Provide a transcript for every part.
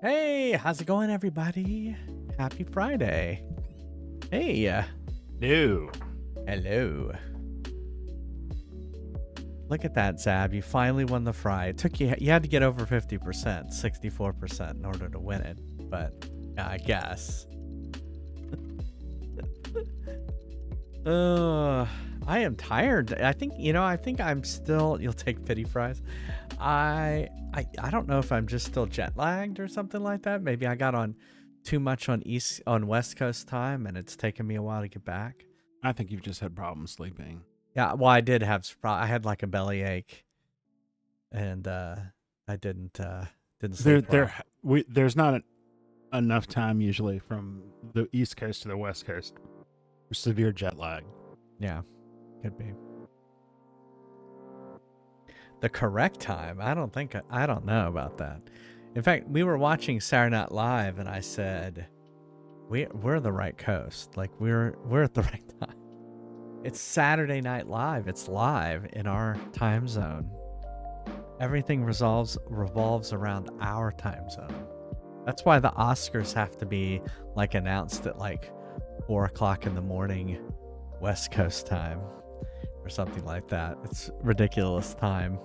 Hey, how's it going, everybody? Happy Friday. Hey, No. hello. Look at that, Zab. You finally won the fry. It took you had to get over 50%, 64% in order to win it. But I guess. I am tired. I think I'm still, you'll take pity fries. I don't know if I'm just still jet lagged or something like that. Maybe I got on too much on West Coast time and it's taken me a while to get back. I think you've just had problems sleeping. Yeah, well, I had like a belly ache and I didn't sleep well. There's not enough time usually from the East Coast to the West Coast for severe jet lag. Yeah, could be. The correct time? I don't know about that. In fact, we were watching Saturday Night Live and I said, we're the right coast. Like we're at the right time. It's Saturday Night Live. It's live in our time zone. Everything revolves around our time zone. That's why the Oscars have to be like announced at like 4:00 in the morning, West Coast time, or something like that. It's ridiculous time.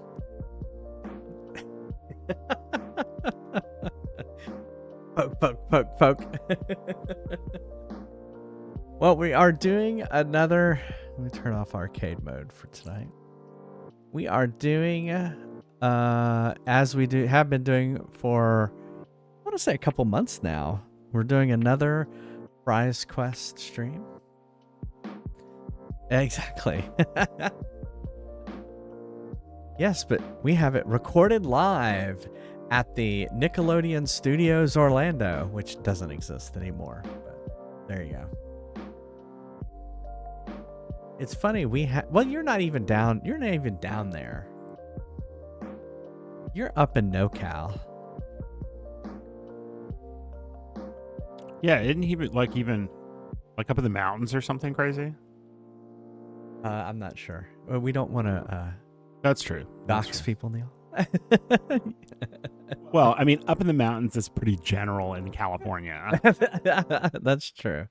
Poke. Well, we are doing another. Let me turn off arcade mode for tonight. We are doing, as we have been doing for, I want to say a couple months now. We're doing another Prize Quest stream. Exactly. Yes, but we have it recorded live at the Nickelodeon Studios Orlando, which doesn't exist anymore. But there you go. It's funny, well, you're not even down there. You're up in NoCal. Yeah, isn't he like up in the mountains or something crazy? I'm not sure. We don't want to That's true. dox people, Neil. Well, I mean, up in the mountains is pretty general in California. That's true.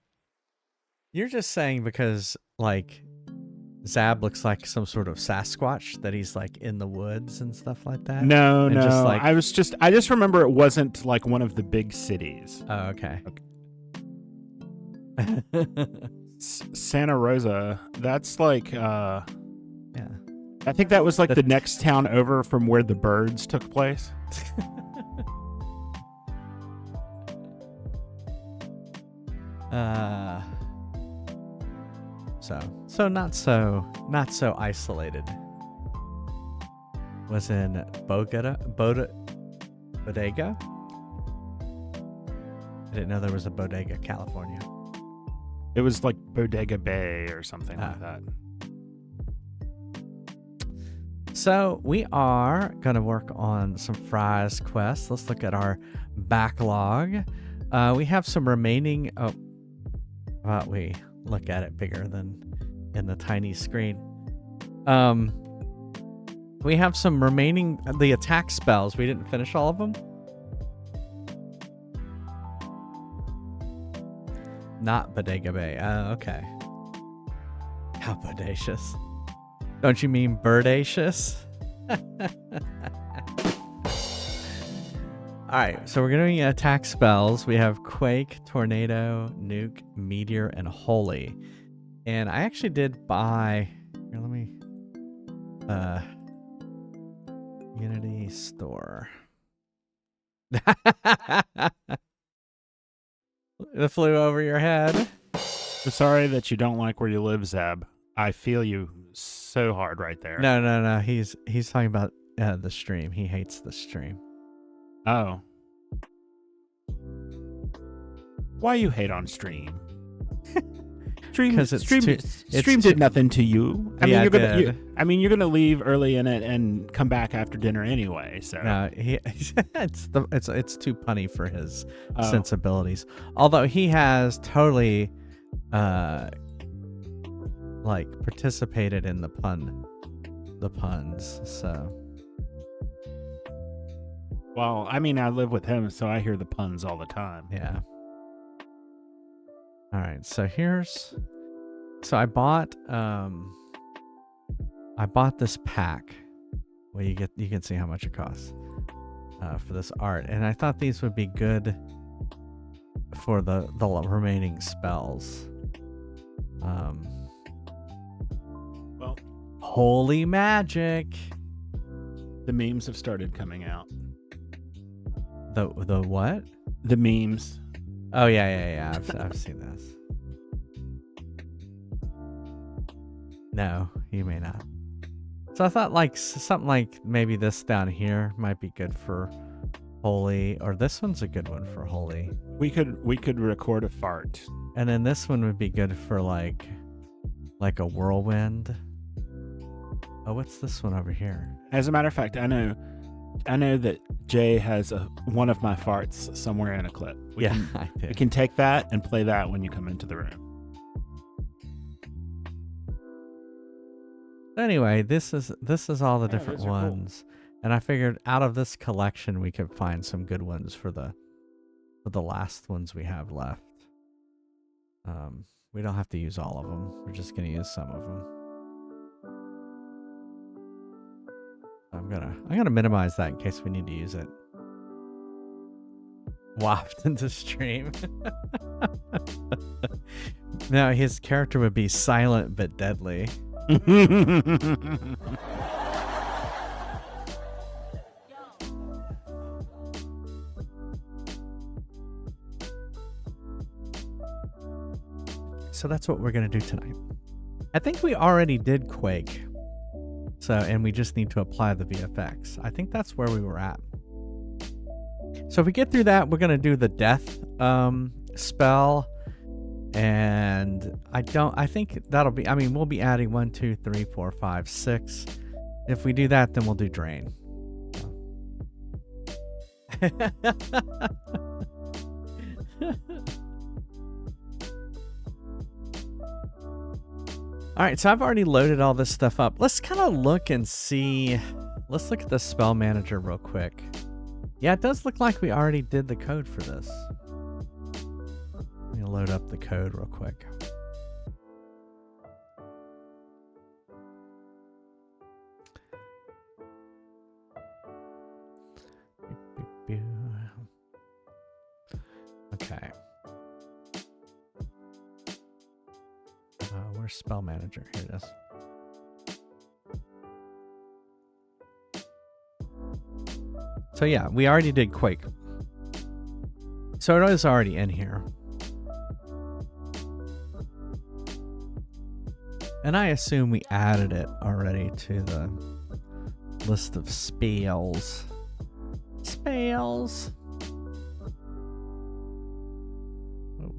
You're just saying because like Zab looks like some sort of Sasquatch, that he's like in the woods and stuff like that. No. Just like, I just remember it wasn't like one of the big cities. Oh, okay. Santa Rosa, that's like yeah. I think that was like the next town over from where the birds took place. So not so isolated. Was in Bodega. I didn't know there was a Bodega, California. It was like Bodega Bay or something like that. So we are going to work on some Fry's quests. Let's look at our backlog. We have some remaining. Oh, well, we look at it bigger than in the tiny screen. We have some remaining, the attack spells. We didn't finish all of them. Not Bodega Bay. Okay. How bodacious. Don't you mean birdacious? Alright, so we're doing attack spells. We have Quake, Tornado, Nuke, Meteor, and Holy. And I actually did buy... Here, let me... Unity Store. It flew over your head. I'm sorry that you don't like where you live, Zeb. I feel you so hard right there. No. He's talking about the stream. He hates the stream. Oh. Why you hate on stream? Stream did nothing to you. I mean, you're gonna leave early in it and come back after dinner anyway. So no, it's too punny for his sensibilities. Although he has totally, like participated in the puns. So, Well, I mean, I live with him, so I hear the puns all the time. Yeah. All right. So I bought this pack. Well, you can see how much it costs for this art, and I thought these would be good for the remaining spells. Well, holy magic! The memes have started coming out. The what? The memes. Oh yeah. I've seen this. No, you may not. So I thought like something like maybe this down here might be good for holy, or this one's a good one for holy. We could record a fart. And then this one would be good for like a whirlwind. Oh, what's this one over here? As a matter of fact, I know that Jay has one of my farts somewhere in a clip. I do. We can take that and play that when you come into the room. Anyway, this is all the different ones, cool. And I figured out of this collection we could find some good ones for the last ones we have left. We don't have to use all of them. We're just gonna use some of them. I'm gonna minimize that in case we need to use it. Waft into stream. Now his character would be silent but deadly. So that's what we're going to do tonight. I think we already did Quake. And we just need to apply the VFX. I think that's where we were at. So if we get through that, we're going to do the death spell. And I think that'll be, we'll be adding 1, 2, 3, 4, 5, 6. If we do that, then we'll do drain. All right, so I've already loaded all this stuff up. Let's kind of look and see. Let's look at the spell manager real quick. Yeah, it does look like we already did the code for this. Let me load up the code real quick. Okay. Where's spell manager? Here it is. So yeah, we already did Quake. So it is already in here. And I assume we added it already to the list of spells. Spells. Oh.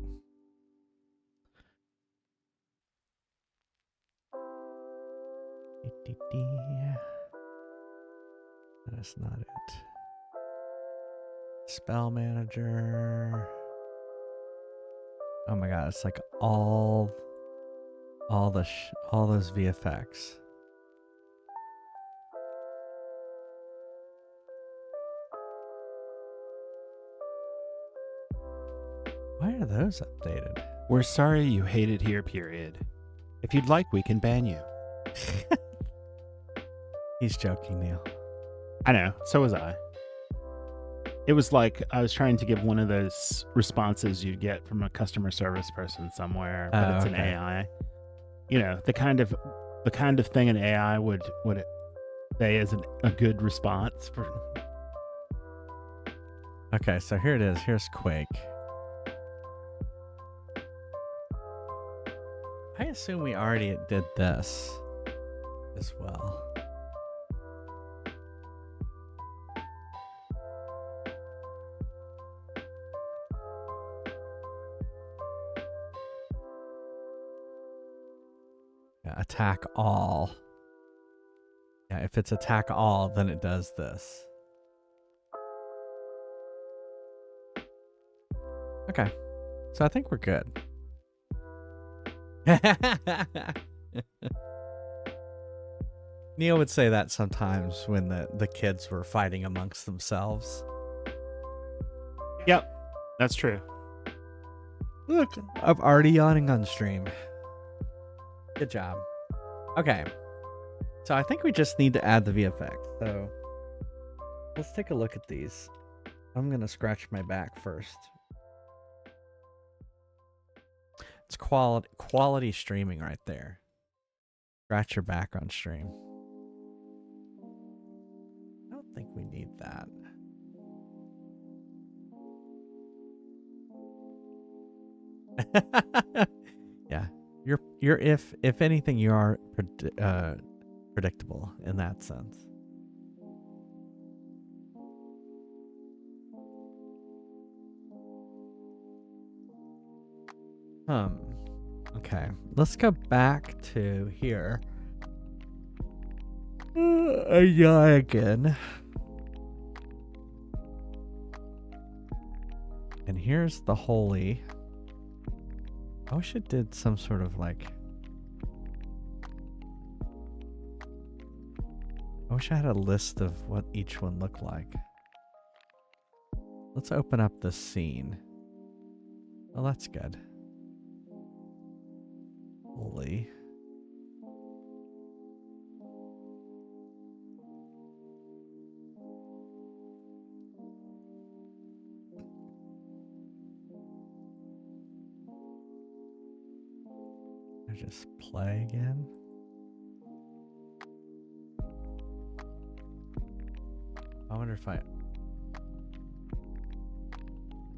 That's not it. Spell manager. Oh my god, it's like all those VFX. Why are those updated? We're sorry you hate it here, period. If you'd like, we can ban you. He's joking, Neil. I know, so was I. It was like I was trying to give one of those responses you'd get from a customer service person somewhere, but it's an AI. You know, the kind of thing an AI would say is a good response for. Okay, so here it is. Here's Quake. I assume we already did this as well. Attack all. Yeah, if it's attack all, then it does this. Okay. So I think we're good. Neil would say that sometimes when the kids were fighting amongst themselves. Yep, that's true. Look, I'm already yawning on stream. Good job. Okay. So I think we just need to add the VFX. So let's take a look at these. I'm going to scratch my back first. It's quality streaming right there. Scratch your back on stream. I don't think we need that. Yeah, you're if anything, you are predictable in that sense. Okay, let's go back to here. Yeah, again. And here's the holy. I wish it did some sort of like. I wish I had a list of what each one looked like. Let's open up this scene. Oh, that's good. Holy. I just play again. I wonder if I...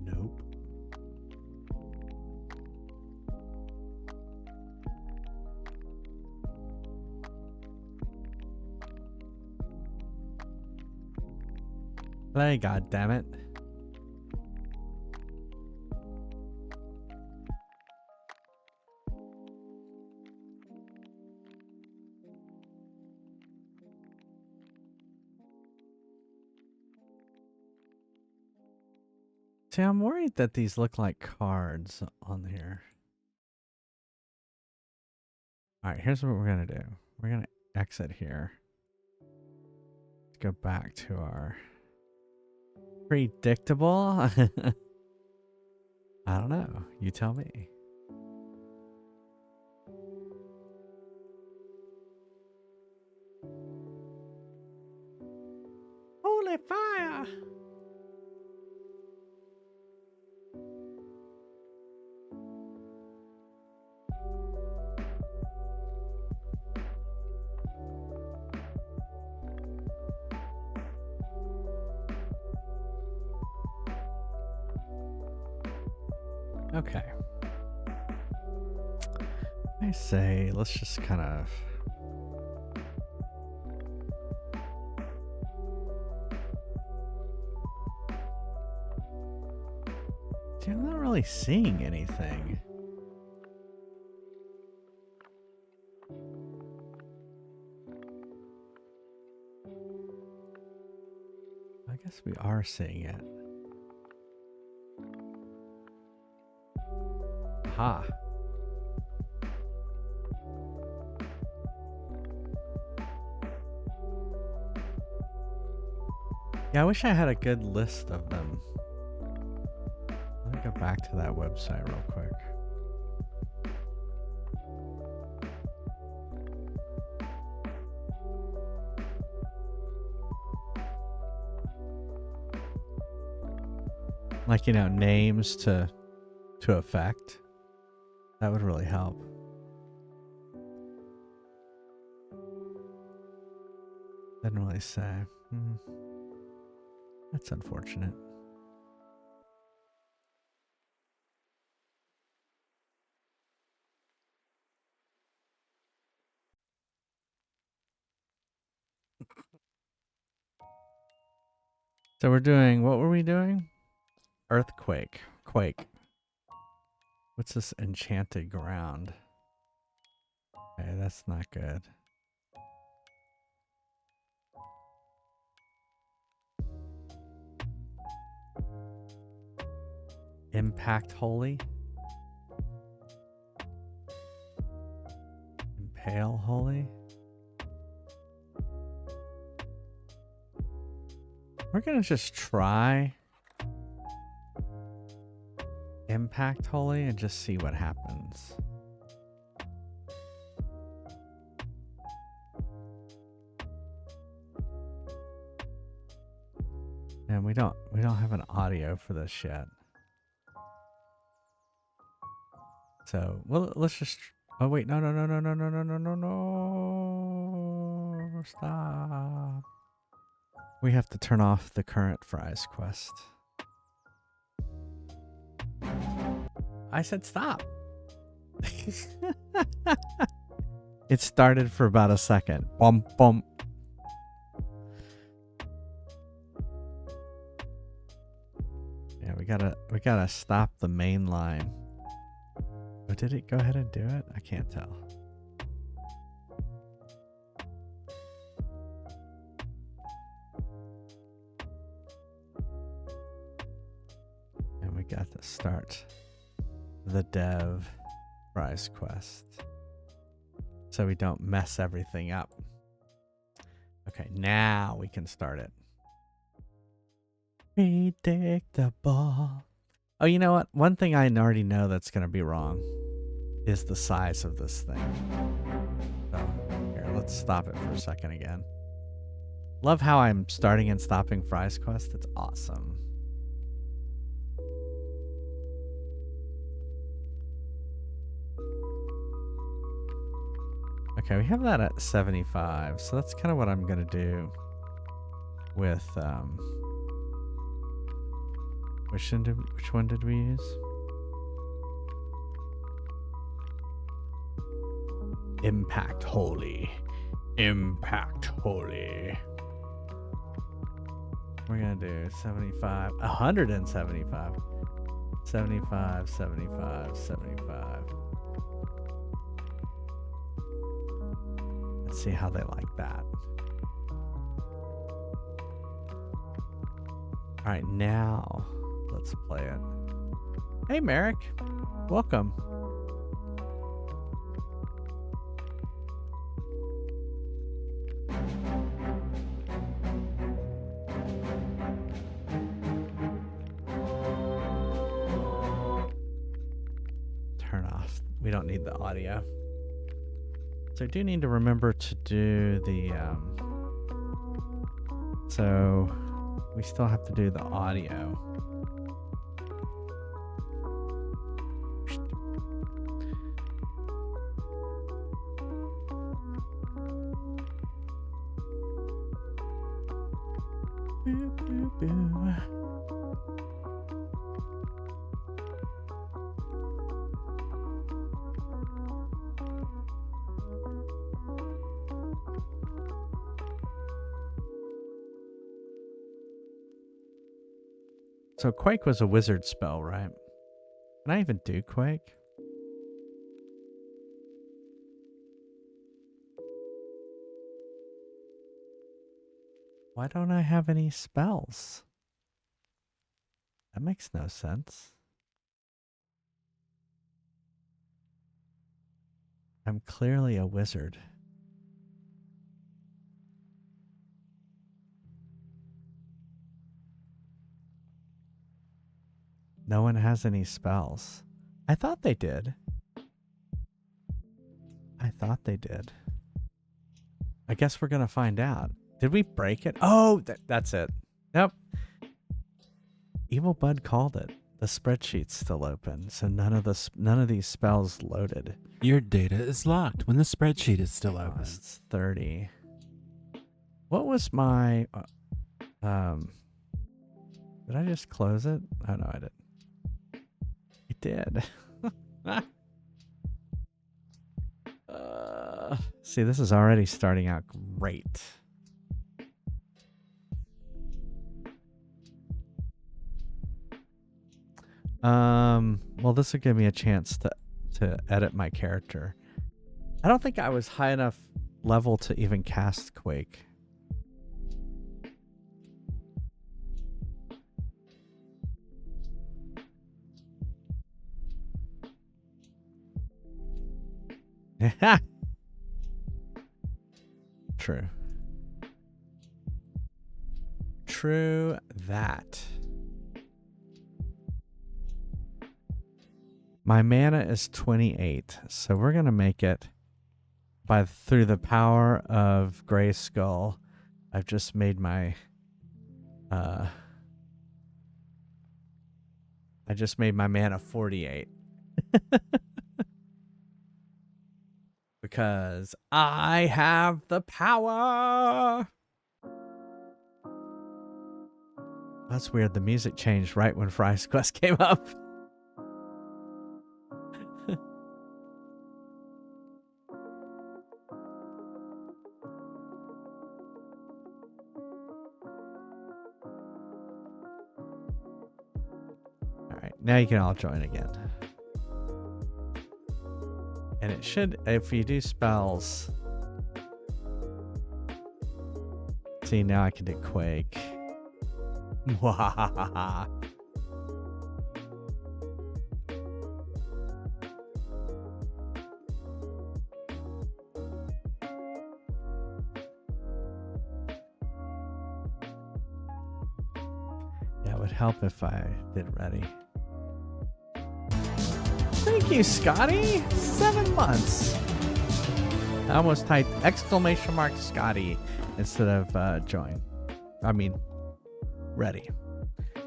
Nope. Play, goddammit. See, I'm worried that these look like cards on here. All right, here's what we're going to do. We're going to exit here. Let's go back to our predictable. I don't know. You tell me. Holy fire! Okay. I say, let's just kind of... See, I'm not really seeing anything. I guess we are seeing it. Aha. Yeah, I wish I had a good list of them. Let me go back to that website real quick. Like, you know, names to effect. That would really help. Didn't really say. That's unfortunate. So we're doing, what were we doing? Earthquake. Quake. What's this enchanted ground? Okay, that's not good. Impact holy. Impale holy. We're gonna just try Impact Holy and just see what happens. And we don't have an audio for this yet. So let's just. Oh wait, no, stop. We have to turn off the current fries quest. I said stop. It started for about a second. Bum bum. Yeah, we gotta stop the main line. Oh, did it go ahead and do it? I can't tell. And we got to start the dev prize quest so we don't mess everything up. Okay, now we can start it. Predictable. Oh, you know what? One thing I already know that's going to be wrong is the size of this thing. So, here, let's stop it for a second again. Love how I'm starting and stopping Fry's Quest. It's awesome. Okay, we have that at 75, so that's kind of what I'm going to do with, which one did we use? Impact Holy. Impact Holy. We're going to do 75, 175, 75, 75, 75. Let's see how they like that. All right, now let's play it. Hey, Merrick. Welcome. Turn off. We don't need the audio. So I do need to remember to do the, so we still have to do the audio. Boo, boo, boo. So Quake was a wizard spell, right? Can I even do Quake? Why don't I have any spells? That makes no sense. I'm clearly a wizard. No one has any spells. I thought they did. I thought they did. I guess we're going to find out. Did we break it? Oh, that's it. Nope. Evil Bud called it. The spreadsheet's still open, so none of these spells loaded. Your data is locked when the spreadsheet is still open. It's 30. What was my did I just close it? Oh no, I didn't. I did. See, this is already starting out great. Well, this will give me a chance to edit my character. I don't think I was high enough level to even cast Quake. True. True that. My mana is 28, so we're gonna make it through the power of Gray Skull. I've just made my I just made my mana 48. Because I have the power. That's weird. The music changed right when Fry's Quest came up. Alright, now you can all join again. And it should, if you do spells... See, now I can do Quake. Mwahaha. Yeah, it would help if I did ready. Thank you, Scotty. 7 months. I almost typed exclamation mark Scotty instead of join. I mean, ready.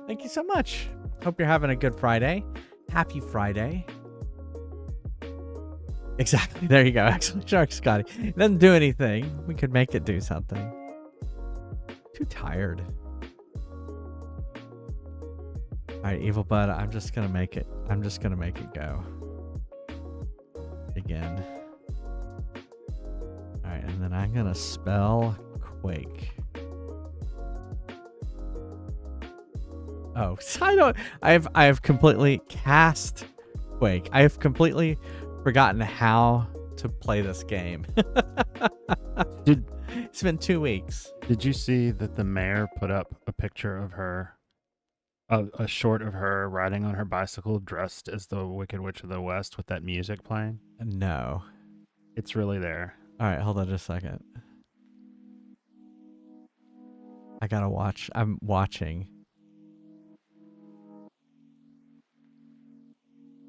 Thank you so much. Hope you're having a good Friday. Happy Friday. Exactly. There you go. Exclamation mark Scotty. It doesn't do anything. We could make it do something. Too tired. Alright, Evil Bud, I'm just gonna make it. I'm just gonna make it go. Again. Alright, and then I'm gonna spell Quake. Oh, I have completely cast Quake. I have completely forgotten how to play this game. It's been 2 weeks. Did you see that the mayor put up a picture of her? A short of her riding on her bicycle dressed as the Wicked Witch of the West with that music playing? No. It's really there. All right, hold on just a second. I gotta watch. I'm watching.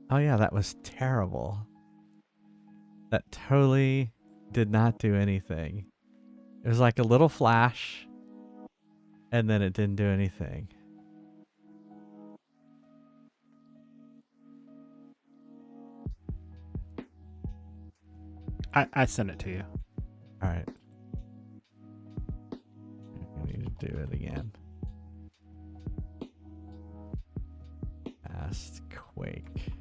Oh yeah, that was terrible. That totally did not do anything. It was like a little flash, and then it didn't do anything. I sent it to you. All right. I need to do it again. Fast Quake.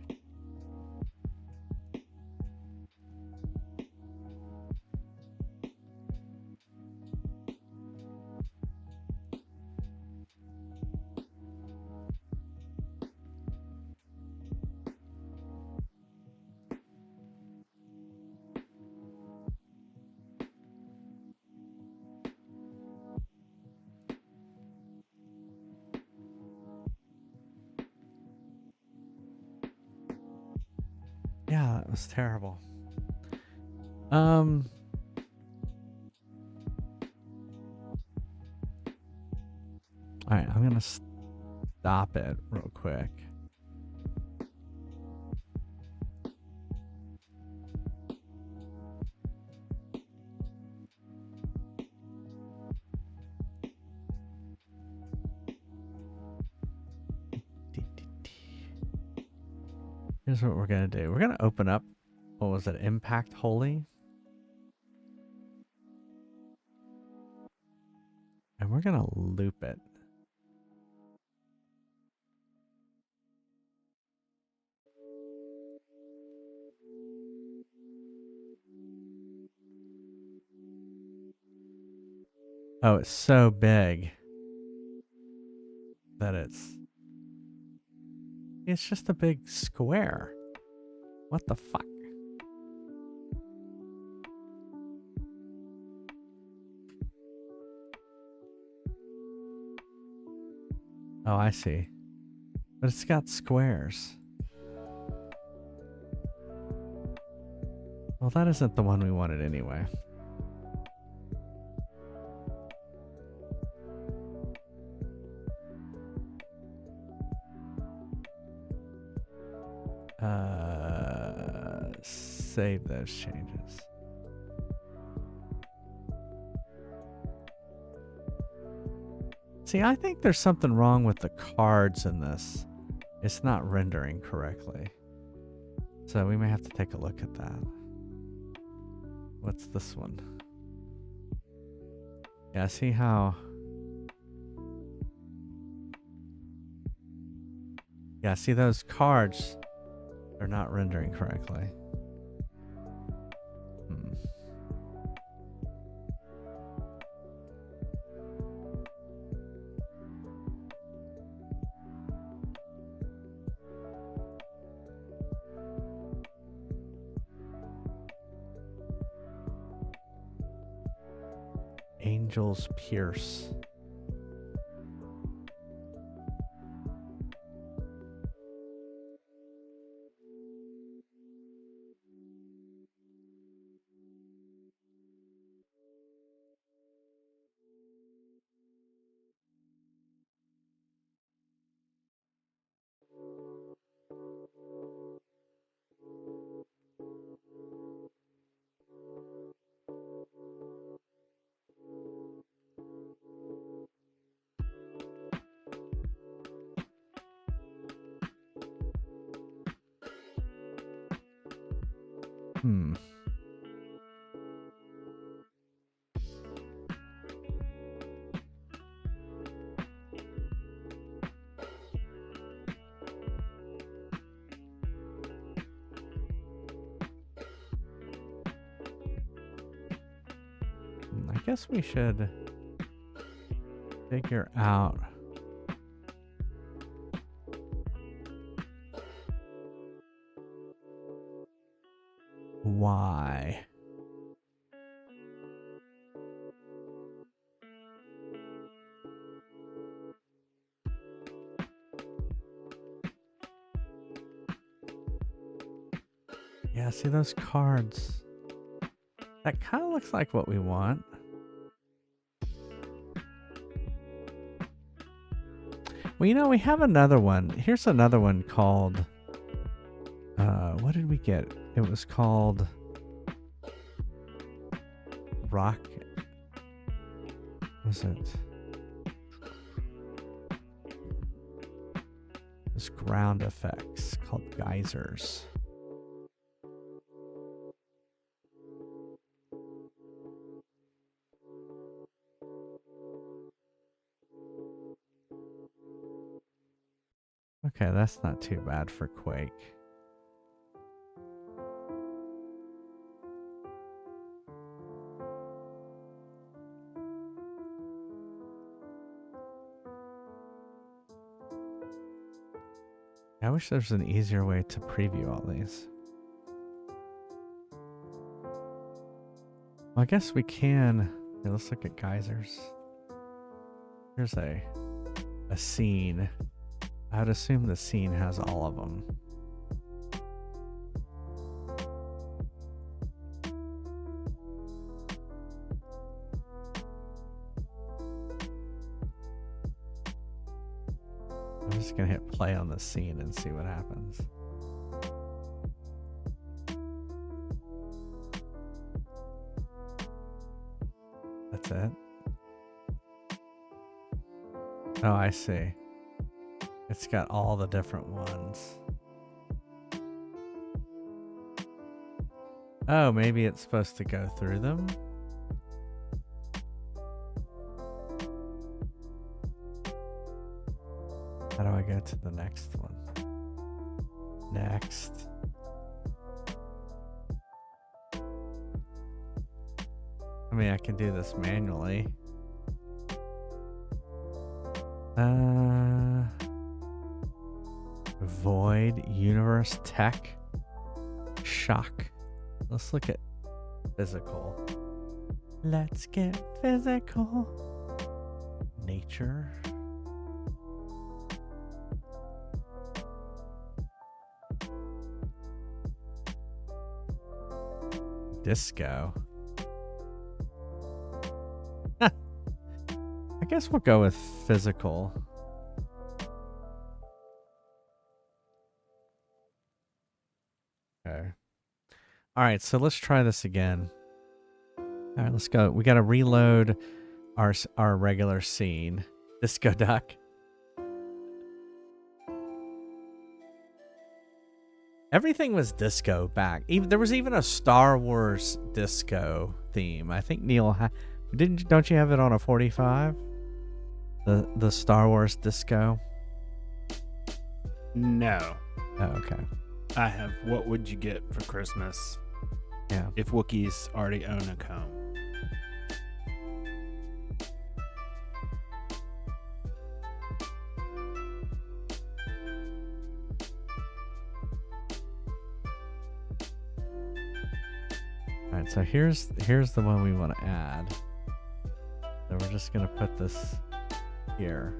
Yeah, that was terrible. All right, I'm gonna stop it real quick. Here's what we're gonna do. We're gonna open up, what was it, Impact Holy? And we're gonna loop it. Oh, it's so big that it's just a big square. What the fuck? Oh, I see. But it's got squares. Well, that isn't the one we wanted anyway. those changes. See, I think there's something wrong with the cards in this. It's not rendering correctly. So we may have to take a look at that. What's this one? Yeah, see how... Yeah, see those cards are not rendering correctly. Angel's Pierce. I guess we should figure out why. Yeah, see those cards? That kind of looks like what we want. Well, you know, we have another one. Here's another one called... what did we get? It was called... Rock... Was it? This ground effects called geysers. Okay, that's not too bad for Quake. I wish there was an easier way to preview all these. Well, I guess we can. Here, let's look at geysers. Here's a scene. I would assume the scene has all of them. I'm just gonna hit play on the scene and see what happens. That's it. Oh, I see. It's got all the different ones. Oh, maybe it's supposed to go through them? How do I go to the next one? Next. I mean, I can do this manually. Void, Universe, Tech, Shock. Let's look at physical. Let's get physical. Nature. Disco. I guess we'll go with physical. Okay. All right, so let's try this again. All right, let's go. We got to reload our regular scene. Disco Duck. Everything was disco back. Even there was even a Star Wars disco theme. I think Neil don't you have it on a 45? The Star Wars disco? No. Oh, okay. I have What Would You Get for Christmas? Yeah. If Wookiees already own a comb. All right, so here's the one we want to add. So we're just gonna put this here.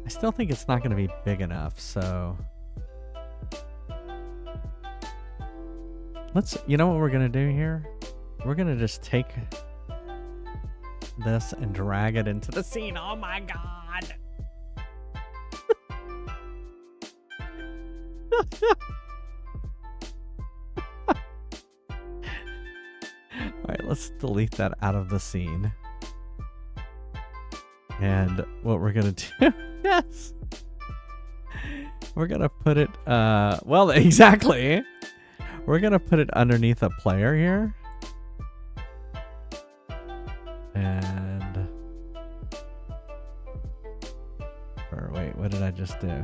I still think it's not gonna be big enough, so you know what we're gonna do here? We're gonna just take this and drag it into the scene. Oh my god! Alright, let's delete that out of the scene. And what we're gonna do, yes, we're gonna put it, well, exactly. We're gonna put it underneath a player here. And, or wait, what did I just do?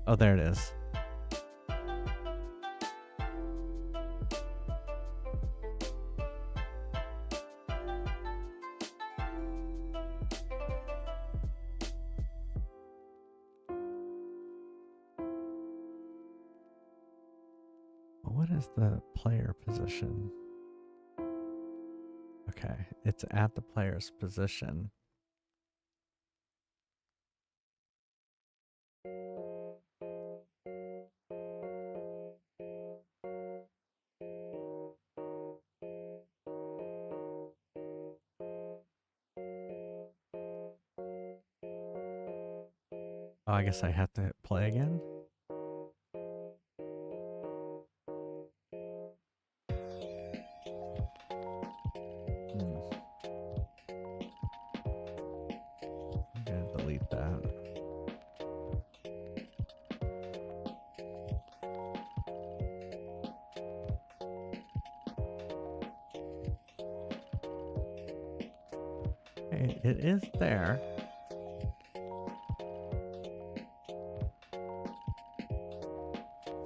Oh, there it is. What is the player position? Okay, it's at the player's position. Oh, I guess I have to hit play again. I'm gonna delete that. Okay, it is there.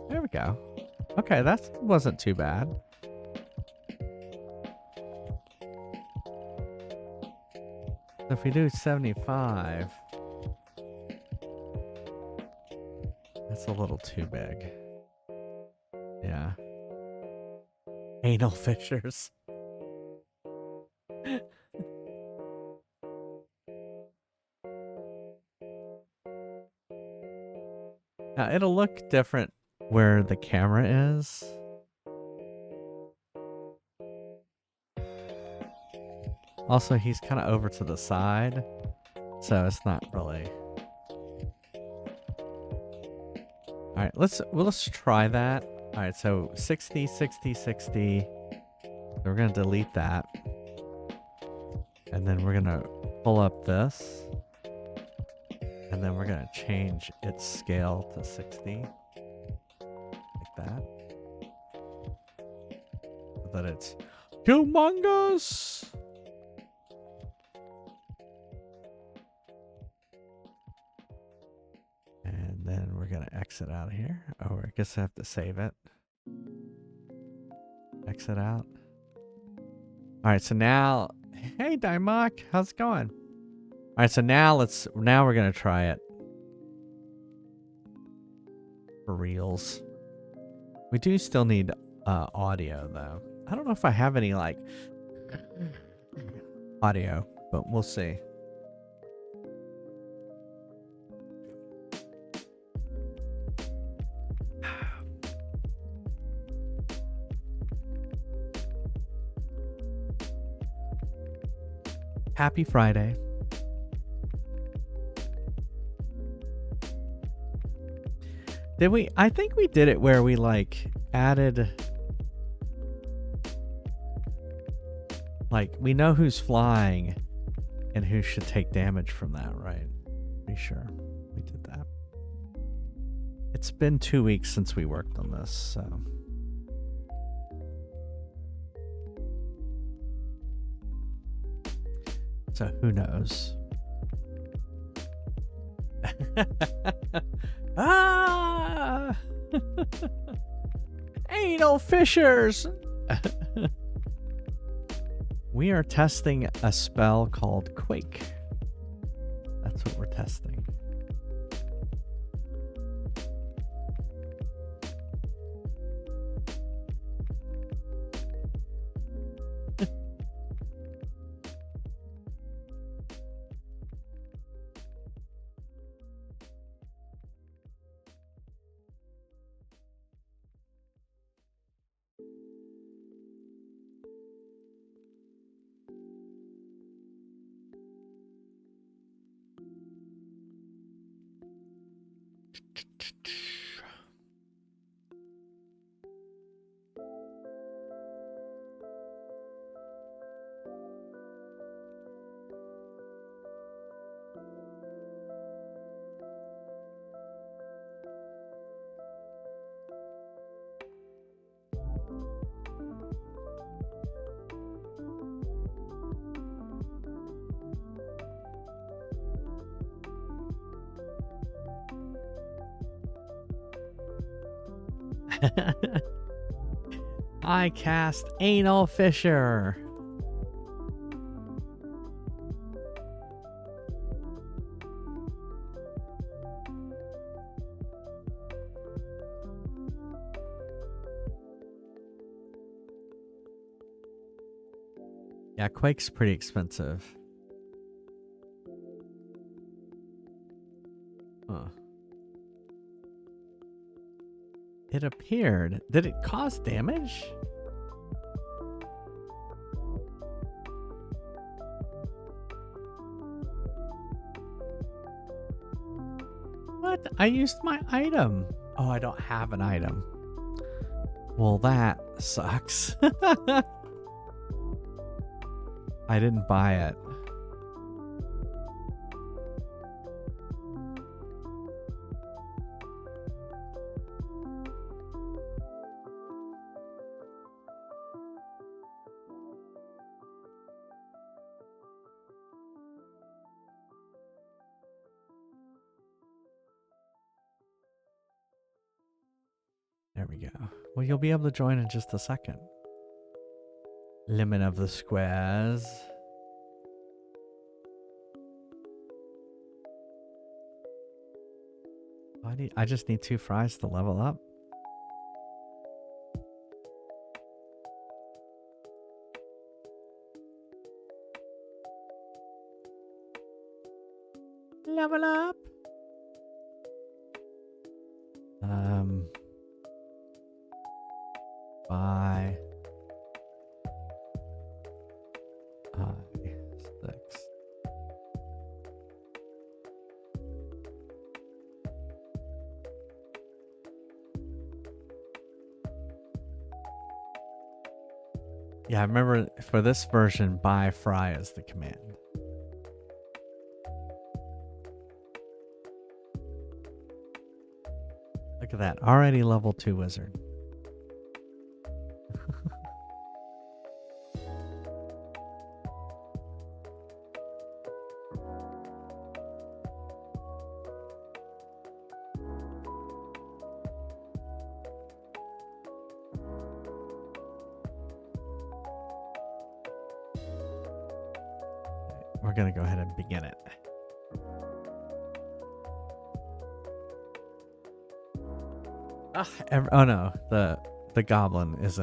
There we go. Okay, that wasn't too bad. So if we do 75, that's a little too big. Yeah. Anal fissures. Now, it'll look different where the camera is. Also, he's kind of over to the side, so it's not really. All right, let's try that. All right, so 60, 60, 60. So we're gonna delete that, and then we're gonna pull up this, and then we're gonna change its scale to 60, like that, so that it's humongous. And then we're gonna exit out of here. Oh, I guess I have to save it. Exit out. All right, so now, hey Dymock, how's it going? All right, so now we're gonna try it for reals. We do still need audio though. I don't know if I have any like audio, but we'll see. Happy Friday. Did we? I think we did it where we like added, like we know who's flying and who should take damage from that, right? Be sure we did that. It's been 2 weeks since we worked on this, so. So who knows? Ah! Anal fissures! We are testing a spell called Quake. That's what we're testing. I cast Anal Fissure. Yeah, Quake's pretty expensive. Huh. It appeared. Did it cause damage? What? I used my item. Oh, I don't have an item. Well, that sucks. I didn't buy it. There we go. Well, you'll be able to join in just a second. Limit of the squares. I just need 2 fries to level up. Level up. Buy. 6. Yeah, I remember for this version, buy fry is the command. Look at that. Already level 2 wizard. We're going to go ahead and begin it. Oh no, the goblin is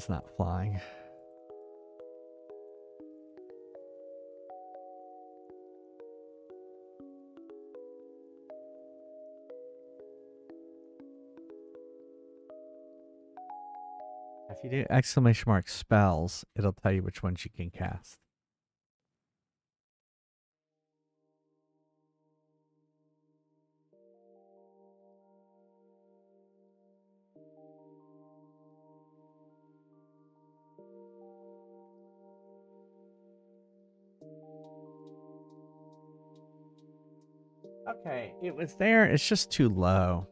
not flying. If you do !! spells, it'll tell you which ones you can cast. Okay, it was there. It's just too low.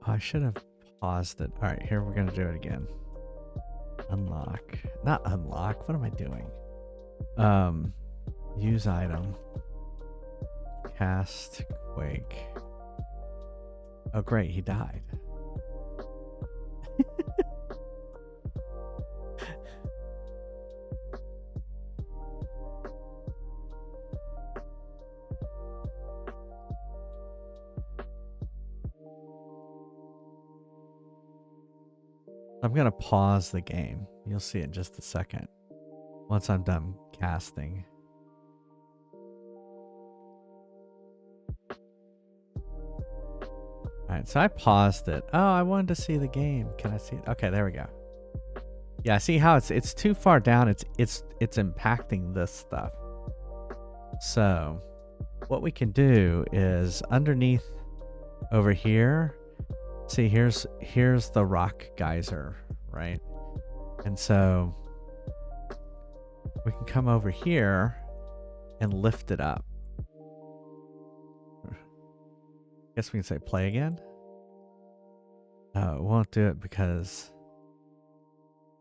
Oh, I should have paused it. All right, here we're going to do it again. Unlock. Not unlock. What am I doing? Use item. Cast Quake. Oh, great. He died. I'm going to pause the game. You'll see it in just a second. Once I'm done casting. Alright, so I paused it. Oh, I wanted to see the game. Can I see it? Okay, there we go. Yeah, see how it's too far down. It's impacting this stuff. So what we can do is underneath over here. See, here's the rock geyser, right? And so we can come over here and lift it up. Guess we can say play again. It won't do it because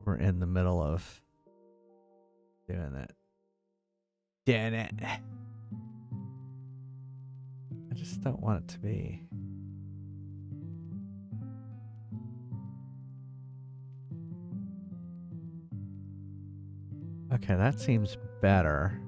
we're in the middle of doing it. Damn it. I just don't want it to be. Okay, that seems better.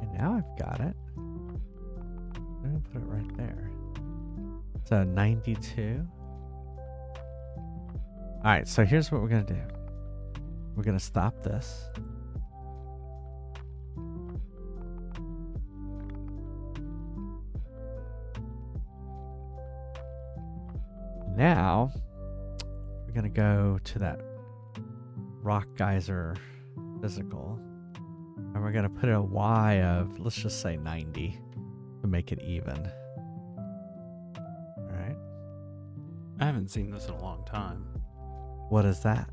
And now I've got it. I'm going to put it right there. So 92. All right, so here's what we're going to do. We're going to stop this. Now, we're going to go to that rock geyser physical. And we're going to put a Y of, let's just say 90 to make it even. All right. I haven't seen this in a long time. What is that?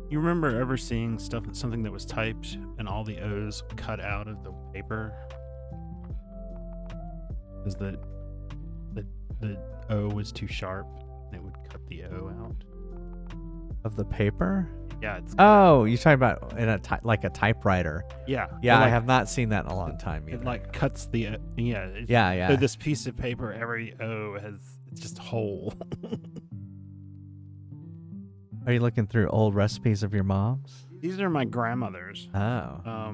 You remember ever seeing something that was typed and all the O's cut out of the paper? Because the O was too sharp and it would cut the O out. Of the paper? Yeah. It's Oh, you're talking about in like a typewriter. Yeah. Yeah, Like, I have not seen that in a long time either. it like cuts the yeah. Yeah. So this piece of paper, every O it's just whole. Are you looking through old recipes of your mom's? These are my grandmother's. Oh. I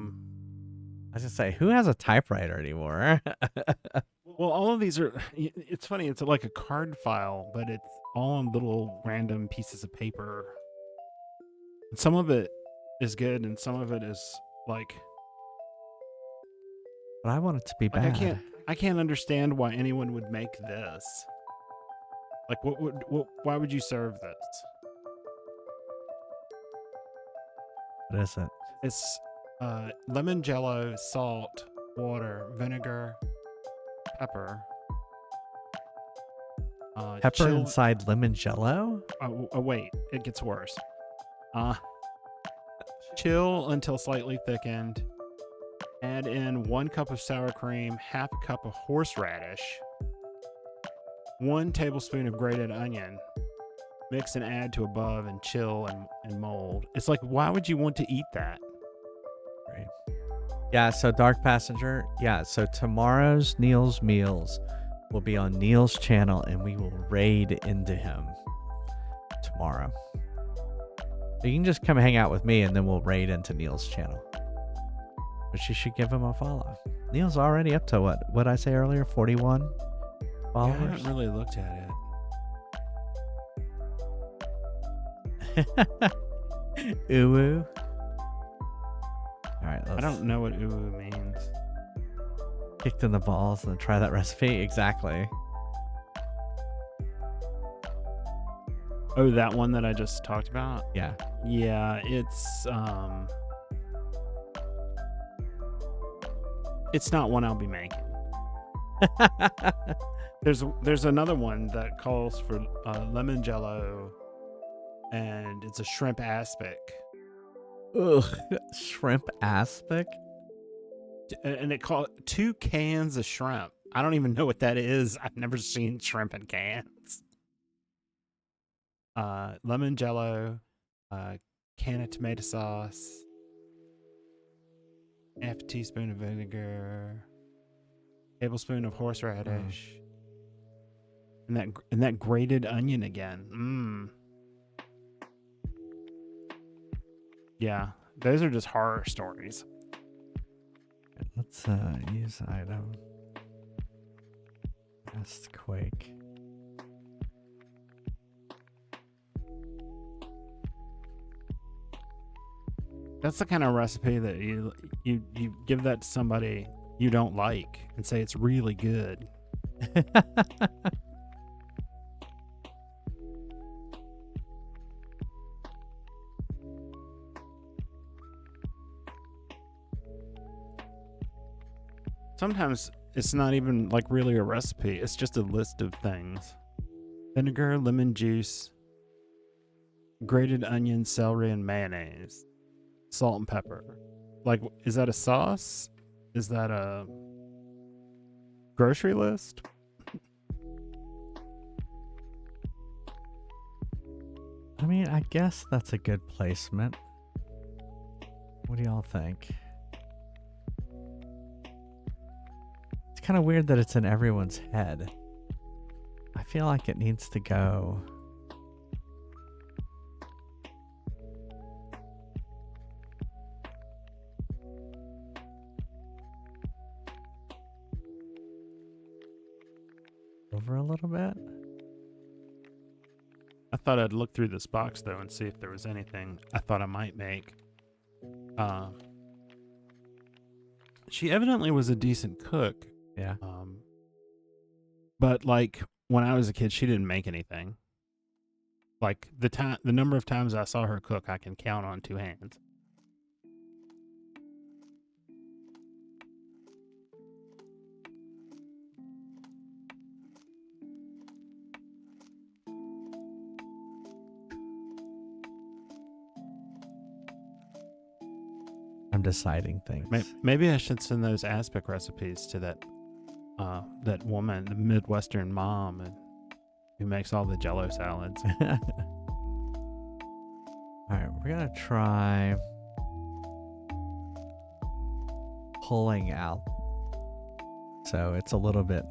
was gonna say, who has a typewriter anymore? Well, all of these are. It's funny. It's like a card file, but it's all on little random pieces of paper. And some of it is good, and some of it is like. But I want it to be Like bad. I can't understand why anyone would make this. Like, why would you serve this? What is it? It's lemon jello, salt, water, vinegar, pepper. Pepper inside lemon jello? Oh, wait, it gets worse. Chill until slightly thickened. Add in 1 cup of sour cream, half a cup of horseradish, 1 tablespoon of grated onion. Mix and add to above and chill and mold. It's like, why would you want to eat that? Right. Yeah, so Dark Passenger. Yeah, so tomorrow's Neil's Meals will be on Neil's channel and we will raid into him tomorrow. So you can just come hang out with me and then we'll raid into Neil's channel. But you should give him a follow. Neil's already up to what I say earlier? 41 followers? Yeah, I haven't really looked at it. Uwu. All right, I don't know what uwu means. Kicked in the balls and then try that recipe. Exactly. Oh, that one that I just talked about? Yeah. Yeah, it's it's not one I'll be making. There's another one that calls for lemon jello, and it's a shrimp aspic. Ugh, shrimp aspic. And it called 2 cans of shrimp. I don't even know what that is. I've never seen shrimp in cans. Lemon jello, can of tomato sauce, half a teaspoon of vinegar, tablespoon of horseradish, and that grated onion again. Yeah, those are just horror stories. Let's use item. Best Quake. That's the kind of recipe that you give that to somebody you don't like and say it's really good. Sometimes it's not even like really a recipe. It's just a list of things. Vinegar, lemon juice, grated onion, celery, and mayonnaise. Salt and pepper. Like, is that a sauce? Is that a grocery list? I mean, I guess that's a good placement. What do y'all think? It's kind of weird that it's in everyone's head. I feel like it needs to go. Over a little bit. I thought I'd look through this box though and see if there was anything I thought I might make. She evidently was a decent cook. Yeah. But like when I was a kid, she didn't make anything. Like the number of times I saw her cook, I can count on 2 hands. I'm deciding things. Maybe I should send those aspic recipes to that woman, the Midwestern mom, who makes all the Jello salads. All right, we're gonna try pulling out. So it's a little bit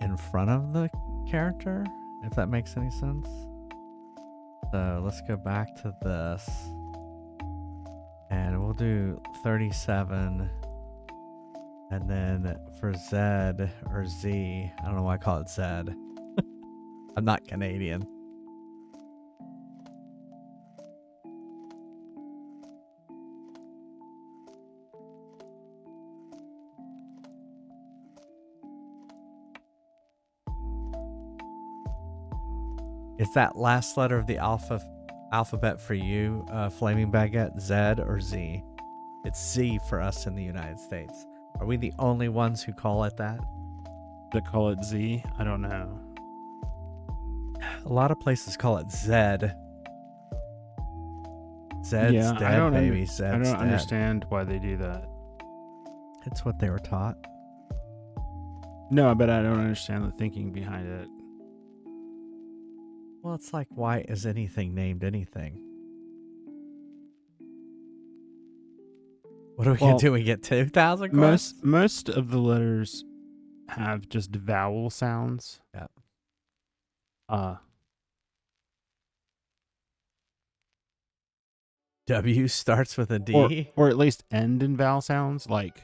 in front of the character, if that makes any sense. So let's go back to this. And we'll do 37. And then for Z or Z, I don't know why I call it Z. I'm not Canadian. Is that last letter of the alphabet for you, Flaming Baguette, Z or Z? It's Z for us in the United States. Are we the only ones who call it that? They call it Z? I don't know. A lot of places call it Z. Zed's dead, baby. Zed's I don't dead. understand why they do that. It's what they were taught. No, but I don't understand the thinking behind it. Well, it's like, why is anything named anything? What are we going to do? We get 2,000 coins? Most of the letters have just vowel sounds. Yeah. W starts with a D? Or at least end in vowel sounds, like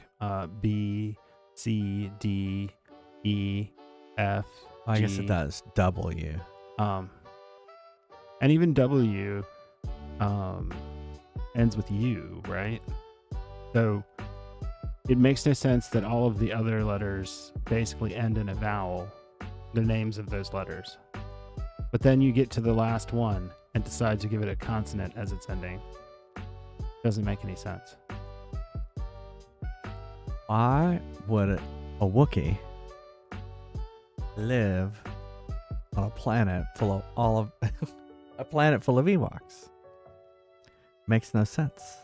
B, C, D, E, F, I G. guess it does. W. And even W ends with U, right? So it makes no sense that all of the other letters basically end in a vowel, the names of those letters. But then you get to the last one and decide to give it a consonant as its ending. Doesn't make any sense. Why would a Wookiee live on a planet full of a planet full of Ewoks? Makes no sense.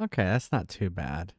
Okay, that's not too bad.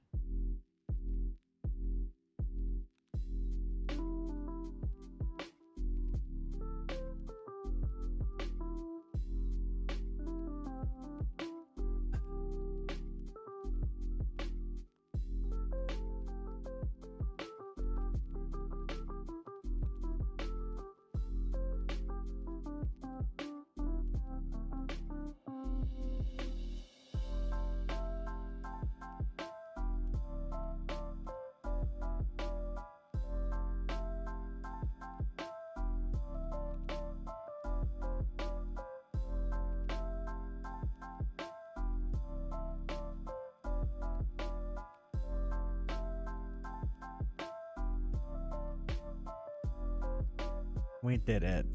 We did it.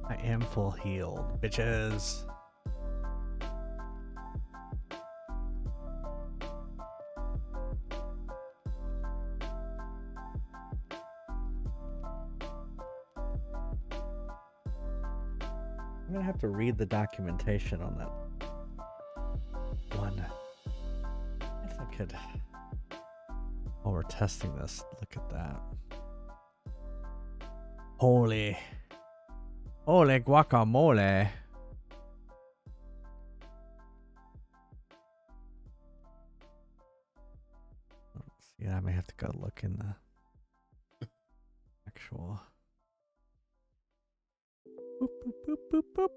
I am full healed, bitches. I'm gonna have to read the documentation on that one. If I could, while we're testing this, look at that. Holy guacamole. Yeah, I may have to go look in the actual. Boop, boop, boop, boop, boop.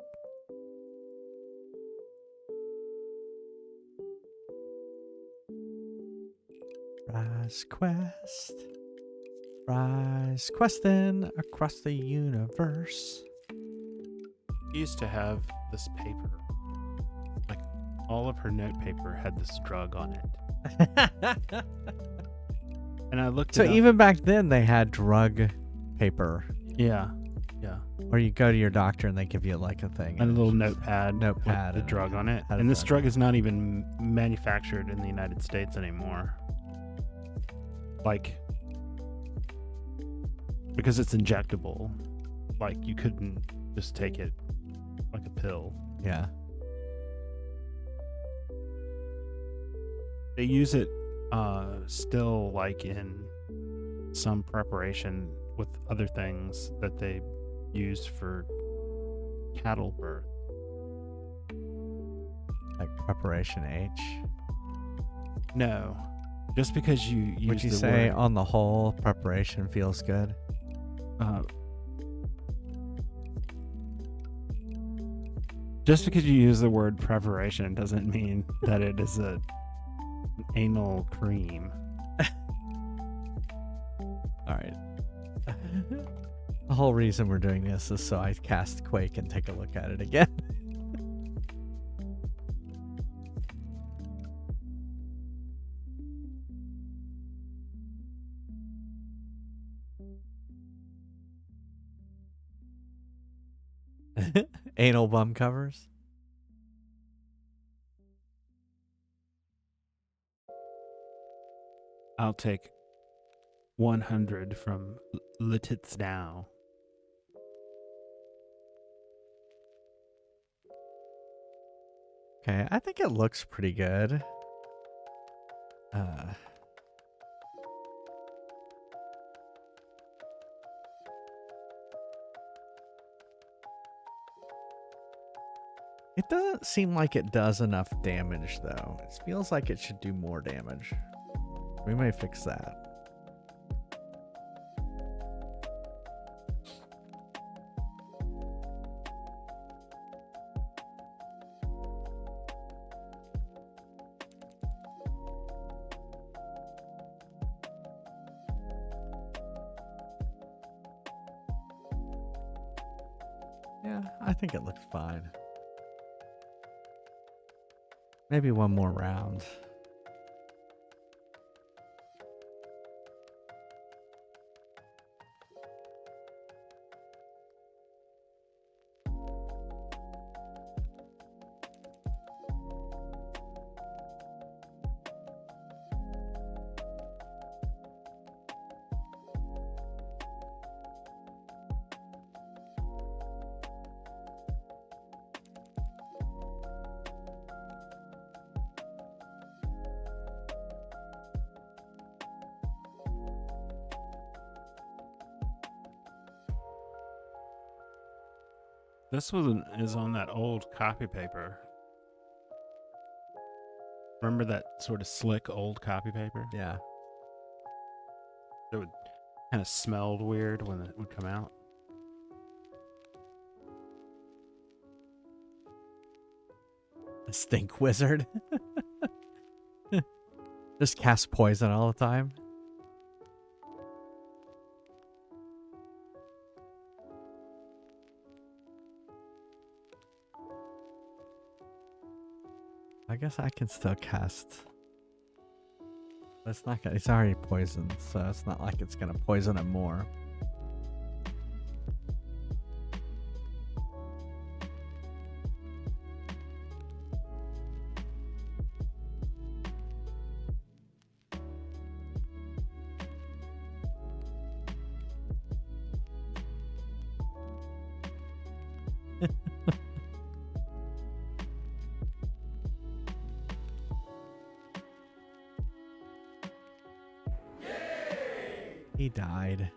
Rise quest. Rise questing across the universe. She used to have this paper. Like, all of her note paper had this drug on it. And I looked So it up. even back then they had drug paper. Yeah. Yeah. Or you go to your doctor and they give you like a thing. And a little notepad Notepad with the and drug on it. had a And this drug drug is not even manufactured in the United States anymore. Like, because it's injectable. Like, you couldn't just take it like a pill. Yeah. They use it still, like, in some preparation with other things that they use for cattle birth. Like preparation H. No. Just because you use Would you the say word, on the whole preparation feels good? just because you use the word preparation doesn't mean that it is an anal cream. All right. The whole reason we're doing this is so I cast Quake and take a look at it again. Anal bum covers. I'll take 100 from Lititz now. Okay, I think it looks pretty good. It doesn't seem like it does enough damage, though. It feels like it should do more damage. We may fix that. Yeah, I think it looks fine. Maybe one more round. This is on that old copy paper. Remember that sort of slick old copy paper? Yeah. It would kind of smelled weird when it would come out. A stink wizard. Just cast poison all the time. I guess I can still cast. It's not gonna, it's already poisoned, so it's not like it's gonna poison it more. He died.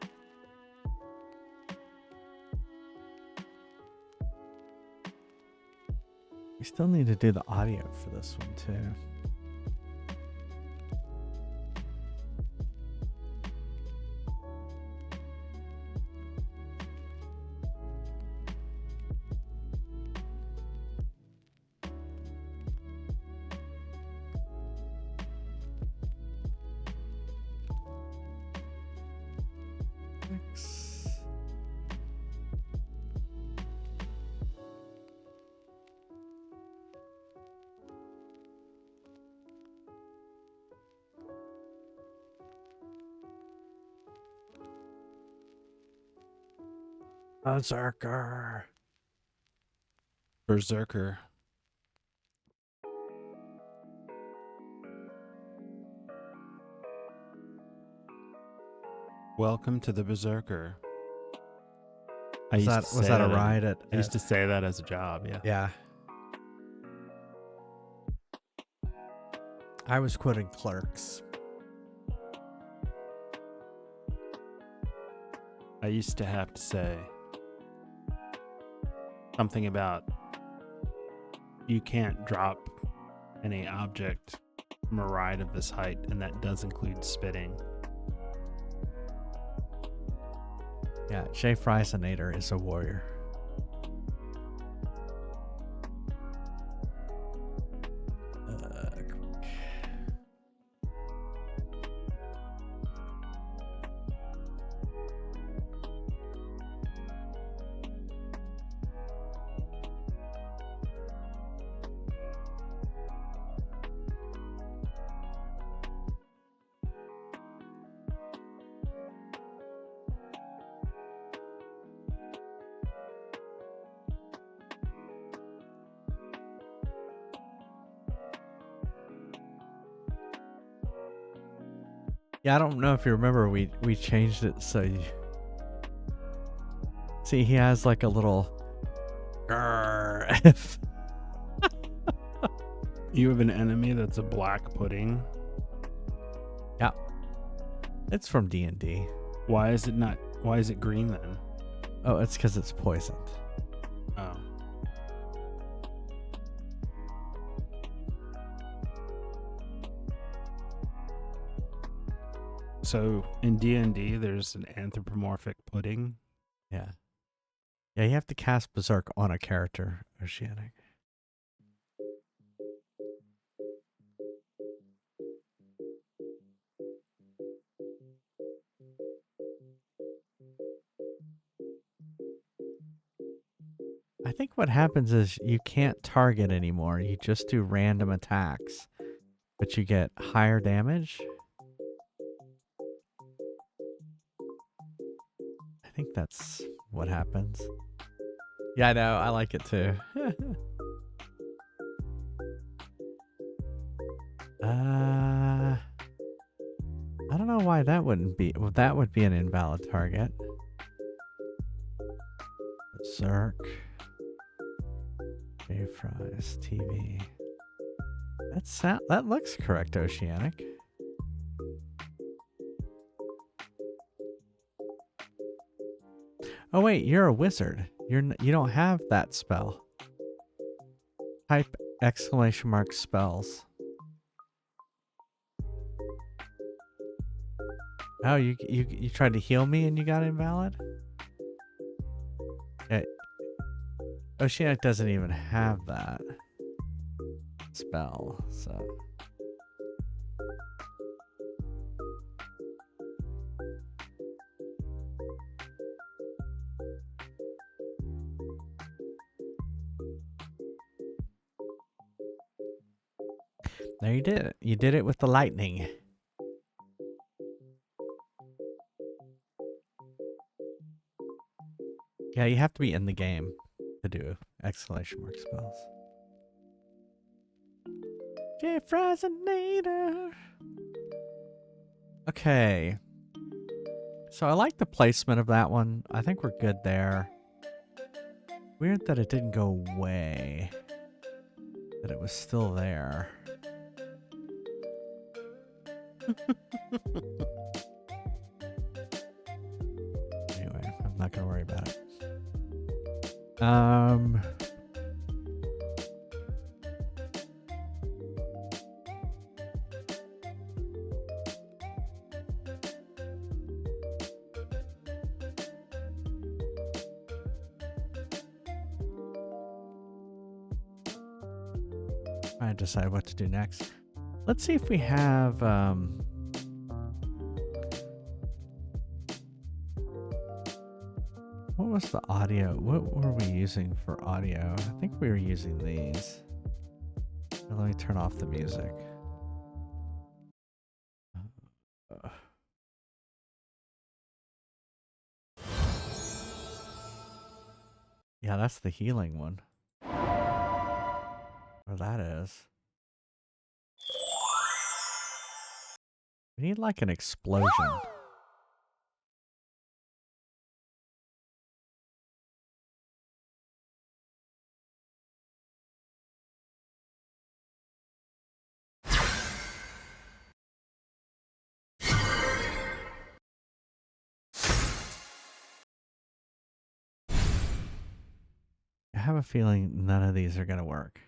We still need to do the audio for this one too. Berserker. Berserker. Welcome to the Berserker. Was that a ride at? I used to say that as a job, yeah. Yeah. I was quoting Clerks. I used to have to say something about you can't drop any object from a ride of this height, and that does include spitting. Yeah, Jay Friesenator is a warrior. Yeah, I don't know if you remember, we changed it so you see he has like a little grrr. You have an enemy that's a black pudding. Yeah. It's from D&D. Why is it green then? Oh, it's because it's poisoned. Oh. So in D&D, there's an anthropomorphic pudding. Yeah. Yeah, you have to cast Berserk on a character, Oceanic. I think what happens is you can't target anymore. You just do random attacks, but you get higher damage. I think that's what happens. Yeah, I know. I like it too. I don't know why that wouldn't be. Well, that would be an invalid target. Berserk. J-Fries TV. That looks correct, Oceanic. Oh wait, you're a wizard. You don't have that spell. Type ! Spells. Oh, you tried to heal me and you got invalid? Yeah. Oceanic doesn't even have that spell, so. There you did it. You did it with the lightning. Yeah, you have to be in the game to do ! Spells. J-Frasinator. Okay. So I like the placement of that one. I think we're good there. Weird that it didn't go away. That it was still there. Anyway, I'm not gonna worry about it. I decide what to do next. Let's see if we have what was the audio? What were we using for audio? I think we were using these. Now let me turn off the music. Yeah, that's the healing one. Or that is. We need like an explosion. I have a feeling none of these are going to work.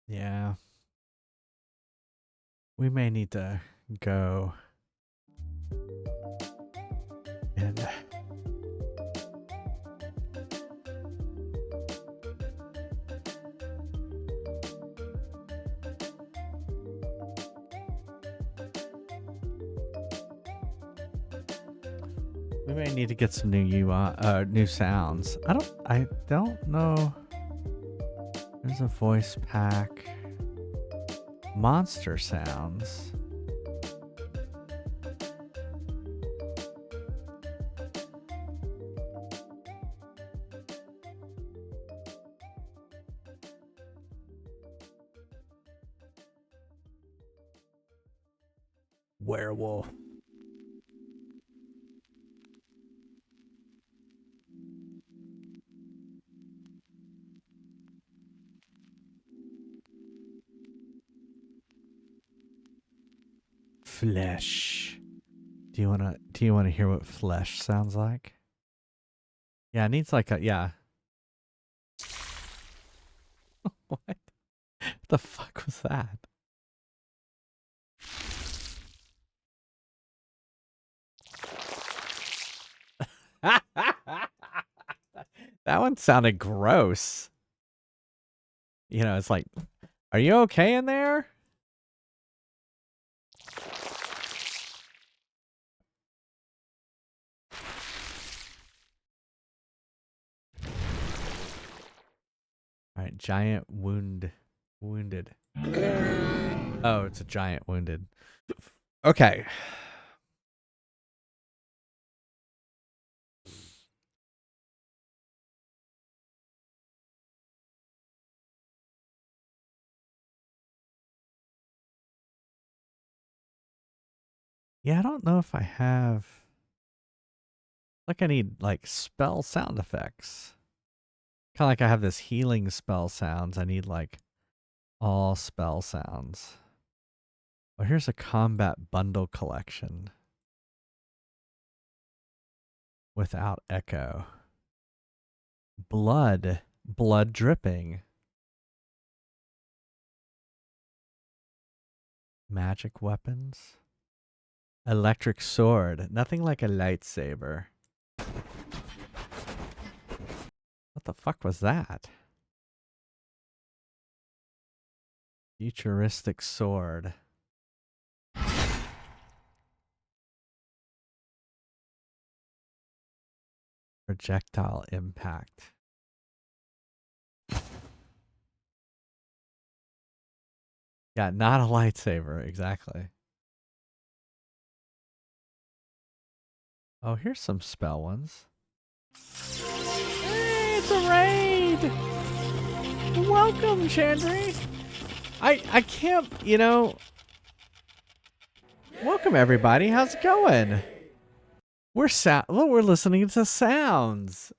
Yeah. We may need to go and We may need to get some new UI, new sounds. I don't know. There's a voice pack. Monster sounds. Werewolf. Flesh. Do you wanna hear what flesh sounds like? Yeah, it needs like a yeah. What the fuck was that? That one sounded gross. You know, it's like, are you okay in there? All right, giant wounded. Oh, it's a giant wounded. Okay. Yeah, I don't know if I have. Like, I need like spell sound effects. Kind of like I have this healing spell sounds. I need like all spell sounds. Oh, here's a combat bundle collection without echo. Blood dripping. Magic weapons. Electric sword. Nothing like a lightsaber. What the fuck was that? Futuristic sword. Projectile impact. Yeah, not a lightsaber, exactly. Oh, here's some spell ones. Hey, it's a raid! Welcome, Chandri! I can't, you know... Welcome, everybody. How's it going? We're listening to sounds.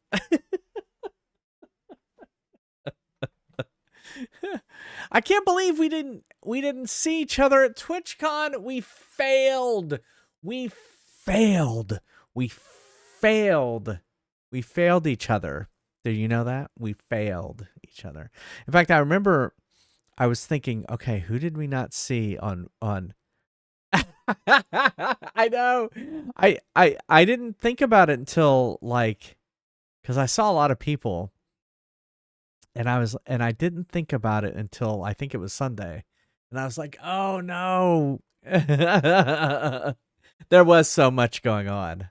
I can't believe we didn't see each other at TwitchCon. We failed. We failed each other. Did you know that? We failed each other. In fact, I remember I was thinking, okay, who did we not see on I know. I didn't think about it until like cuz I saw a lot of people and I didn't think about it until I think it was Sunday. And I was like, "Oh no." There was so much going on.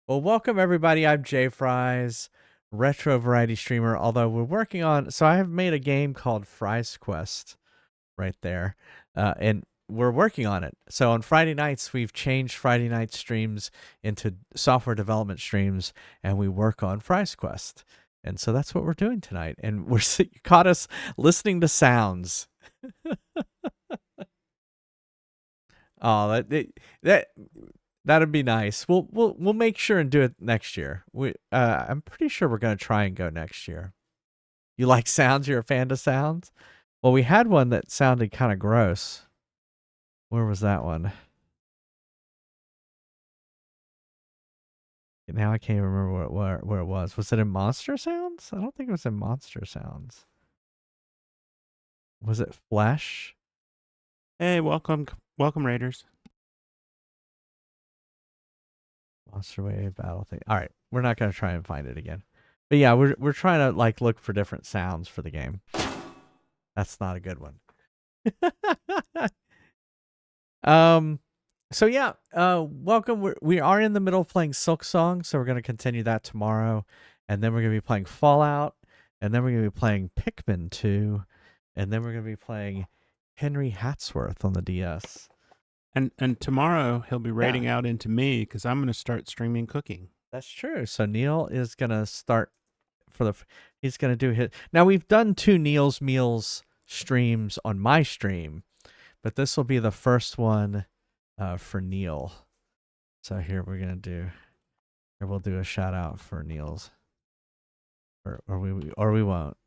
Well, welcome everybody. I'm Jay Fries, retro variety streamer. Although we're working on, so I have made a game called Fries Quest right there, and we're working on it. So on Friday nights, we've changed Friday night streams into software development streams, and we work on Fries Quest. And so that's what we're doing tonight. And you caught us listening to sounds. Oh, that'd be nice. We'll make sure and do it next year. I'm pretty sure we're gonna try and go next year. You like sounds? You're a fan of sounds? Well, we had one that sounded kind of gross. Where was that one? Now I can't even remember where it was. Was it in Monster Sounds? I don't think it was in Monster Sounds. Was it Flesh? Hey, welcome Raiders. Monster Wave Battle thing. All right, we're not gonna try and find it again. But yeah, we're trying to like look for different sounds for the game. That's not a good one. So yeah, welcome. We are in the middle of playing Silk Song, so we're going to continue that tomorrow, and then we're going to be playing Fallout, and then we're going to be playing Pikmin 2, and then we're going to be playing Henry Hatsworth on the DS. And tomorrow he'll be raiding Yeah. out into me because I'm going to start streaming cooking. That's true. So Neil is going to start he's going to do his. Now we've done 2 Neil's Meals streams on my stream, but this will be the first one for Neil. So here we're going to do. Here we'll do a shout out for Neil's, or we won't.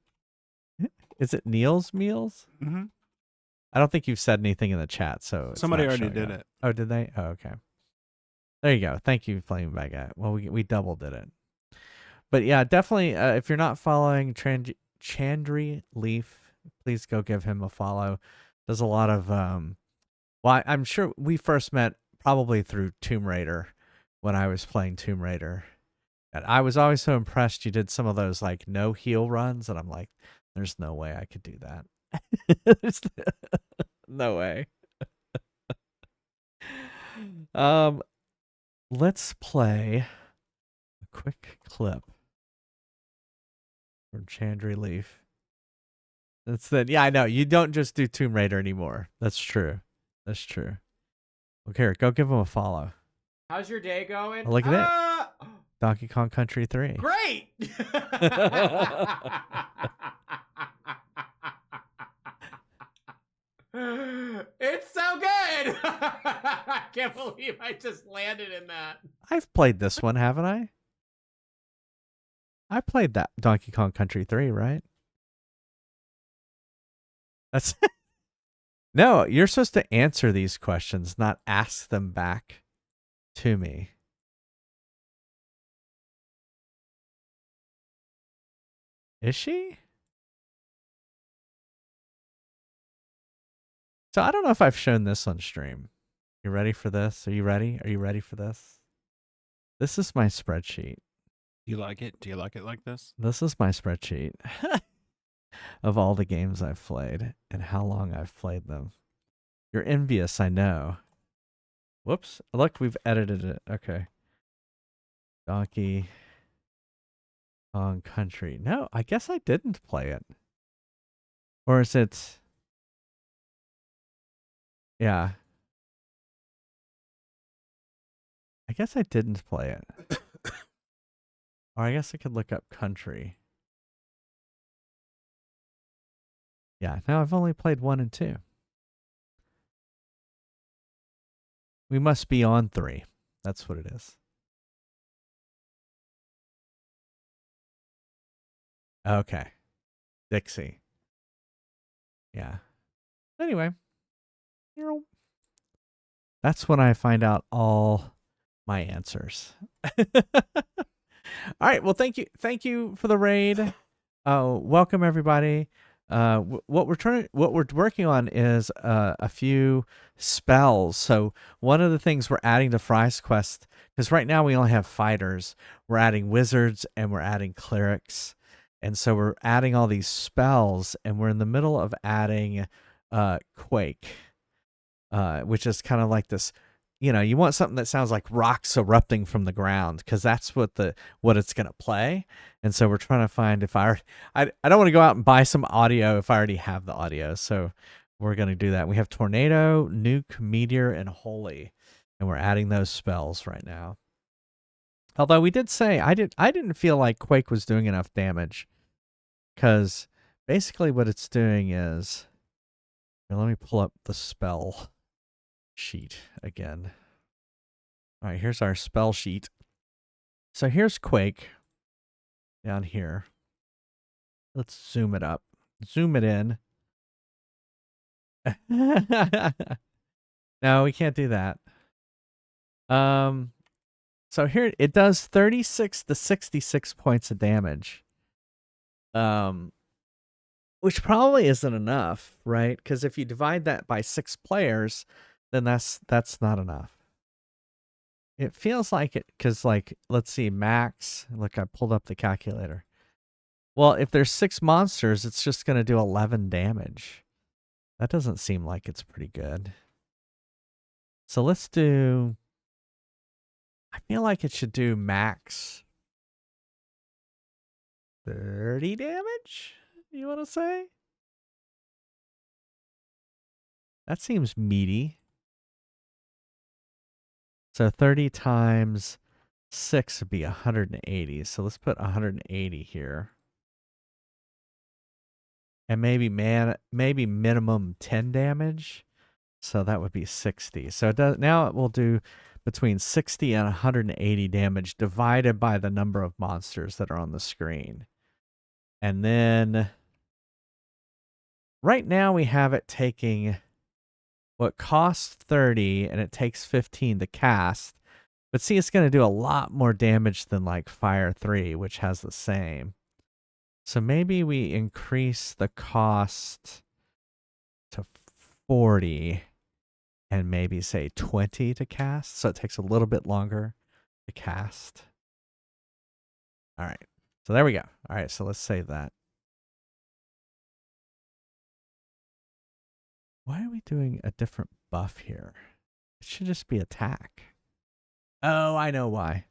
Is it Neil's Meals? Mm-hmm. I don't think you've said anything in the chat, so it's Somebody not already showing did up. it. Oh, did they? Oh, okay. There you go. Thank you, Flame Baguette. Well, we double did it. But yeah, definitely. If you're not following Chandri Leaf, please go give him a follow. Does a lot of well, I'm sure we first met probably through Tomb Raider when I was playing Tomb Raider. And I was always so impressed you did some of those like no heal runs, and I'm like, there's no way I could do that. There's no way. Let's play a quick clip from Chandri Leaf. That's that. Yeah, I know. You don't just do Tomb Raider anymore. That's true. That's true. Okay, go give him a follow. How's your day going? Oh, look at that. Donkey Kong Country 3. Great! It's so good! I can't believe I just landed in that. I've played this one, haven't I? I played that Donkey Kong Country 3, right? That's No, you're supposed to answer these questions, not ask them back to me. Is she? So I don't know if I've shown this on stream. You ready for this? Are you ready? Are you ready for this? This is my spreadsheet. Do you like it? Do you like it like this? This is my spreadsheet of all the games I've played and how long I've played them. You're envious, I know. Whoops. Look, we've edited it. Okay. Donkey Kong Country. No, I guess I didn't play it. Or is it... Yeah. I guess I didn't play it. Or I guess I could look up country. Yeah, no, I've only played 1 and 2. We must be on 3. That's what it is. Okay. Dixie. Yeah. Anyway. That's when I find out all my answers. All right. Well, thank you for the raid. Welcome everybody. What we're working on is a few spells. So one of the things we're adding to Fry's Quest, because right now we only have fighters, we're adding wizards and we're adding clerics, and so we're adding all these spells, and we're in the middle of adding Quake, which is kind of like this. You want something that sounds like rocks erupting from the ground, because that's what it's gonna play. And so we're trying to find if I don't want to go out and buy some audio if I already have the audio. So we're gonna do that. We have Tornado, Nuke, Meteor, and Holy, and we're adding those spells right now. Although we did say I didn't feel like Quake was doing enough damage, because basically what it's doing is, here, let me pull up the spell sheet again. All right, here's our spell sheet. So here's Quake down here. Let's zoom it up. Zoom it in. No, we can't do that. So here it does 36 to 66 points of damage. Which probably isn't enough, right? Because if you divide that by 6 players, then that's not enough. It feels like it, because, like, let's see, max. Look, I pulled up the calculator. Well, if there's 6 monsters, it's just going to do 11 damage. That doesn't seem like it's pretty good. So let's do... I feel like it should do max 30 damage, you want to say? That seems meaty. So 30 times 6 would be 180. So let's put 180 here. And maybe minimum 10 damage. So that would be 60. So it does, now it will do between 60 and 180 damage divided by the number of monsters that are on the screen. And then right now we have it taking what costs 30 and it takes 15 to cast. But see, it's going to do a lot more damage than like Fire 3, which has the same. So maybe we increase the cost to 40 and maybe say 20 to cast. So it takes a little bit longer to cast. All right. So there we go. All right. So let's save that. Why are we doing a different buff here? It should just be attack. Oh, I know why.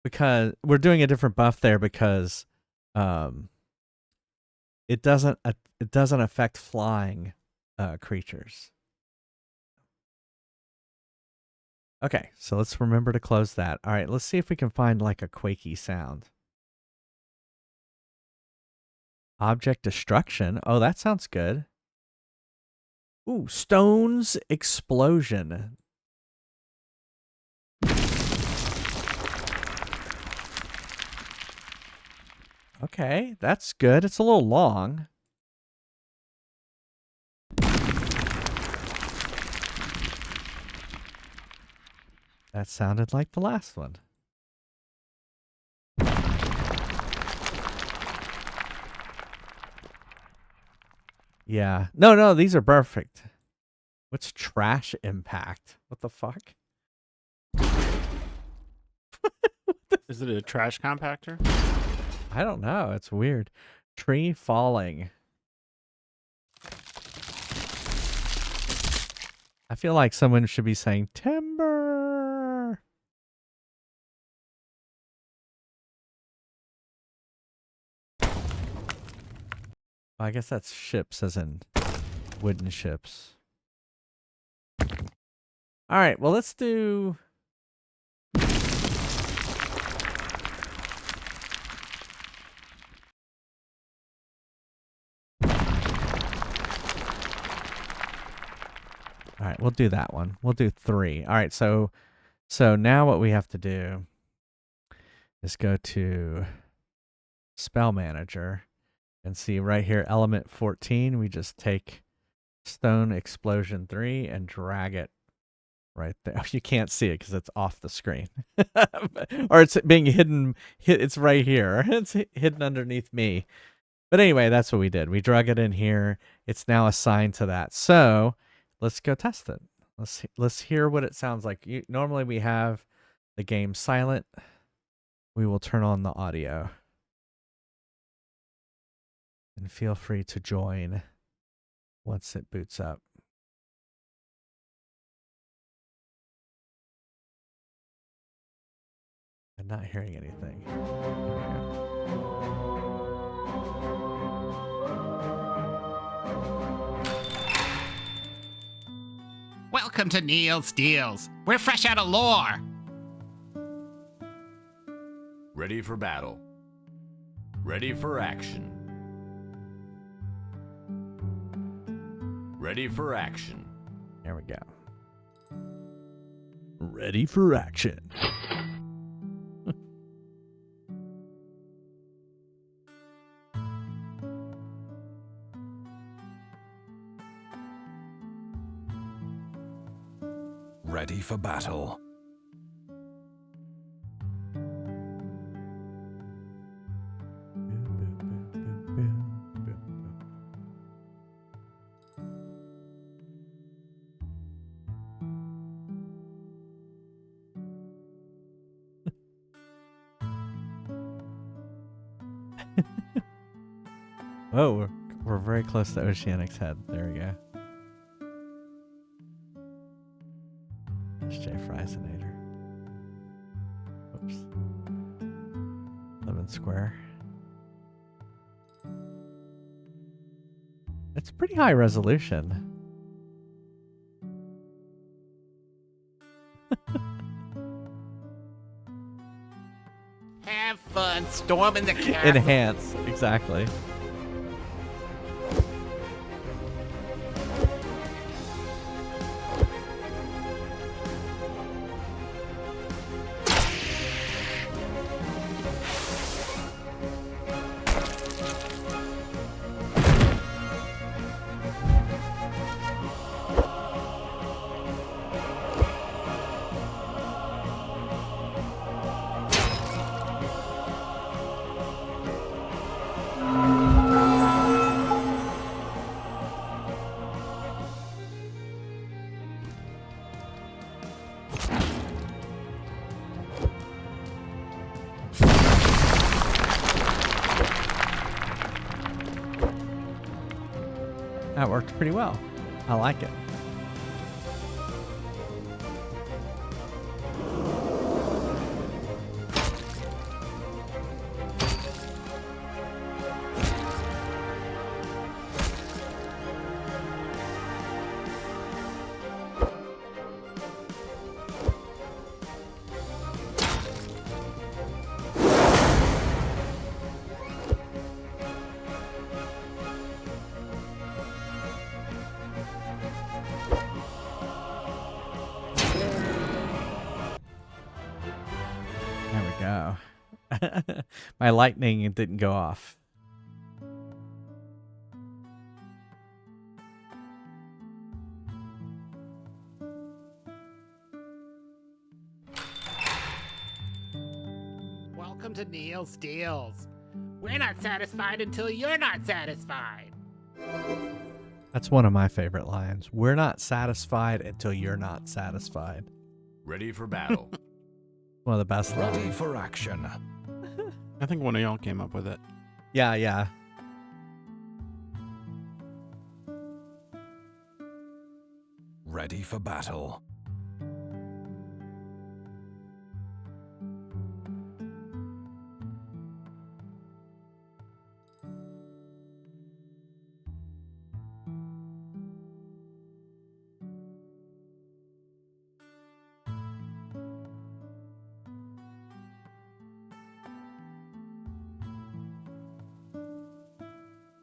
Because we're doing a different buff there because it doesn't affect flying creatures. Okay, so let's remember to close that. All right, let's see if we can find like a quaky sound. Object destruction. Oh, that sounds good. Ooh, stones explosion. Okay, that's good. It's a little long. That sounded like the last one. Yeah. No, these are perfect. What's trash impact? What the fuck? Is it a trash compactor? I don't know. It's weird. Tree falling. I feel like someone should be saying timber. I guess that's ships as in wooden ships. All right, well, let's do... All right, we'll do that one. We'll do 3. All right, so now what we have to do is go to Spell Manager and see right here, element 14. We just take Stone Explosion 3 and drag it right there. You can't see it because it's off the screen. Or it's being hidden. It's right here. It's hidden underneath me. But anyway, that's what we did. We drug it in here. It's now assigned to that. So let's go test it. Let's hear what it sounds like. Normally we have the game silent. We will turn on the audio. And feel free to join once it boots up. I'm not hearing anything. Welcome to Neil's Deals. We're fresh out of lore. Ready for battle. Ready for action. Ready for action. There we go. Ready for action. Ready for battle. Oh, we're very close to Oceanic's head. There we go. SJ Friesenator. Oops. Lemon Square. It's pretty high resolution. Have fun storming the castle. Enhance, exactly. That worked pretty well. I like it. There we go. My lightning didn't go off. Welcome to Neil's Deals. We're not satisfied until you're not satisfied. That's one of my favorite lines. We're not satisfied until you're not satisfied. Ready for battle. One of the best Ready lines. for action. I think one of y'all came up with it. Yeah, yeah. Ready for battle.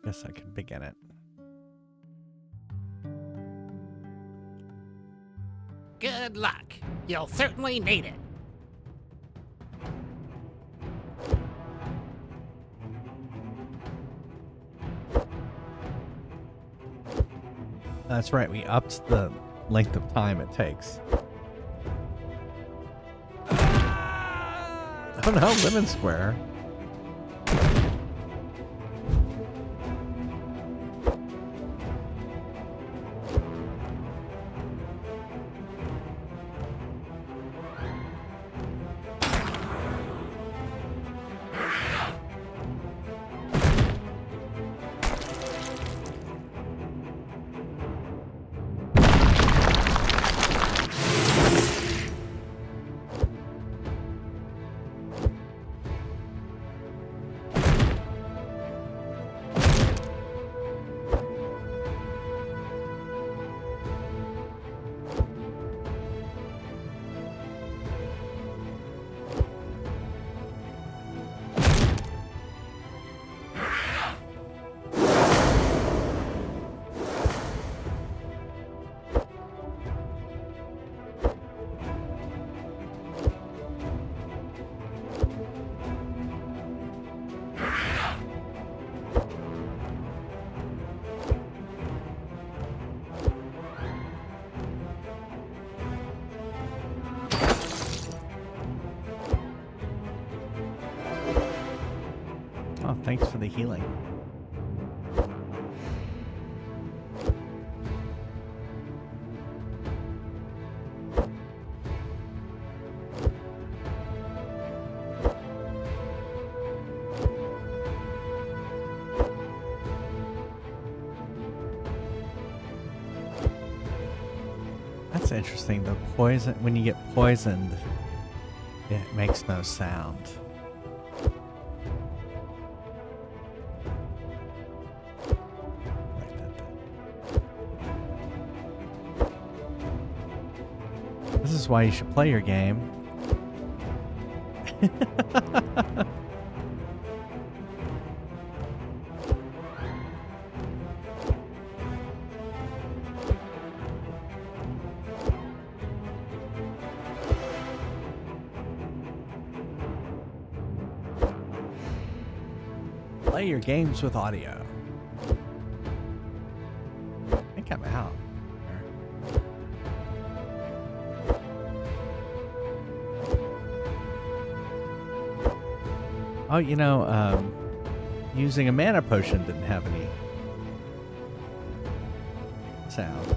Guess I could begin it. Good luck. You'll certainly need it. That's right. We upped the length of time it takes. Oh no, Lemon Square. Oh, thanks for the healing. That's That's interesting. The poison, when you get poisoned, it makes no sound. Like that. This is why you should play your game. Play your games with audio. I think I'm out. Oh, you know, using a mana potion didn't have any sound.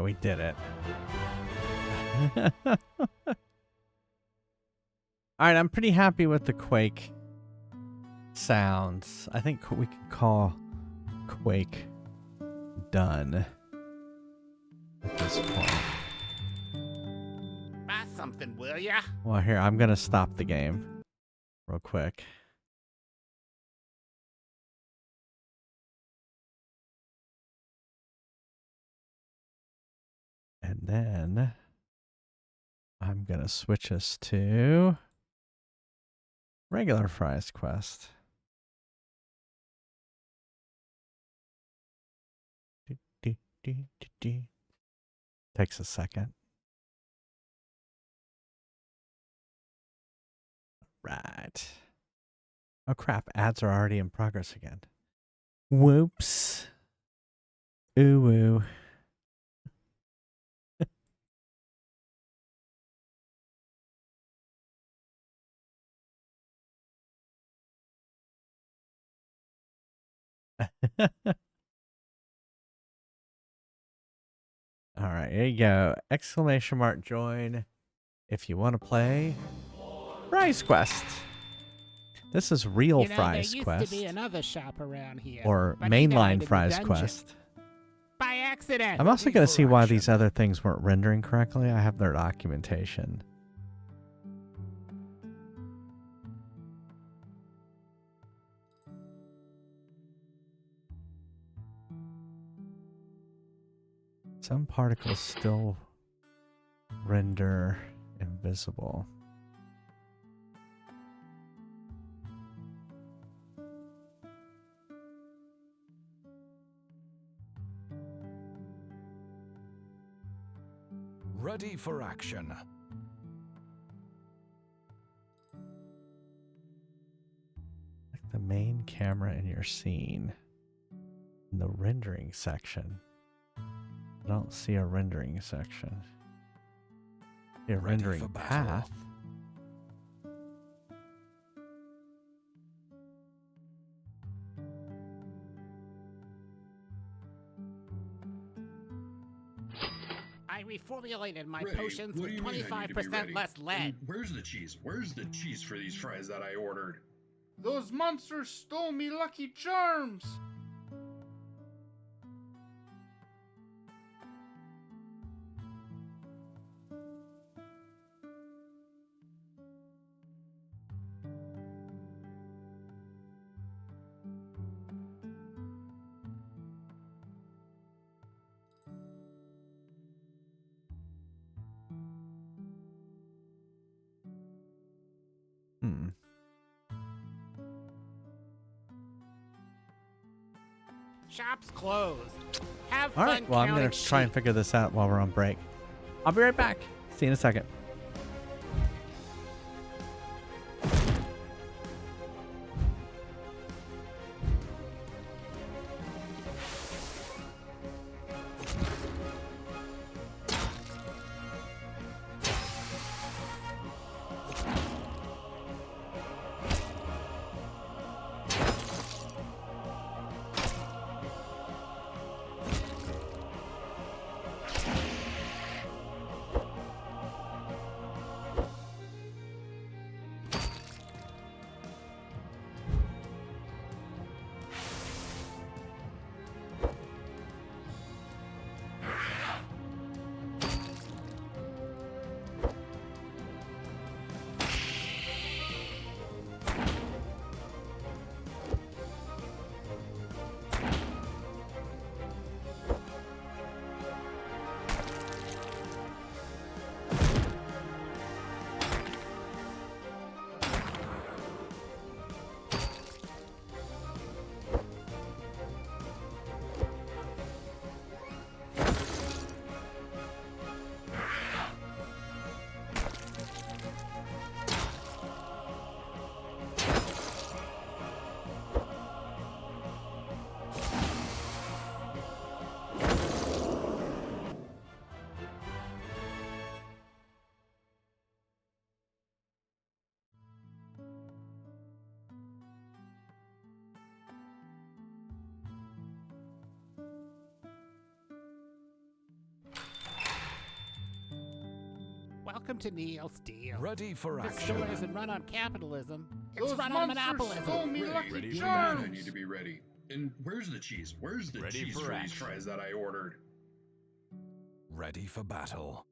We did it. All right, I'm pretty happy with the Quake sounds. I think we can call Quake done at this point. Buy something, will ya? Well, here, I'm going to stop the game real quick. And then I'm going to switch us to regular fries quest. Takes a second. Right. Oh crap, ads are already in progress again. Whoops. Ooh woo. All right, here you go. Exclamation mark join if you want to play Fries Quest. This is real Fries there used Quest. to be another shop around here, Or but he died in mainline the Fries dungeon. Quest. By accident. I'm also Ready going to for see why action. these other things weren't rendering correctly. I have their documentation. Some particles still render invisible. Ready for action. Like the main camera in your scene. In the rendering section. I don't see a rendering section. See a Ready rendering for battle. path. I reformulated my Ready? potions What do with you mean I need to be 25% ready? less lead. And where's the cheese? Where's the cheese for these fries that I ordered? Those monsters stole me Lucky Charms! Shop's closed. Have All fun right. Well, I'm counting gonna try and sheep. figure this out while we're on break. I'll be right back. See you in a second. Welcome to Neil's Deal. Ready for This action. store isn't run on capitalism. It's Those run on monsters monopolism. stole me Ready. Lucky What do you mean Charms. I need to be ready? And where's the cheese? Where's the Ready cheese for for these action. fries that I ordered? Ready for battle.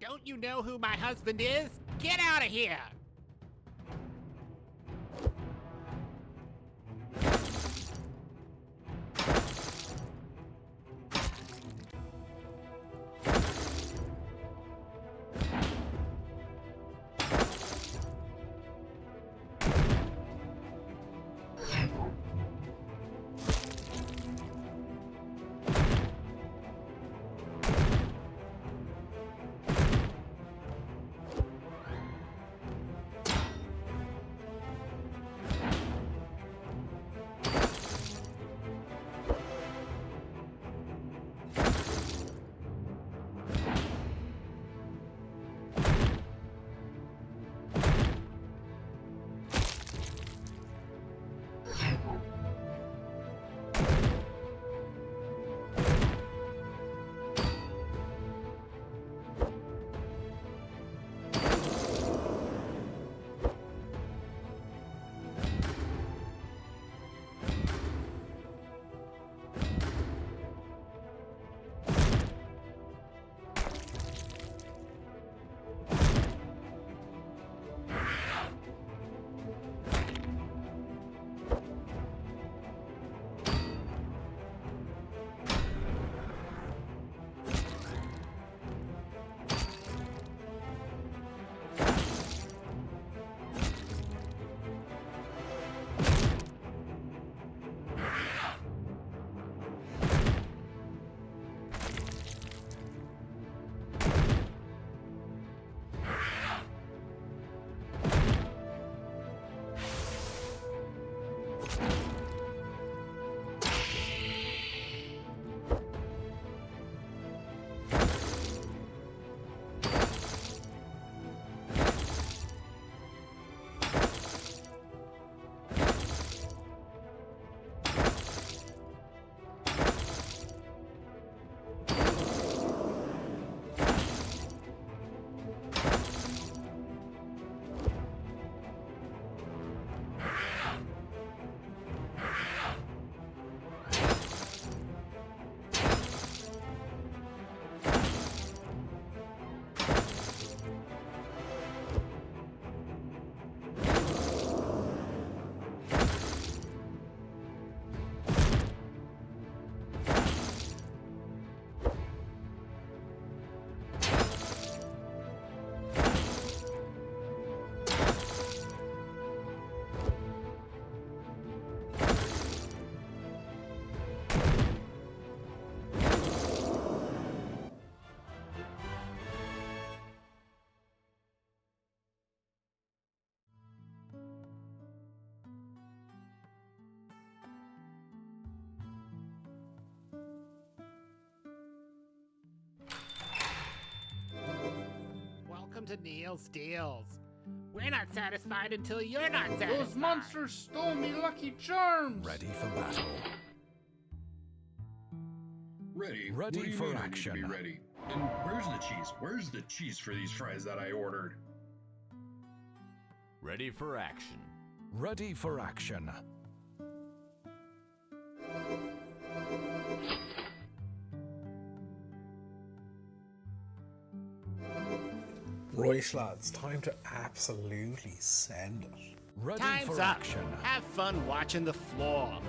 Don't you know who my husband is? Get out of here! to Neil's deals. We're not satisfied until you're not satisfied. Those monsters stole me Lucky Charms. Ready for battle. Ready. Ready What do you for mean I need to action. be ready. And where's the cheese? Where's the cheese for these fries that I ordered? Ready for action. Ready for action. Right, lads, time to absolutely send it. Ready Time's for up. action. Have fun watching the floor.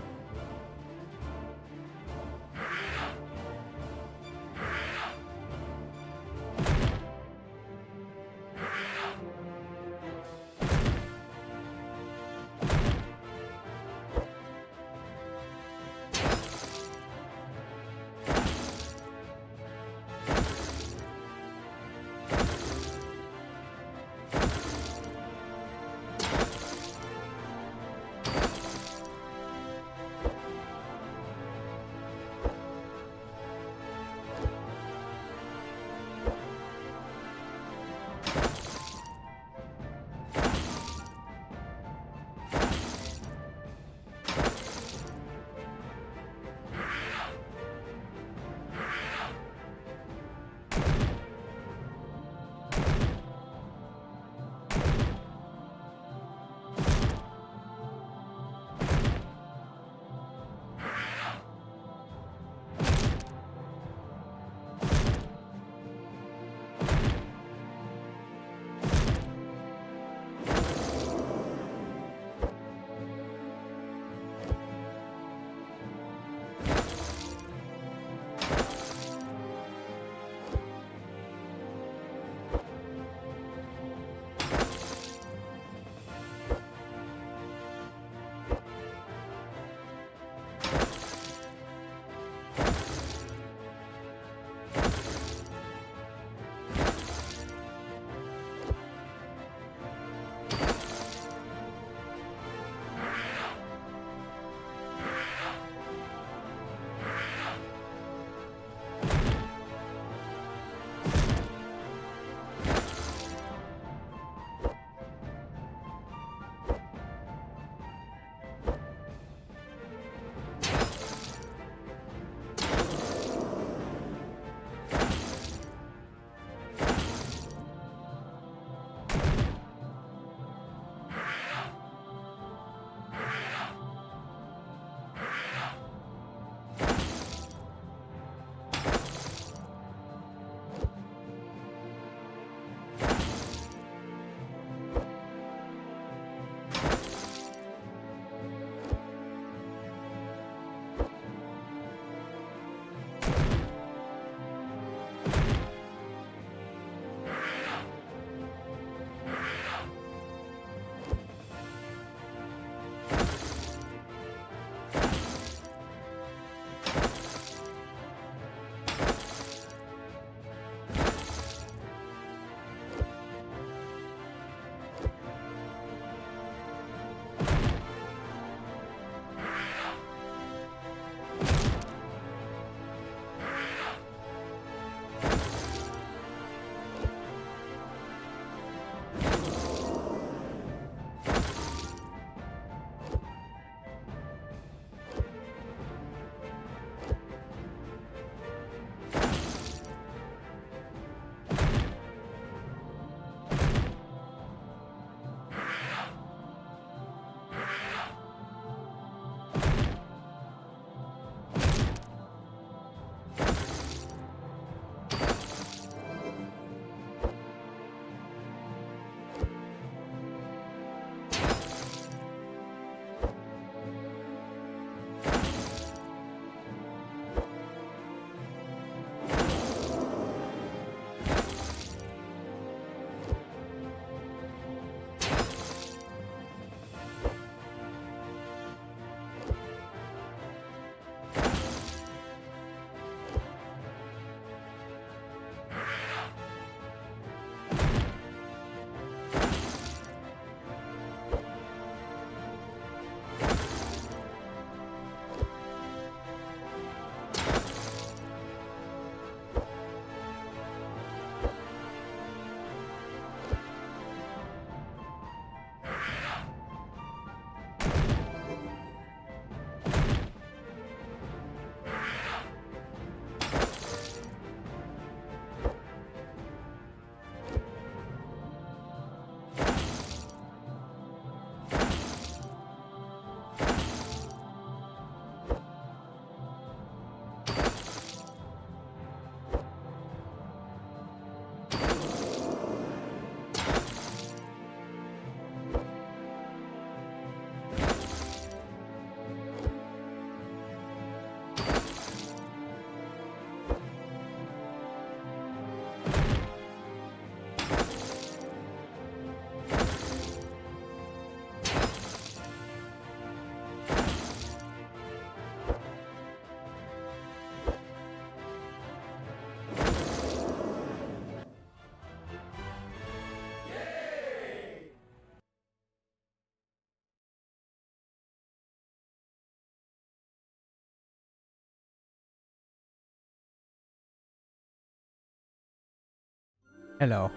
Hello.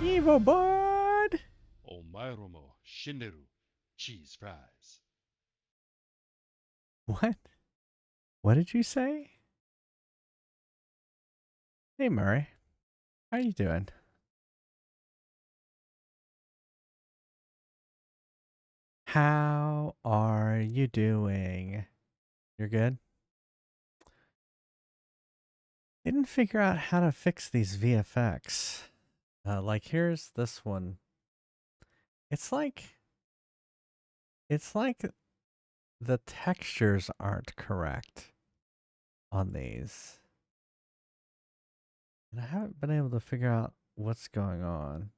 Evil bud. Omairomo Shinderu cheese fries. What? What did you say? Hey, Murray. How you doing? How are you doing? You're good? Didn't figure out how to fix these VFX. Like here's this one. It's like the textures aren't correct on these. And I haven't been able to figure out what's going on.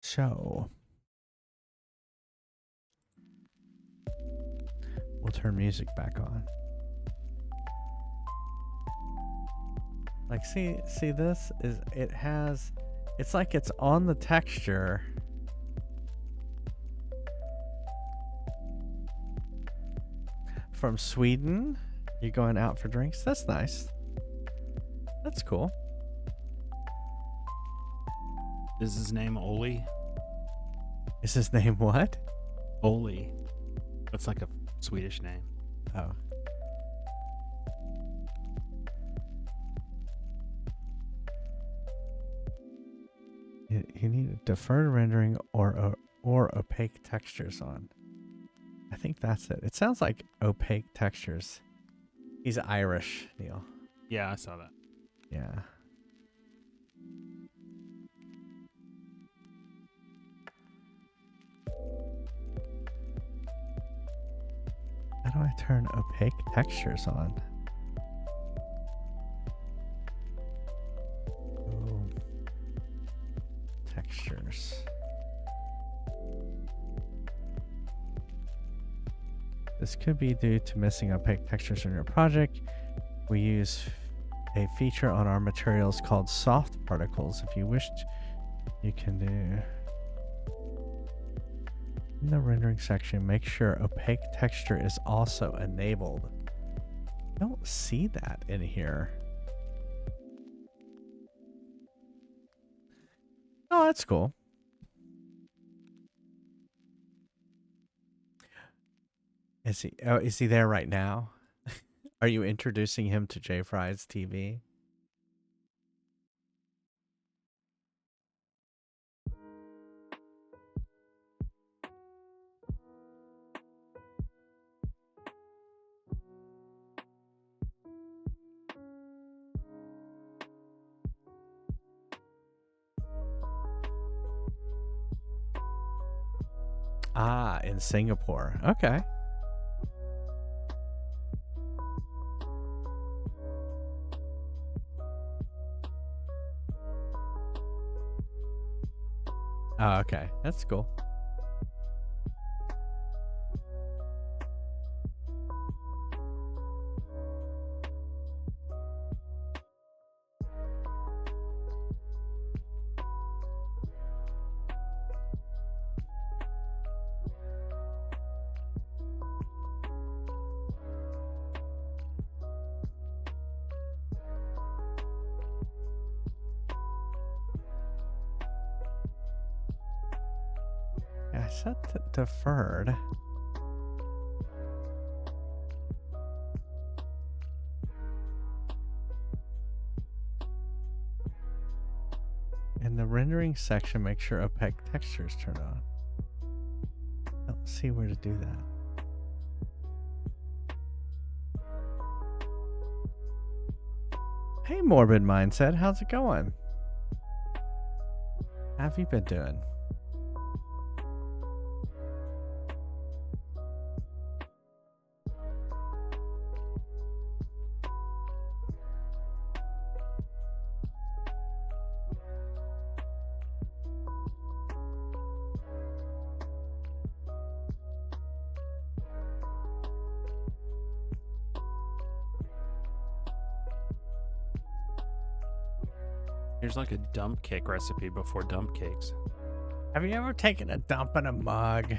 So we'll turn music back on. Like see this is it's like it's on the texture. From Sweden, you're going out for drinks. That's nice. That's cool. Is his name Oli? Is his name what? Oli. That's like a Swedish name. Oh. You need deferred rendering or opaque textures on. I think that's it. It sounds like opaque textures. He's Irish, Neil. Yeah, I saw that. Yeah. How do I turn opaque textures on? Oh. Textures. This could be due to missing opaque textures in your project. We use a feature on our materials called soft particles. If you wished, you can do in the rendering section, make sure opaque texture is also enabled. I don't see that in here. Oh, that's cool. Is he there right now? Are you introducing him to J Fry's TV? Ah, in Singapore. Okay. Oh, okay. That's cool. Yeah, I set to deferred. In the rendering section, make sure opaque textures turn on. I don't see where to do that. Hey, Morbid Mindset, how's it going? How have you been doing? Here's like a dump cake recipe before dump cakes. Have you ever taken a dump in a mug?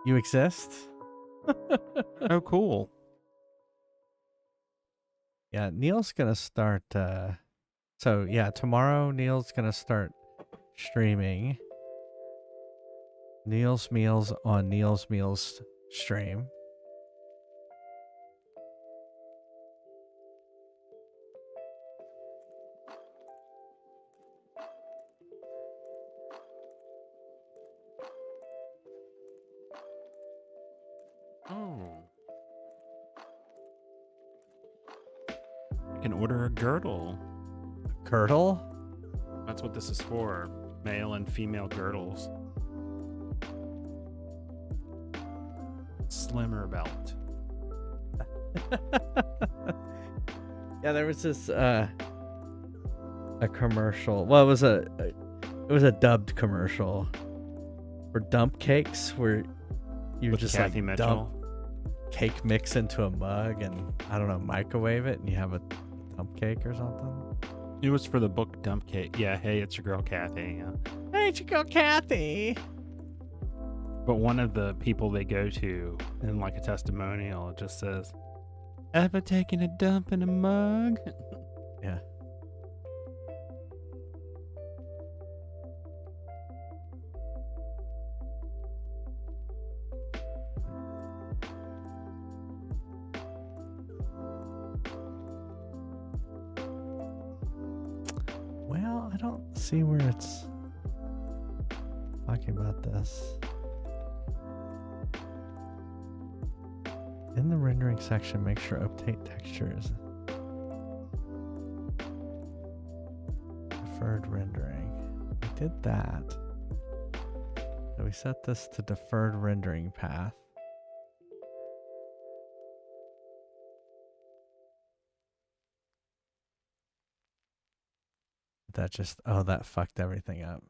You exist? Oh, cool. Yeah, Neil's gonna start. So yeah, tomorrow Neil's gonna start streaming Neil's Meals on Neil's Meals stream. Oh. You can order a girdle. Curdle? That's what this is for. Male and female girdles. Slimmer belt. Yeah, there was this a commercial. Well, it was a dubbed commercial for dump cakes where you With just Kathy like Mitchell. dump cake mix into a mug and I don't know, microwave it and you have a dump cake or something. It was for the book Dump Cake. Yeah, hey, it's your girl Kathy. Yeah. Hey, it's your girl Kathy. But one of the people they go to in like a testimonial it just says, "Ever taken a dump in a mug?" Yeah. Well, I don't see where it's talking about this. In the rendering section, make sure update textures. Deferred rendering. We did that. So we set this to deferred rendering path. That just, oh, that fucked everything up.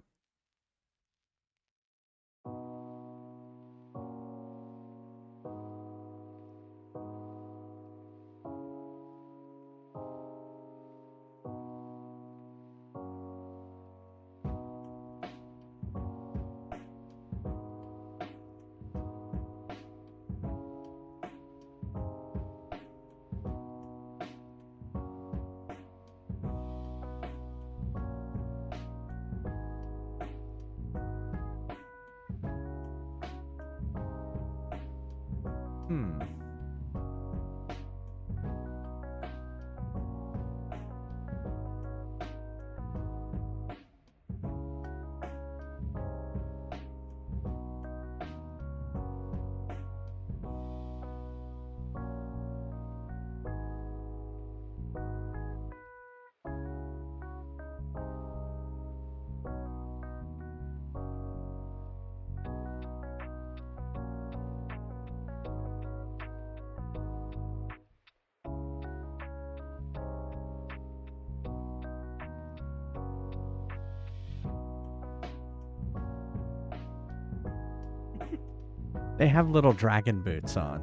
They have little dragon boots on.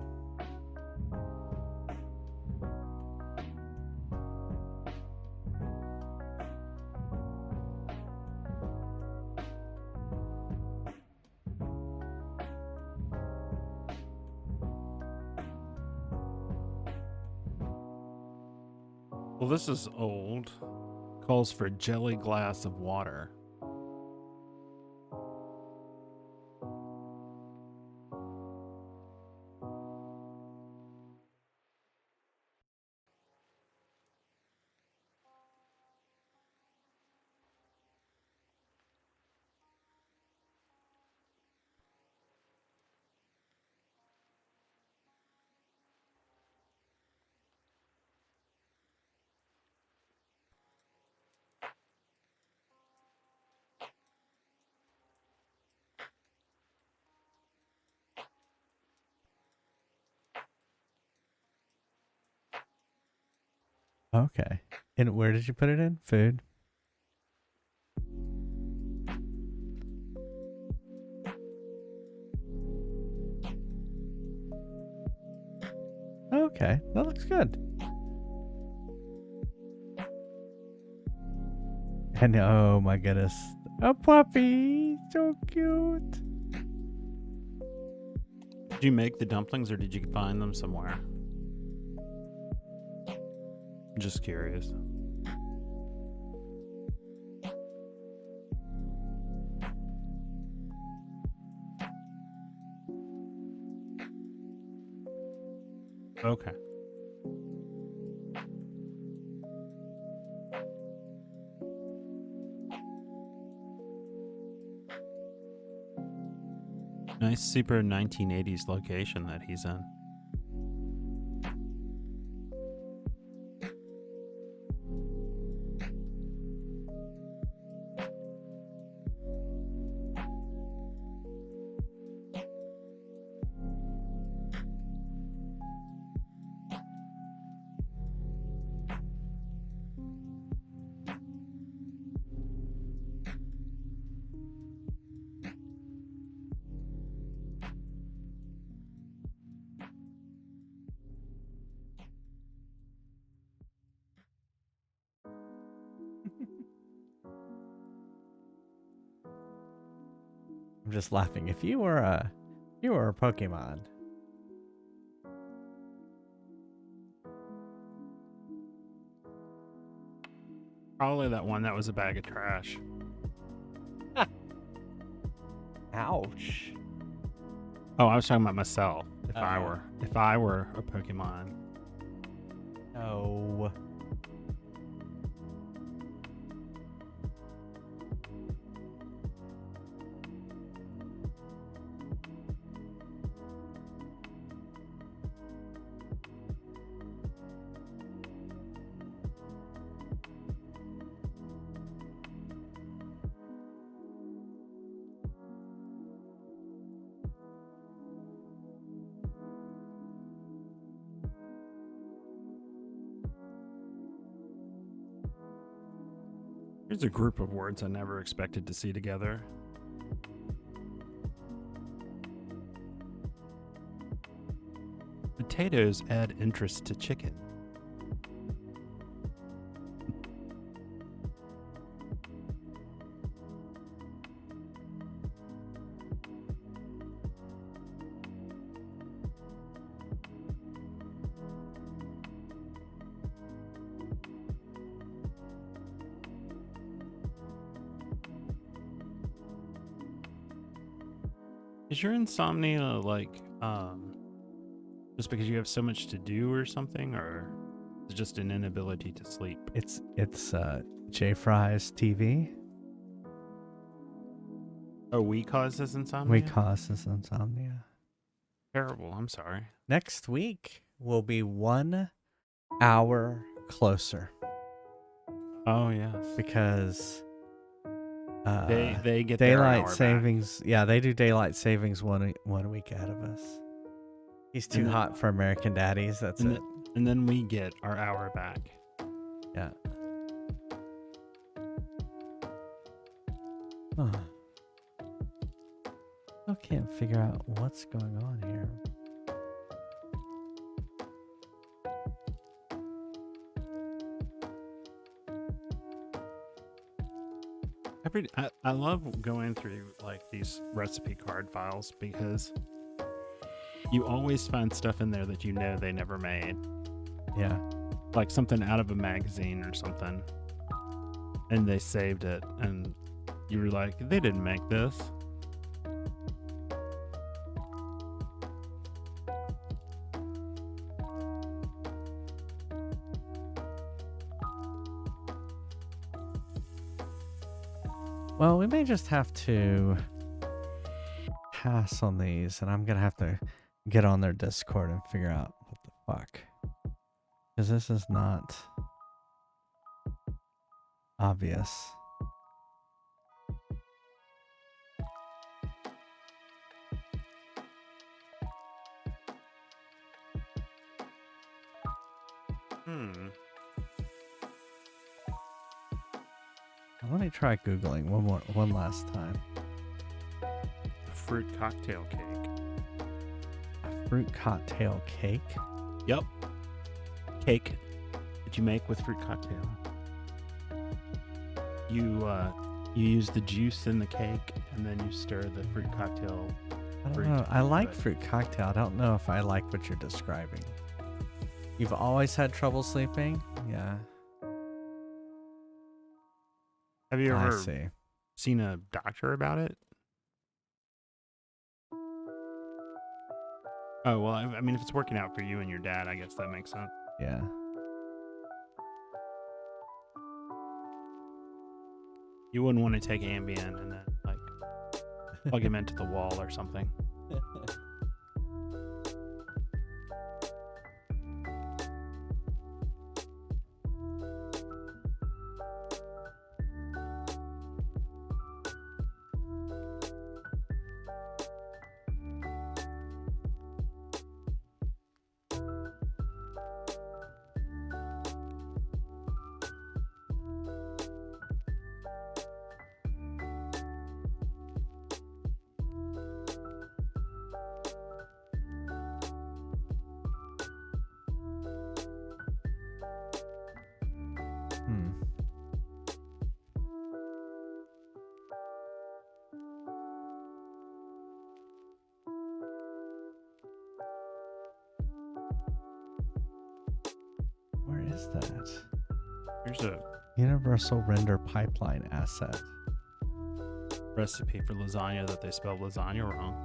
Well, this is old. Calls for jelly glass of water. Okay. And where did you put it in? Food? Okay, that looks good. And oh my goodness, a puppy, so cute. Did you make the dumplings or did you find them somewhere? I'm just curious. Okay. Nice super 1980s location that he's in. I'm just laughing. If you were a Pokemon, Probably that one that was a bag of trash. ouch. Oh, I was talking about myself. If Oh. I were a Pokemon. No. Here's a group of words I never expected to see together. Potatoes add interest to chicken. Is your insomnia like just because you have so much to do or something, or is it just an inability to sleep? It's J Fry's TV. Oh, we cause this insomnia? We cause this insomnia. Terrible. I'm sorry. Next week will be 1 hour closer Oh yes. because They get their daylight hour savings. Yeah, they do daylight savings one week ahead of us. He's too And then- hot for American daddies. That's and it. And then we get our hour back. Yeah. Huh. I can't figure out what's going on here. I love going through like these recipe card files because you always find stuff in there that you know they never made. Yeah. Like something out of a magazine or something. And they saved it and you were like, they didn't make this. Well, we may just have to pass on these, and I'm going to have to get on their Discord and figure out what the fuck. Because this is not obvious. Let me try Googling one last time. Fruit cocktail cake. A fruit cocktail cake? Yep. Cake that you make with fruit cocktail. You use the juice in the cake and then you stir the fruit cocktail I don't fruit, know. I like but- fruit cocktail. I don't know if I like what you're describing. You've always had trouble sleeping? Yeah. Have you I ever see. seen a doctor about it? Oh, well, I mean, if it's working out for you and your dad, I guess that makes sense. Yeah. You wouldn't want to take Ambien and then, like, plug him into the wall or something. Hmm. Where is that? Here's a Universal render pipeline asset. recipe for lasagna that they spelled lasagna wrong.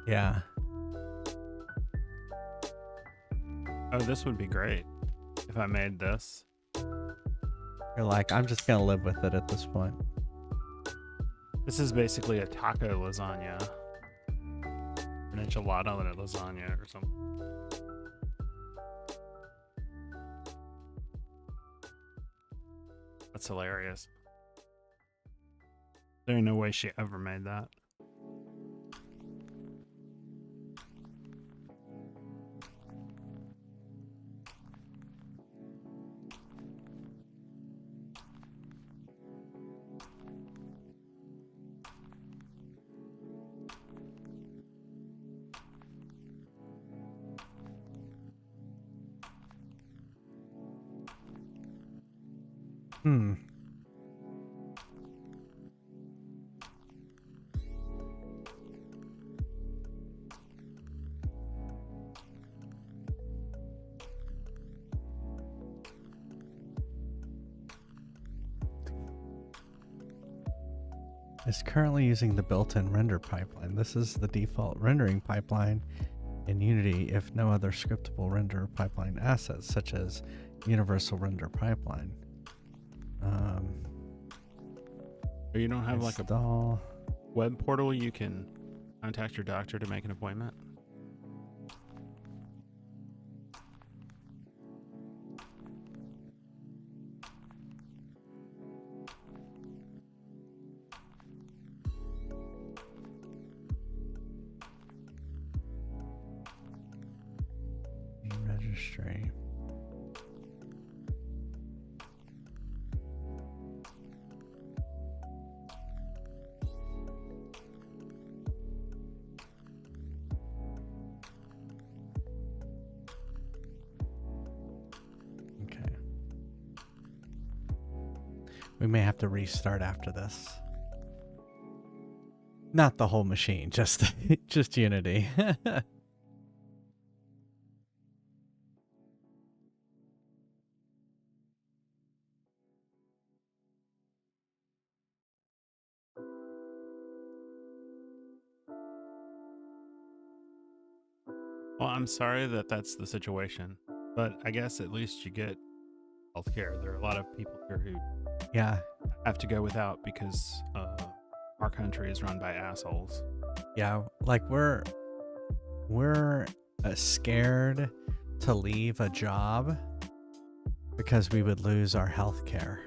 Yeah. Oh, this would be great if I made this. You're like, I'm just gonna live with it at this point. This is basically a taco lasagna. An enchilada lasagna or something. That's hilarious. There ain't no way she ever made that. Hmm. Is currently using the built-in render pipeline. This is the default rendering pipeline in Unity if no other scriptable render pipeline assets such as universal render pipeline. Or you don't have like a Install. web portal you can contact your doctor to make an appointment? Registry. Okay. We may have to restart after this. Not the whole machine, just just Unity. Well, I'm sorry that that's the situation, but I guess at least you get healthcare. There are a lot of people here who Yeah. have to go without because our country is run by assholes. Yeah, like we're scared to leave a job because we would lose our health care.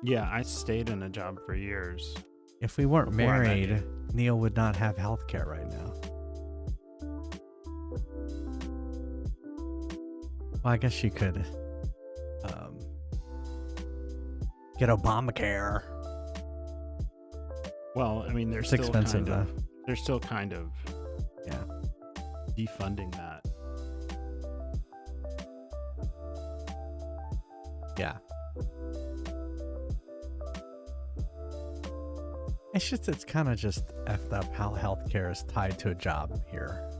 Yeah, I stayed in a job for years. If we weren't Before I met married, you. Neil would not have health care right now. Well, I guess you could get Obamacare. Well, I mean, they're It's still expensive, kind of, though. they're still kind of Yeah. defunding that. Yeah. It's kind of just effed up how healthcare is tied to a job here.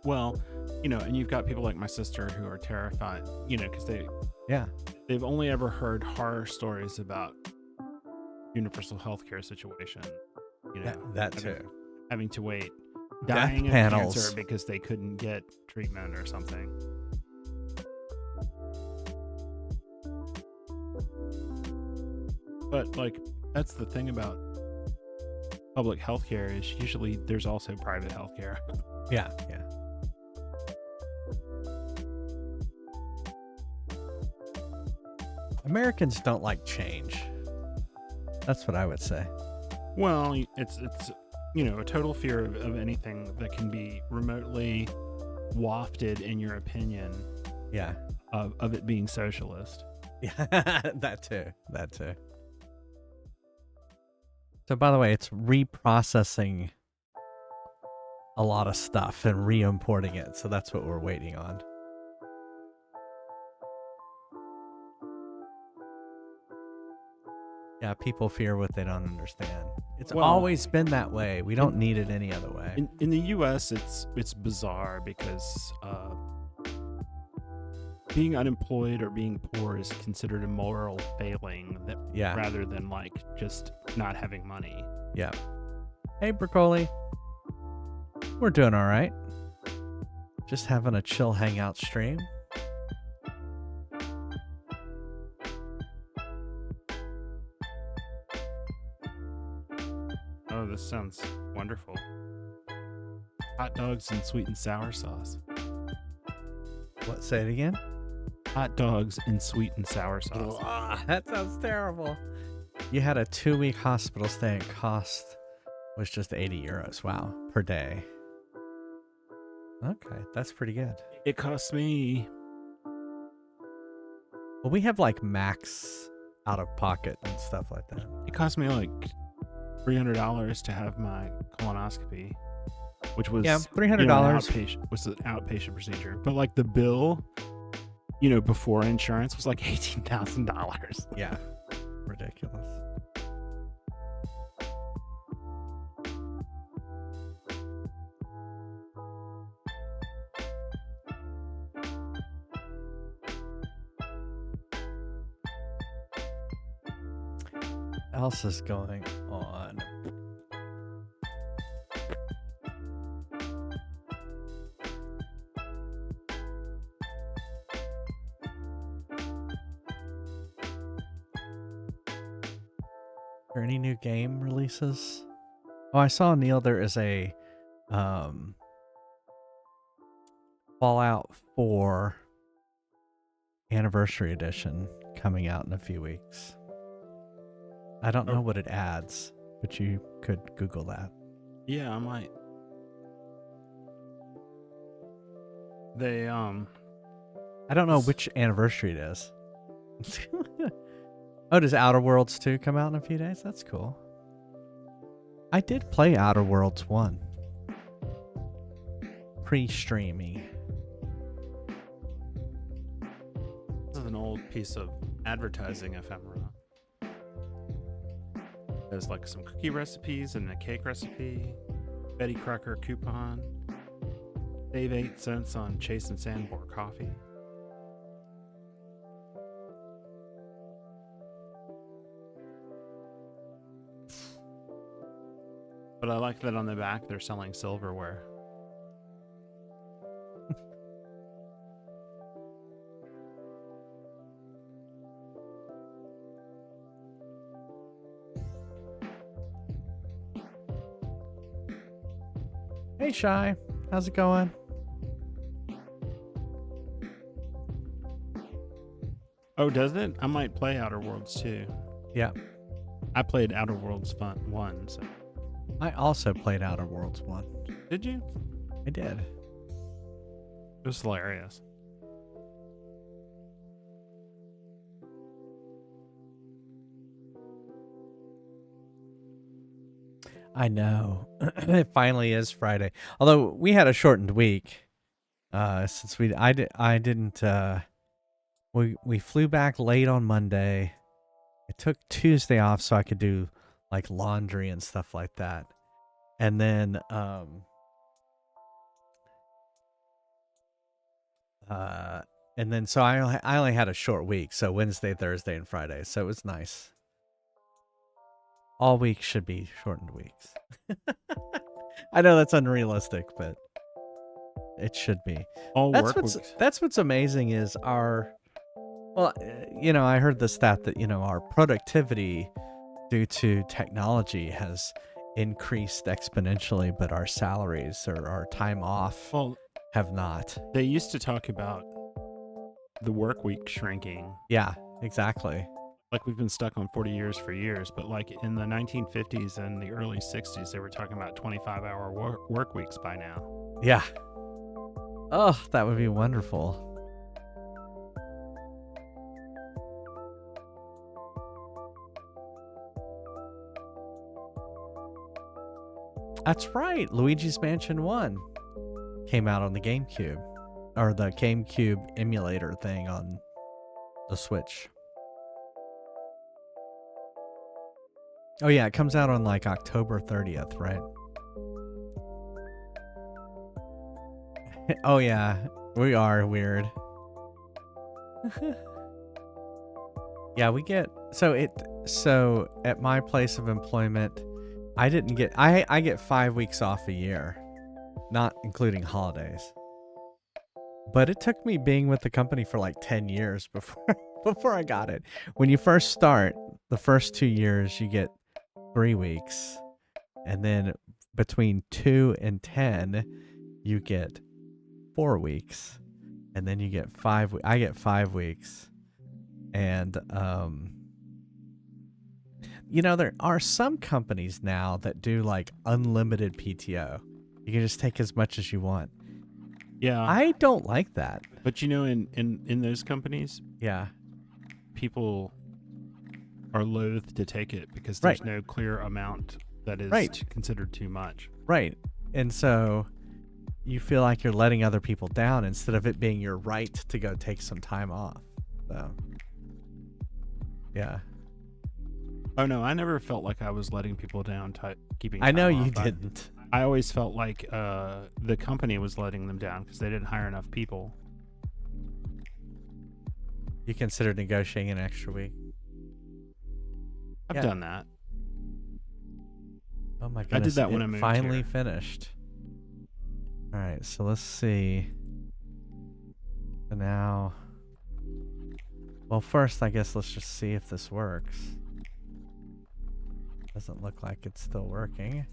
Well, and you've got people like my sister who are terrified, because Yeah. they've only ever heard horror stories about universal healthcare situation. That too. Having to wait, Death dying of panels. cancer because they couldn't get treatment or something. But that's the thing about public healthcare is usually there's also private healthcare. Yeah. Americans don't like change. That's what I would say. Well, it's a total fear of anything that can be remotely wafted in your opinion. Yeah. Of it being socialist. Yeah, that too. So, by the way, it's reprocessing a lot of stuff and re-importing it. So that's what we're waiting on. Yeah, people fear what they don't understand. It's always been that way. We don't need it any other way. In the U.S., it's bizarre because being unemployed or being poor is considered a moral failing rather than just not having money. Yeah. Hey, Broccoli. We're doing all right. Just having a chill hangout stream. Oh, this sounds wonderful. Hot dogs and sweet and sour sauce. What? Say it again? Hot dogs and sweet and sour sauce. That sounds terrible. You had a 2-week hospital stay and cost was just 80 euros. Wow. Per day. Okay. That's pretty good. It cost me... Well, we have max out of pocket and stuff like that. It cost me $300 to have my colonoscopy, which was $300 was an outpatient procedure. But the bill, before insurance was $18,000. Yeah, ridiculous. What else is going on? Are there any new game releases? Oh, I saw, Neil, there is a Fallout 4 Anniversary Edition coming out in a few weeks. I don't know what it adds, but you could Google that. Yeah, I might. I don't know which anniversary it is. Oh, does Outer Worlds 2 come out in a few days? That's cool. I did play Outer Worlds 1. Pre-streamy. This is an old piece of advertising ephemera. There's some cookie recipes and a cake recipe. Betty Crocker coupon. Save 8 cents on Chase and Sanborn coffee. But I like that on the back they're selling silverware. Hey, Shy. How's it going? Oh, does it? I might play Outer Worlds too. Yeah. I played Outer Worlds 1. So. I also played Outer Worlds 1. Did you? I did. It was hilarious. I know. It finally is Friday. Although we had a shortened week. Since we flew back late on Monday. I took Tuesday off so I could do like laundry and stuff like that. And then so I only had a short week, so Wednesday, Thursday, and Friday. So it was nice. All weeks should be shortened weeks. I know that's unrealistic, but it should be. All That's work what's weeks. that's what's amazing is I heard the stat that our productivity due to technology has increased exponentially, but our salaries or our time off have not. They used to talk about the work week shrinking. Yeah, exactly. Like we've been stuck on 40 years for years, but like in the 1950s and the early 60s, they were talking about 25-hour work weeks by now. Yeah. Oh, that would be wonderful. That's right. Luigi's Mansion 1 came out on the GameCube, or the GameCube emulator thing on the Switch. Oh yeah, it comes out on like October 30th, right? Oh yeah, we are weird. Yeah, we get so at my place of employment, I get 5 weeks off a year, not including holidays. But it took me being with the company for like 10 years before I got it. When you first start, the first 2 years you get 3 weeks, and then between 2 and 10 you get 4 weeks, and then you get 5 I get 5 weeks. And there are some companies now that do like unlimited PTO. You can just take as much as you want. Yeah. I don't like that. But in those companies, yeah, people are loath to take it because there's no clear amount that is considered too much. Right. And so you feel like you're letting other people down instead of it being your right to go take some time off. So, yeah. Oh no, I never felt like I was letting people down, keeping. I know time you off. didn't. I always felt like the company was letting them down because they didn't hire enough people. You consider negotiating an extra week? I've done that. Oh my goodness! I did that when I moved finally here. Finished. All right, so let's see. So now, well, first I guess let's just see if this works. Doesn't look like it's still working.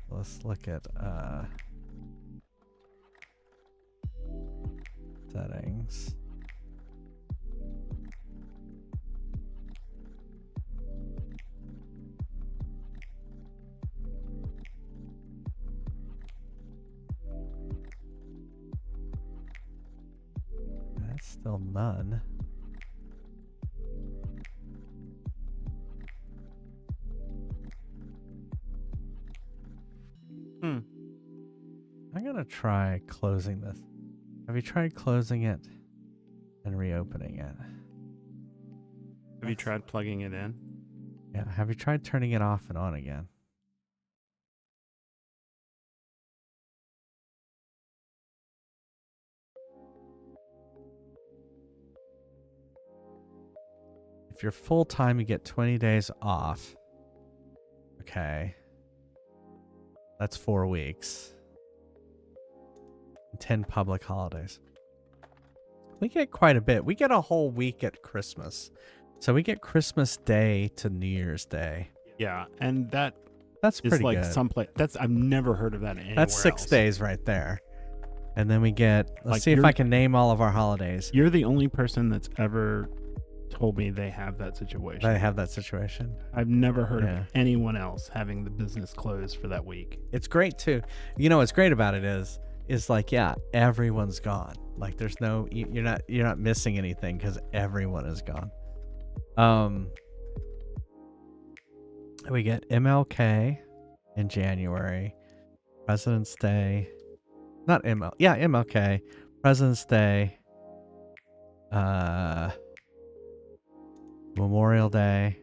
Let's look at settings. That's still none. I'm gonna try closing this. Have you tried closing it and reopening it? Have you tried plugging it in? Yeah. Have you tried turning it off and on again? If you're full time, you get 20 days off. Okay. That's 4 weeks. 10 public holidays. We get quite a bit. We get a whole week at Christmas. So we get Christmas Day to New Year's Day. Yeah, and that's pretty like good. someplace. I've never heard of that anywhere. That's 6 else. days right there. And then we get, let's Like see if I can name all of our holidays. You're the only person that's ever told me they have that situation. They have that situation. I've never heard of anyone else having the business closed for that week. It's great too. You know what's great about it is like, yeah, everyone's gone. Like there's no, you're not missing anything because everyone is gone. We get MLK in January, President's Day, not MLK, President's Day, Memorial Day,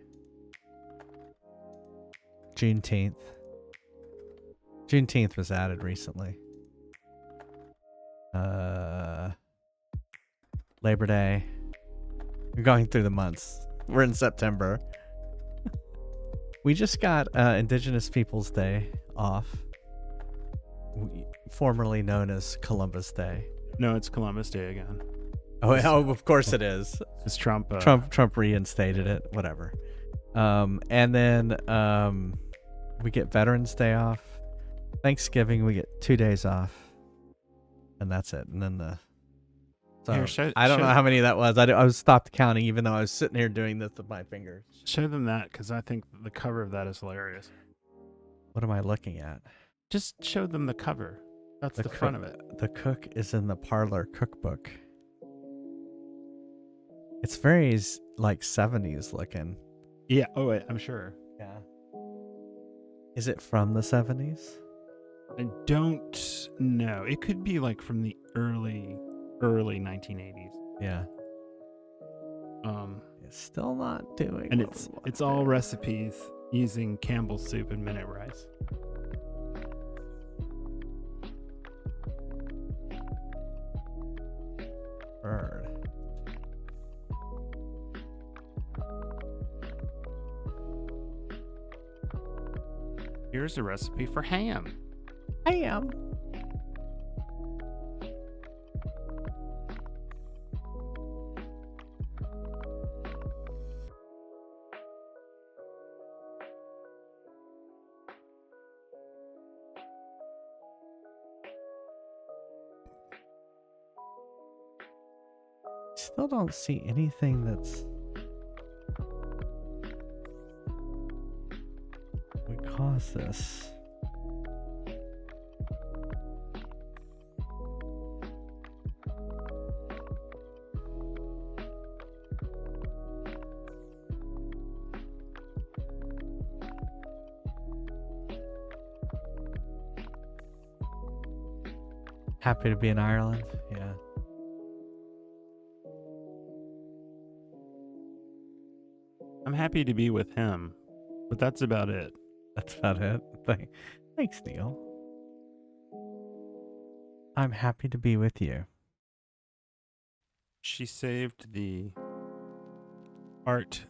Juneteenth. Juneteenth was added recently. Labor Day. We're going through the months. We're in September. We just got Indigenous Peoples Day off, formerly known as Columbus Day. No, it's Columbus Day again. Oh, of course it is. It's Trump. Trump reinstated it. Whatever. And then we get Veterans Day off. Thanksgiving we get 2 days off, and that's it. And then I don't know how many that was. I was stopped counting, even though I was sitting here doing this with my fingers. Show them that, because I think the cover of that is hilarious. What am I looking at? Just show them the cover. That's the front of it. The cook is in the parlor cookbook. It's very like 70s looking. Yeah. Oh wait, I'm sure. Yeah. Is it from the 70s? I don't know. It could be like from the early 1980s. Yeah. It's still not doing. And it's all recipes using Campbell's soup and minute rice. Bird. Here's a recipe for ham. Ham. Still don't see anything that's would cause this. Happy to be in Ireland. Yeah. I'm happy to be with him, but that's about it. That's about it. Thanks, Neil. I'm happy to be with you. She saved the art.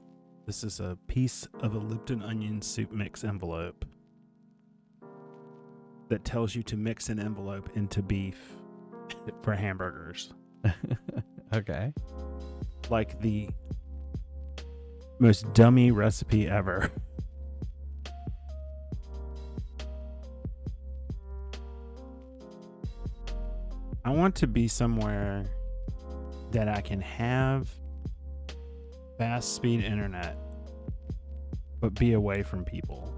This is a piece of a Lipton onion soup mix envelope that tells you to mix an envelope into beef for hamburgers. Okay. Like the most dummy recipe ever. I want to be somewhere that I can have fast speed internet, but be away from people.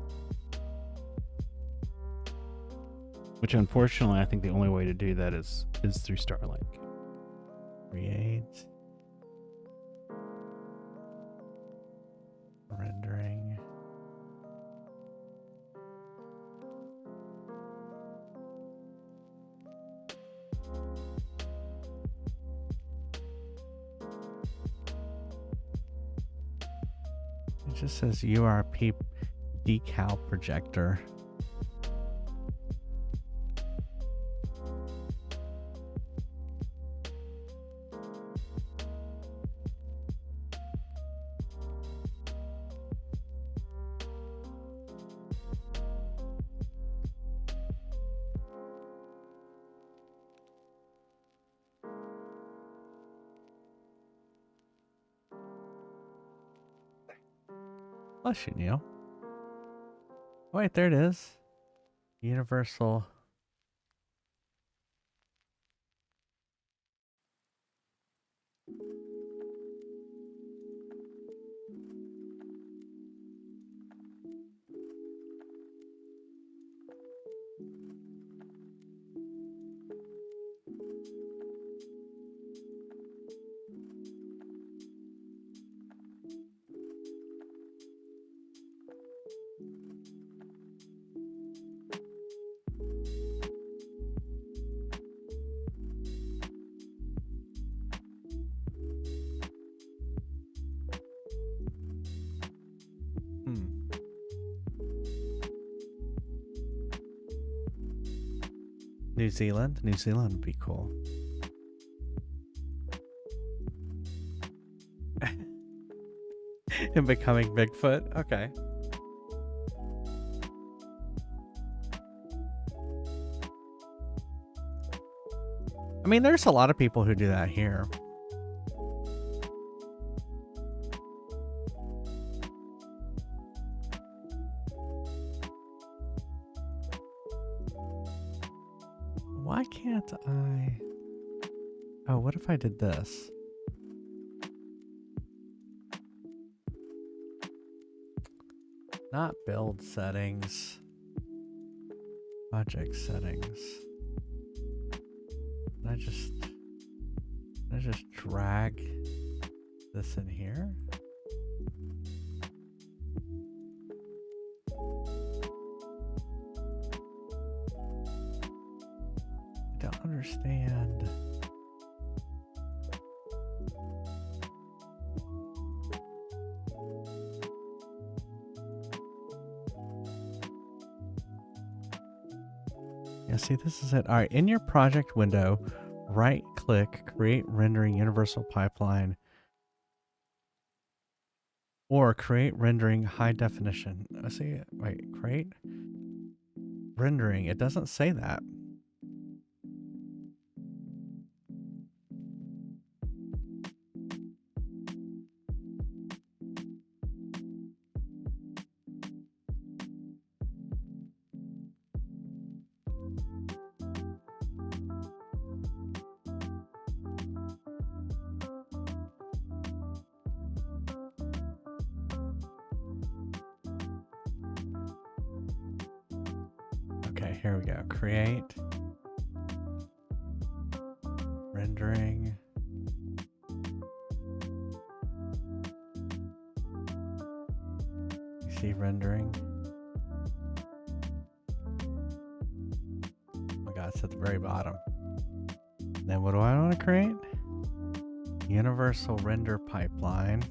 Which unfortunately, I think the only way to do that is through Starlink. Create. Rendering. It just says URP decal projector. Bless you, Neil. Wait, there it is. Universal. New Zealand? New Zealand would be cool. And becoming Bigfoot? Okay. I mean, there's a lot of people who do that here. Why can't I? Oh, what if I did this? Not build settings. Project settings. Can I just drag this in here? I don't understand. Yeah, see, this is it. All right, in your project window, right click, create rendering universal pipeline, or create rendering high definition. I see, wait, create rendering. It doesn't say that. Okay, here we go. Create rendering. You see rendering? Oh my god, it's at the very bottom. Then what do I want to create? Universal render pipeline.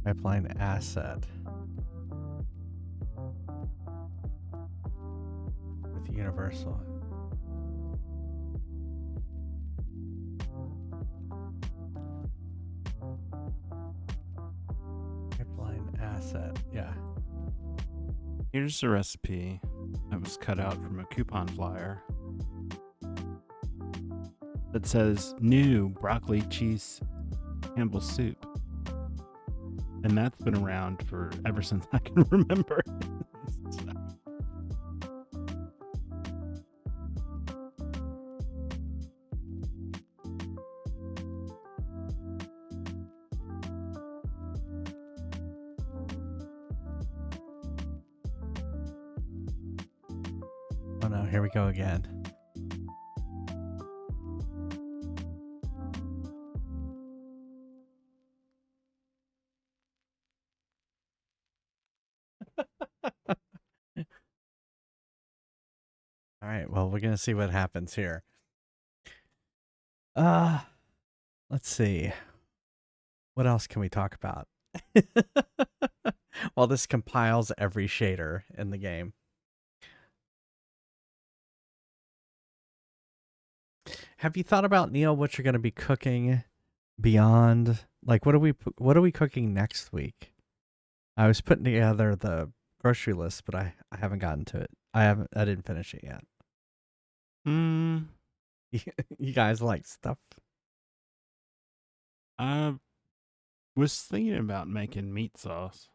Pipeline asset. With universal. Pipeline asset. Yeah. Here's a recipe that was cut out from a coupon flyer that says new broccoli cheese Campbell's soup. And that's been around for ever since I can remember. Oh no, here we go again. All right, well, we're going to see what happens here. Let's see. What else can we talk about? While this compiles every shader in the game. Have you thought about, Neil, what you're going to be cooking beyond? Like, what are we cooking next week? I was putting together the grocery list, but I haven't gotten to it. I didn't finish it yet. You guys like stuff? I was thinking about making meat sauce.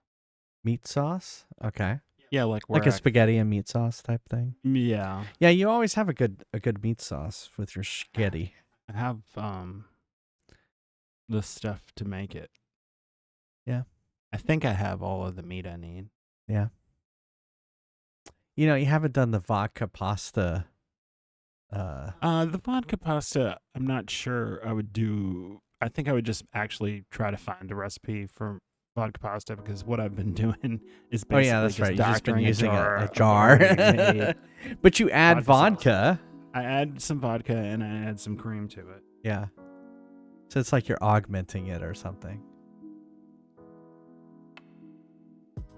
Meat sauce? Okay. Yeah, like a spaghetti and meat sauce type thing. Yeah. Yeah, you always have a good meat sauce with your spaghetti. I have the stuff to make it. Yeah. I think I have all of the meat I need. Yeah. You know, you haven't done the vodka pasta. The vodka pasta, I'm not sure I would do. I think I would just actually try to find a recipe for vodka pasta, because what I've been doing is basically that's right. You've just been using a of jar. already made But you add vodka vodka. I add some vodka and I add some cream to it. Yeah. So it's like you're augmenting it or something.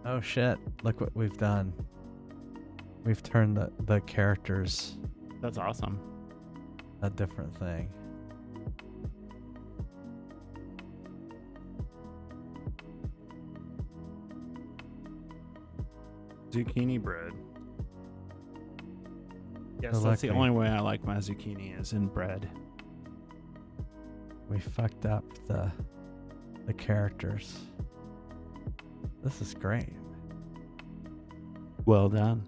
Oh shit. Look what we've done. We've turned the characters That's awesome. a different thing. Zucchini bread. Yes, I that's like the me. only way I like my zucchini is in bread. We fucked up the characters. This is great. Well done.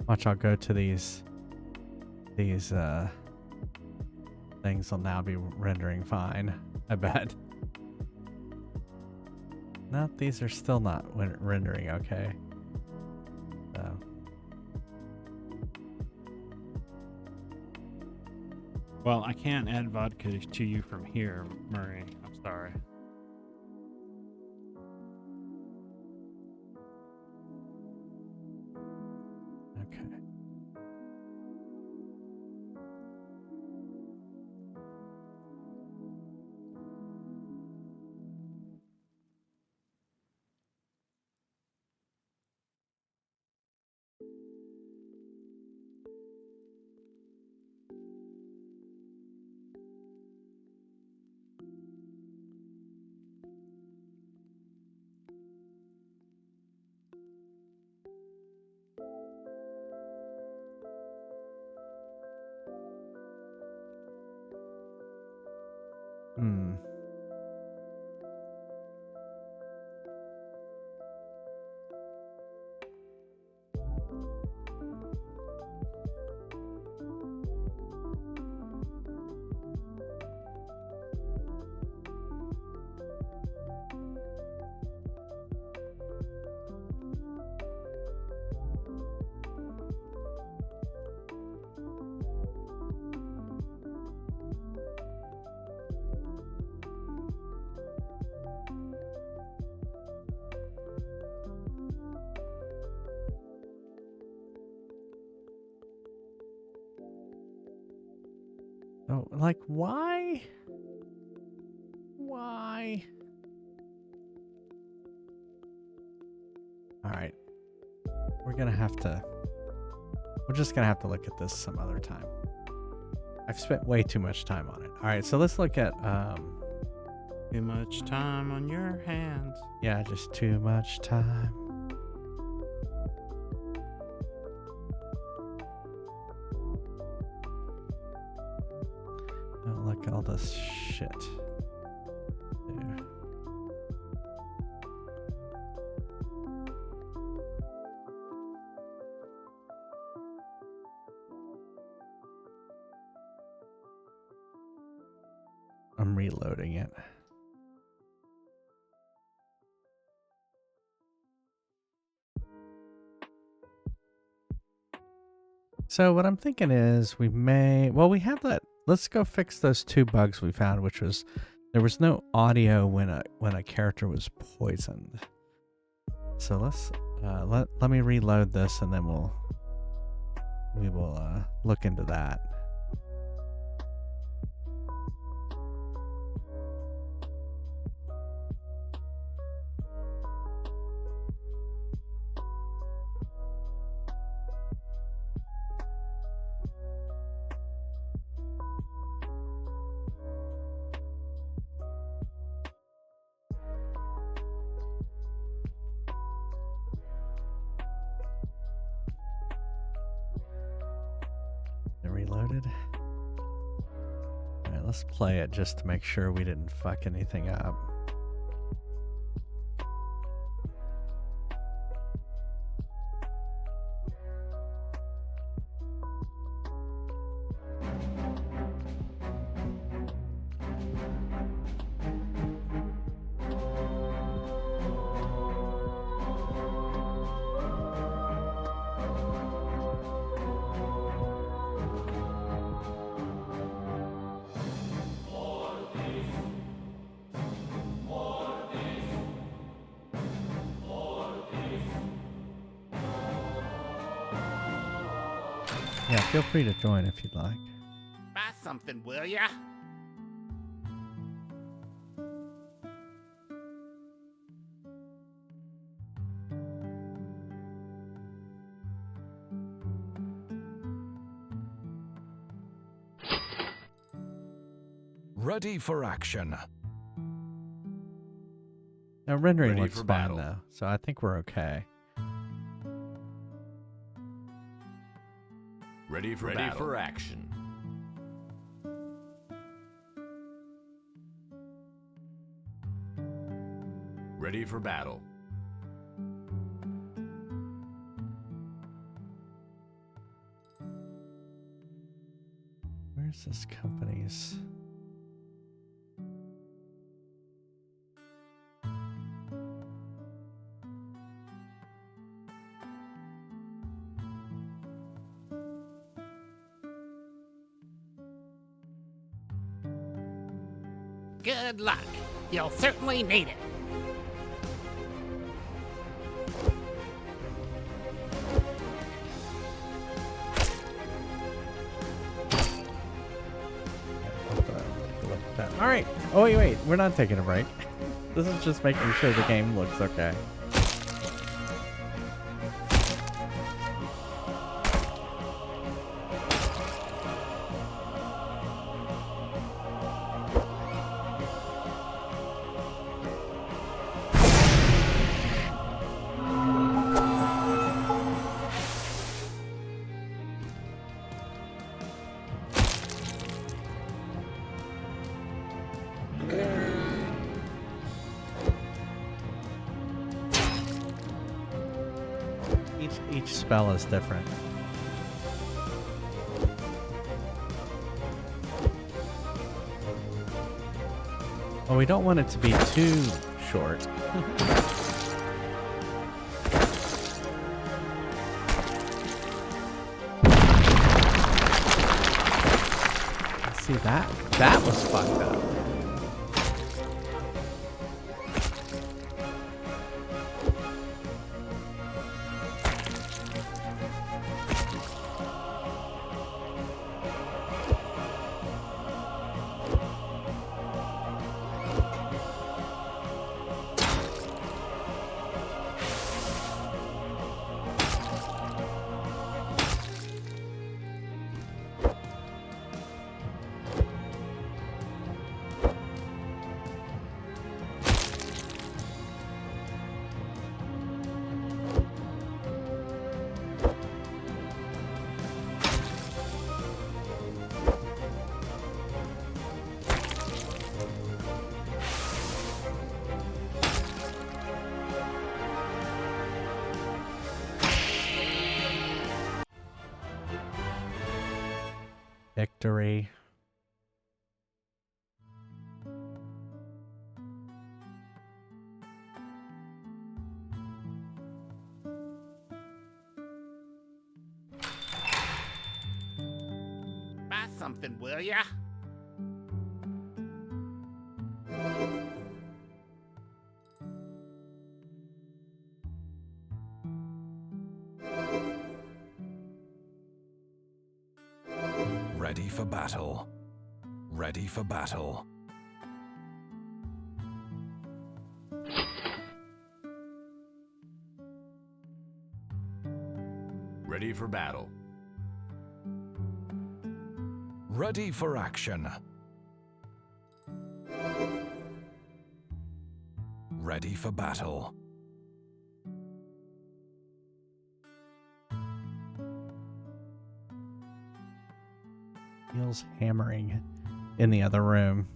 Watch, I'll go to these things will now be rendering fine, I bet. No, these are still not rendering okay. So. Well, I can't add vodka to you from here, Murray. I'm sorry. Okay. Oh, like, why? Why? All right. We're just gonna have to look at this some other time. I've spent way too much time on it. All right, so let's look at, Too much time on your hands. yeah, just too much time. Oh, look at all this shit. There. I'm reloading it. So what I'm thinking is we have that. Let's go fix those two bugs we found, which was there was no audio when a character was poisoned. So let's let me reload this and then we will look into that. Reloaded. All right, let's play it just to make sure we didn't fuck anything up. Yeah, feel free to join if you'd like. Buy something, will ya? Ready for action. Now rendering Ready looks for fine battle. though, so I think we're okay. Ready for Ready battle. for action. Ready for battle. Where's this company's? Good luck. You'll certainly need it. All right. Oh wait, we're not taking a break. This is just making sure the game looks okay. Each spell is different. Well, we don't want it to be too short. See that? That was fucked up. Victory. Buy something, will ya? Ready for battle. Ready for battle. Ready for battle. Ready for action. Ready for battle. Feels hammering in the other room.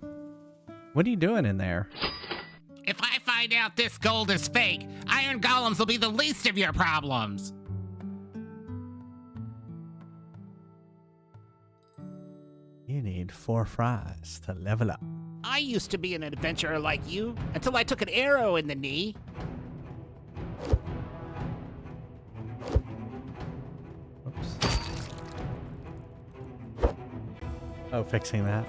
What are you doing in there? If I find out this gold is fake, iron golems will be the least of your problems. You need 4 fries to level up. I used to be an adventurer like you until I took an arrow in the knee. Oops. Oh, fixing that.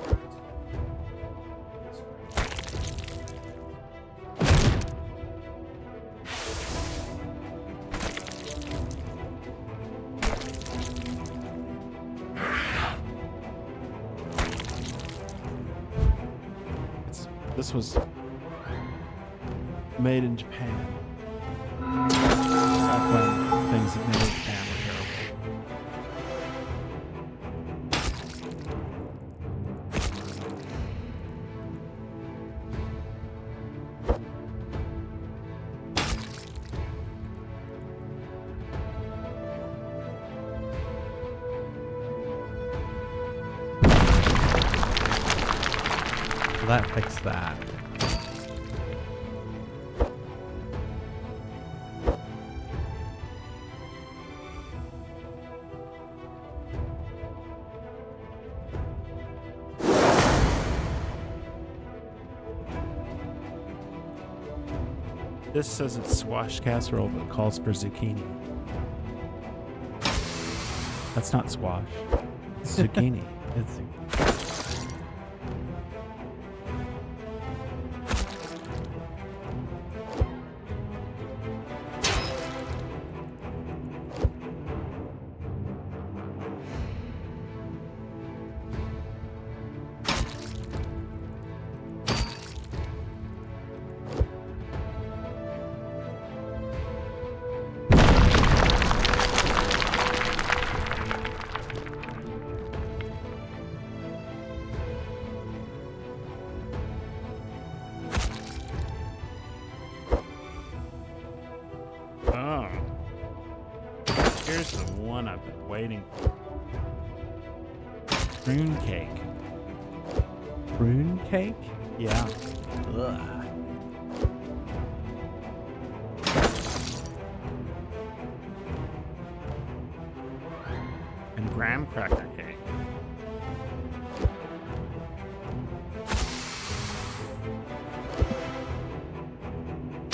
This was made in Japan. Back when things made in Japan were terrible. So that fixed that. This says it's squash casserole, but calls for zucchini. That's not squash. It's zucchini. It's Oh. Here's the one I've been waiting for. Prune cake. prune cake? Yeah. Ugh. And graham cracker cake.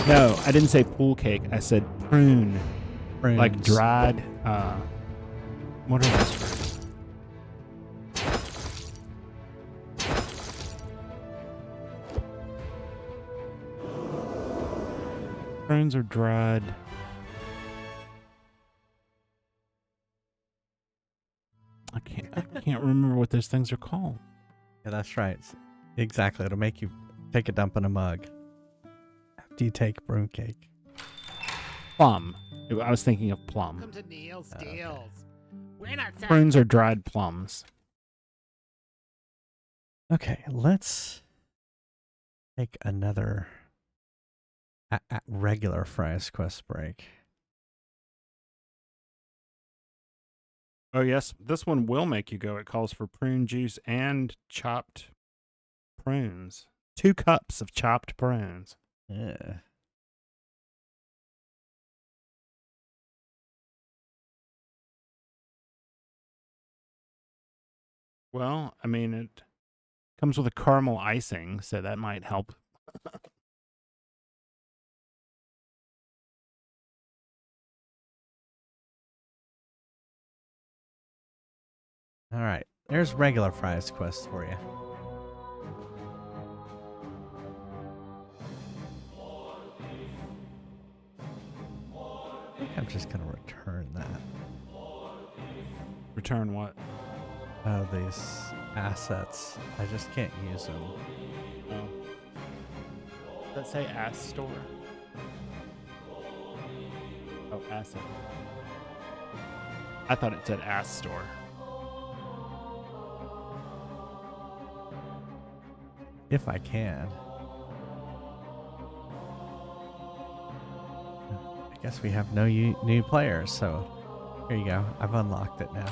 No, I didn't say pool cake. I said prune. Like Prunes. dried, what are those fruits? Prunes are dried. I can't remember what those things are called. Yeah, that's right. Exactly. It'll make you take a dump in a mug after you take prune cake. Plum. I was thinking of plum. Welcome to Neil's Okay. Deals. We're not Prunes are dried plums. Okay, let's take another regular Fry's Quest break. Oh, yes. This one will make you go. It calls for prune juice and chopped prunes. 2 cups of chopped prunes. Yeah. Well, I mean, it comes with a caramel icing, so that might help. All right, there's regular Fry's Quest for you. I think I'm just gonna return that. Return what? Oh, these assets. I just can't use them. Oh. Does that say ass store? Oh, asset. I thought it said ass store. If I can. I guess we have no new players, so here you go. I've unlocked it now.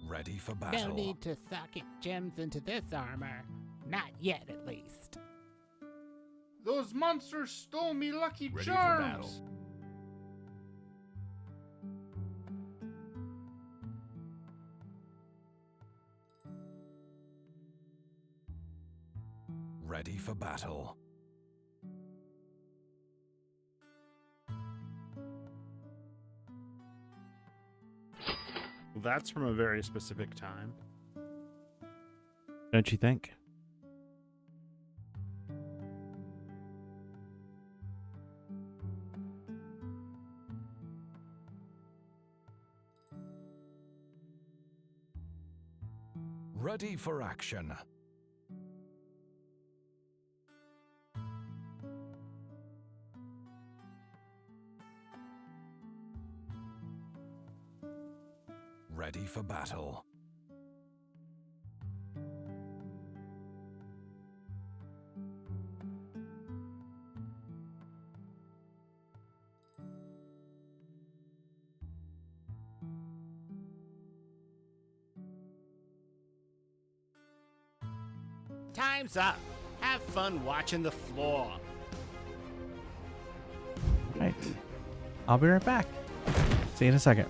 Ready for No battle. need to socket gems into this armor. Not yet, at least. Those monsters stole me Lucky Ready for battle. Charms. Ready for battle. Well, that's from a very specific time. Don't you think? Ready for action. Ready for battle. Time's up. Have fun watching the floor. Right. I'll be right back. See you in a second.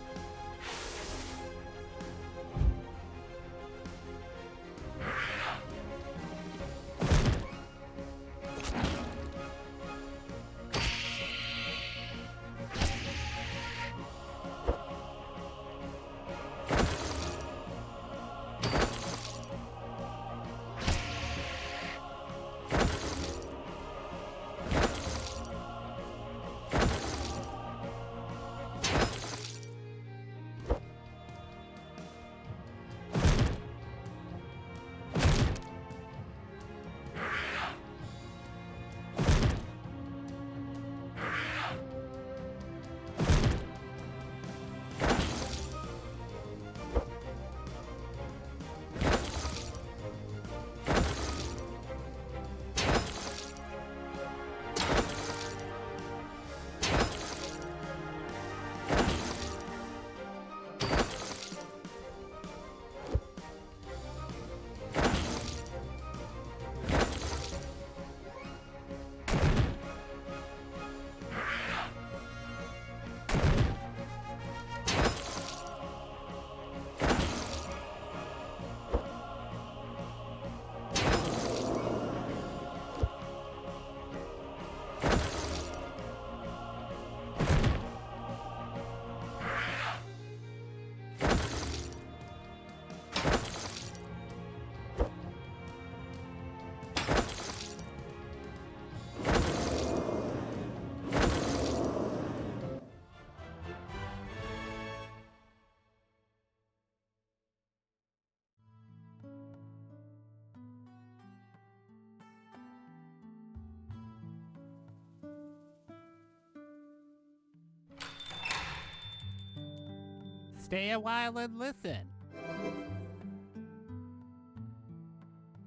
Stay a while and listen.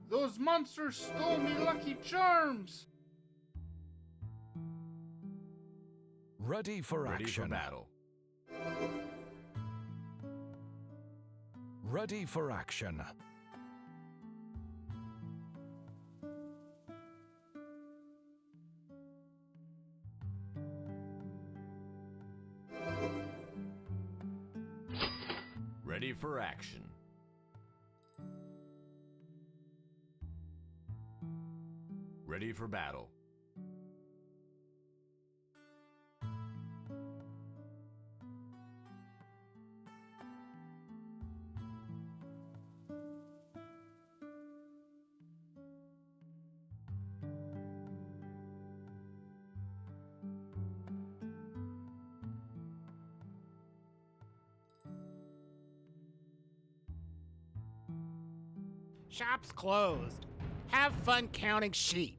Those monsters stole me Lucky Charms! Ready for Ready action. for battle. Ready for action. Ready for action. Ready for battle. Shop's closed. Have fun counting sheep.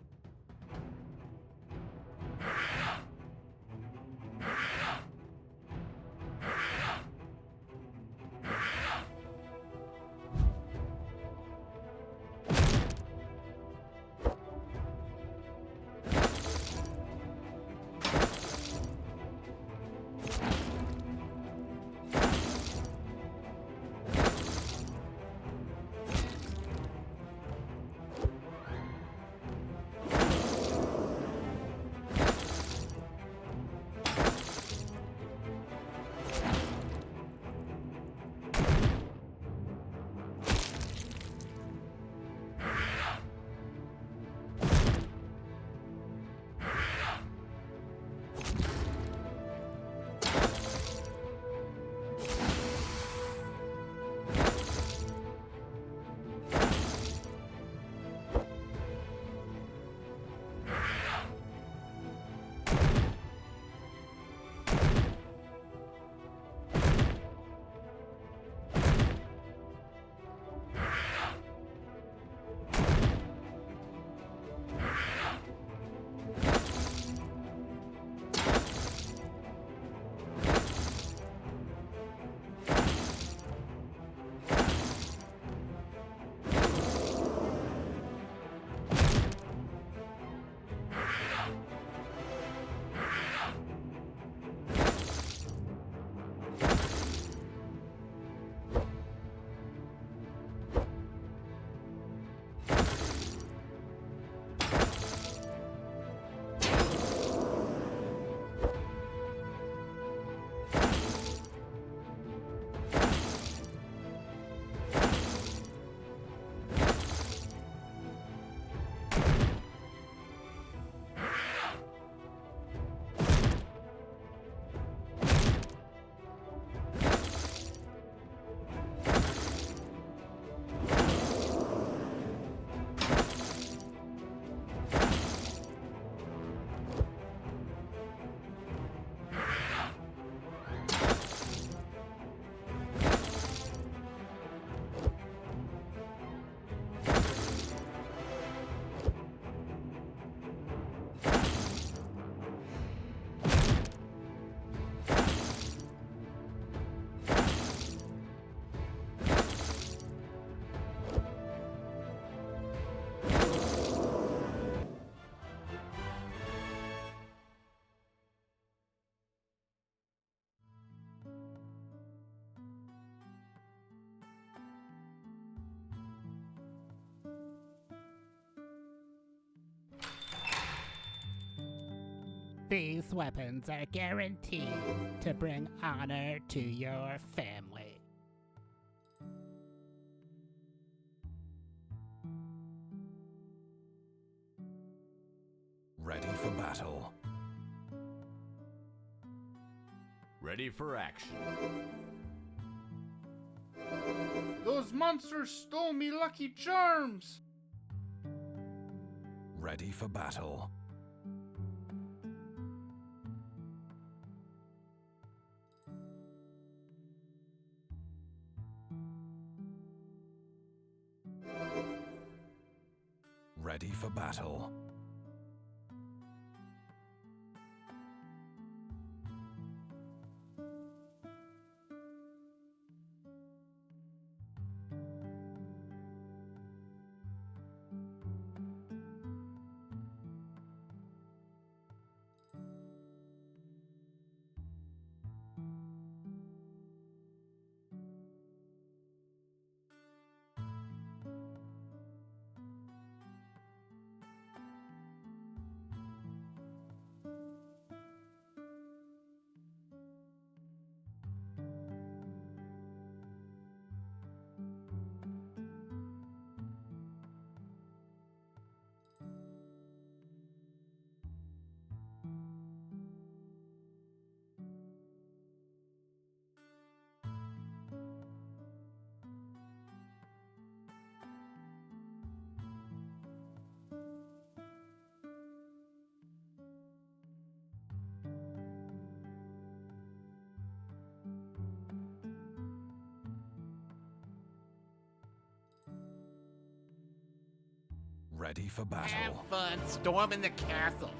These weapons are guaranteed to bring honor to your family. Ready for battle. Ready for action. Those monsters stole me Lucky Charms! Ready for battle. Ready for battle. Ready for battle. Have fun storming the castle.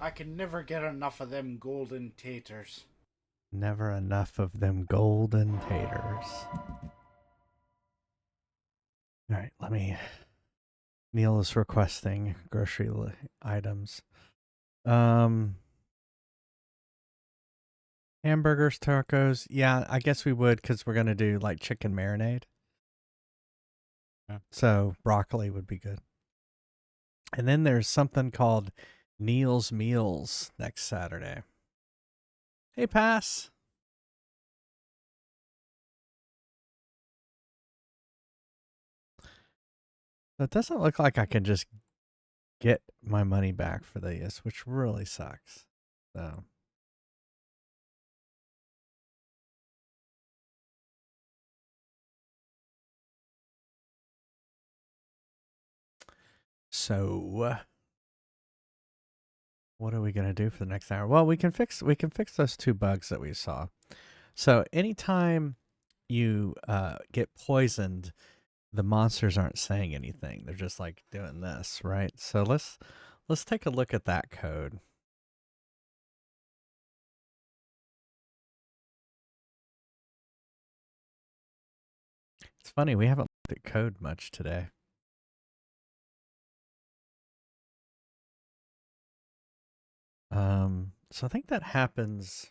I can never get enough of them golden taters. Never enough of them golden taters. All right, let me. Neil is requesting grocery items. Hamburgers, tacos. Yeah, I guess we would because we're gonna do like chicken marinade. Yeah. So broccoli would be good. And then there's something called Neil's Meals next Saturday. Hey, Pass. So it doesn't look like I can just get my money back for these, which really sucks. So. So, what are we gonna do for the next hour? Well, we can fix those 2 bugs that we saw. So anytime you get poisoned, the monsters aren't saying anything. They're just like doing this, right? So let's take a look at that code. It's funny, we haven't looked at code much today. So I think that happens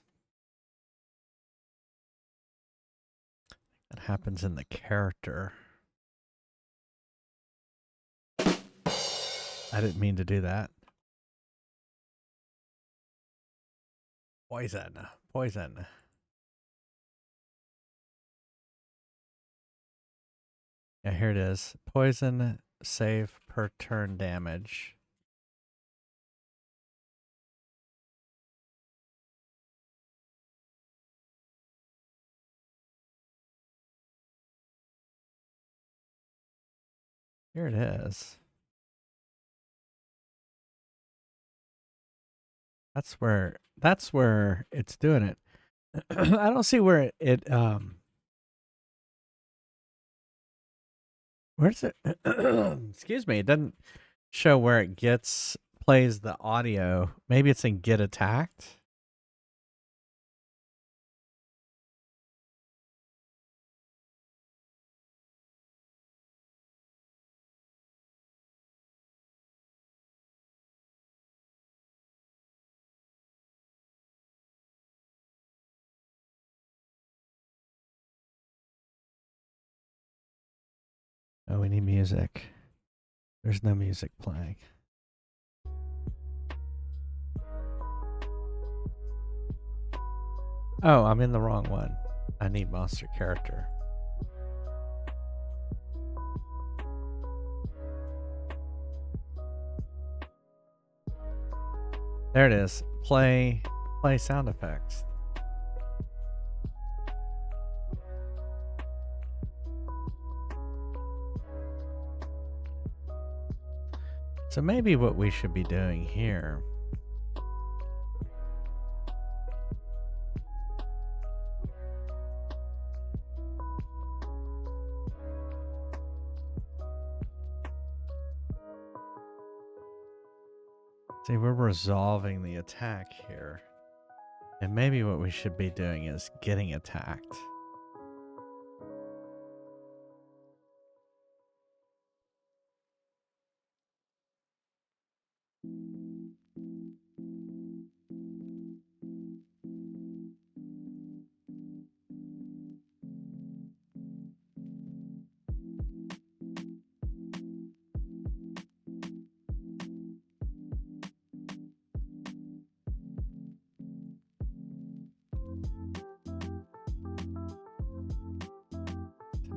in the character. I didn't mean to do that. Poison. Yeah, here it is. Poison save per turn damage. Here it is. That's where it's doing it. I don't see where it where's it excuse me, it doesn't show where it plays the audio. Maybe it's in get attacked. Oh, we need music. There's no music playing. Oh, I'm in the wrong one. I need monster character. There it is. Play sound effects. So maybe what we should be doing here see, we're resolving the attack here. And maybe what we should be doing is getting attacked.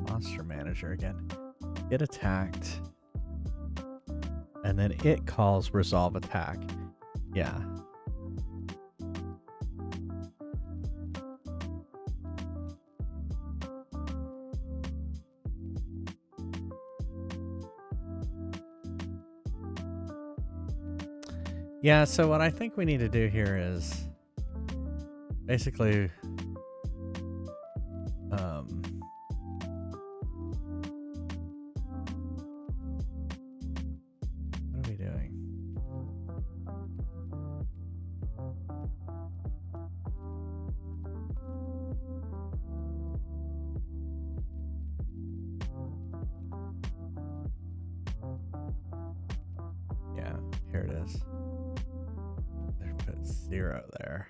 Monster manager again. Get attacked. And then it calls resolve attack. Yeah. Yeah, so what I think we need to do here is basically what are we doing? Here it is. They put 0 there.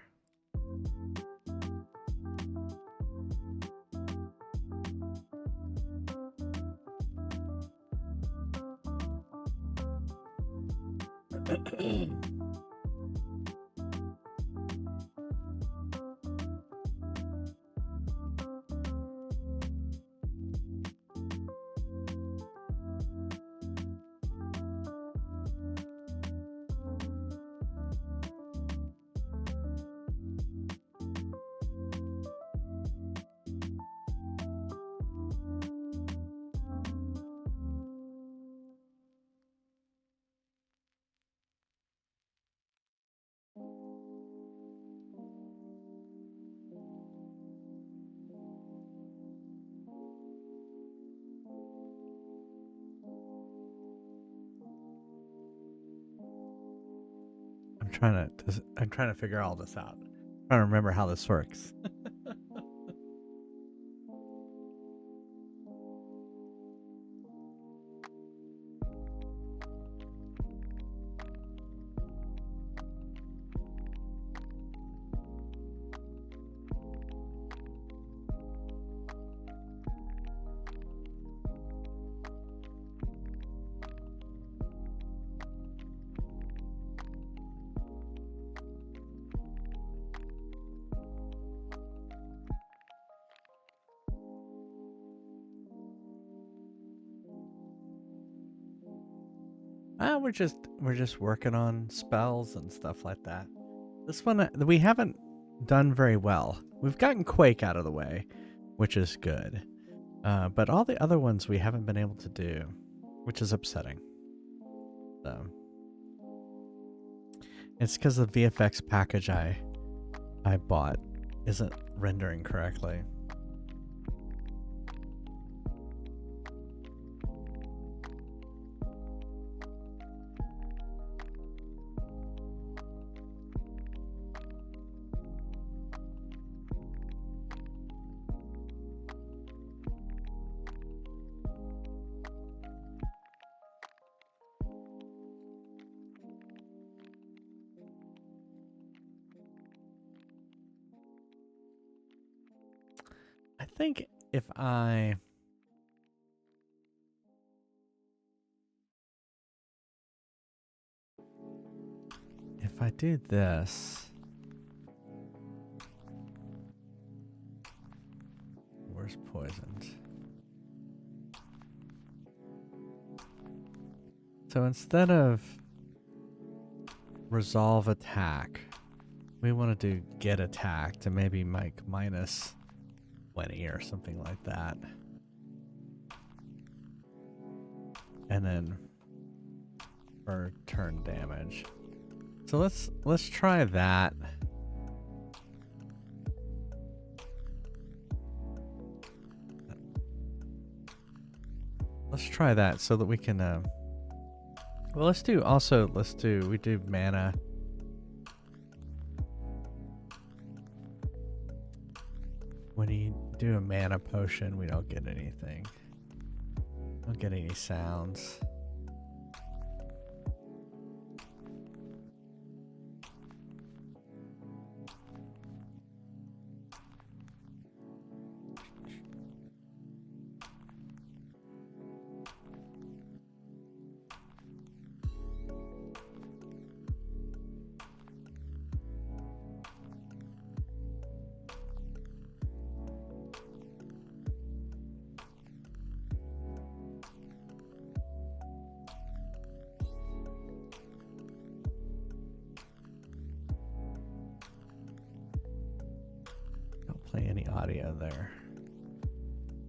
I'm trying to figure all this out. I'm trying to remember how this works. We're just working on spells and stuff like that. This one we haven't done very well. We've gotten Quake out of the way, which is good. But all the other ones we haven't been able to do, which is upsetting. So it's because the VFX package I bought isn't rendering correctly. I think if I do this, where's poisoned? So instead of resolve attack, we want to do get attack to maybe make minus 20 or something like that. And then for turn damage. So let's try that. Let's try that so that we can well, we do mana. When you do a mana potion, we don't get anything. Don't get any sounds. Play any audio there.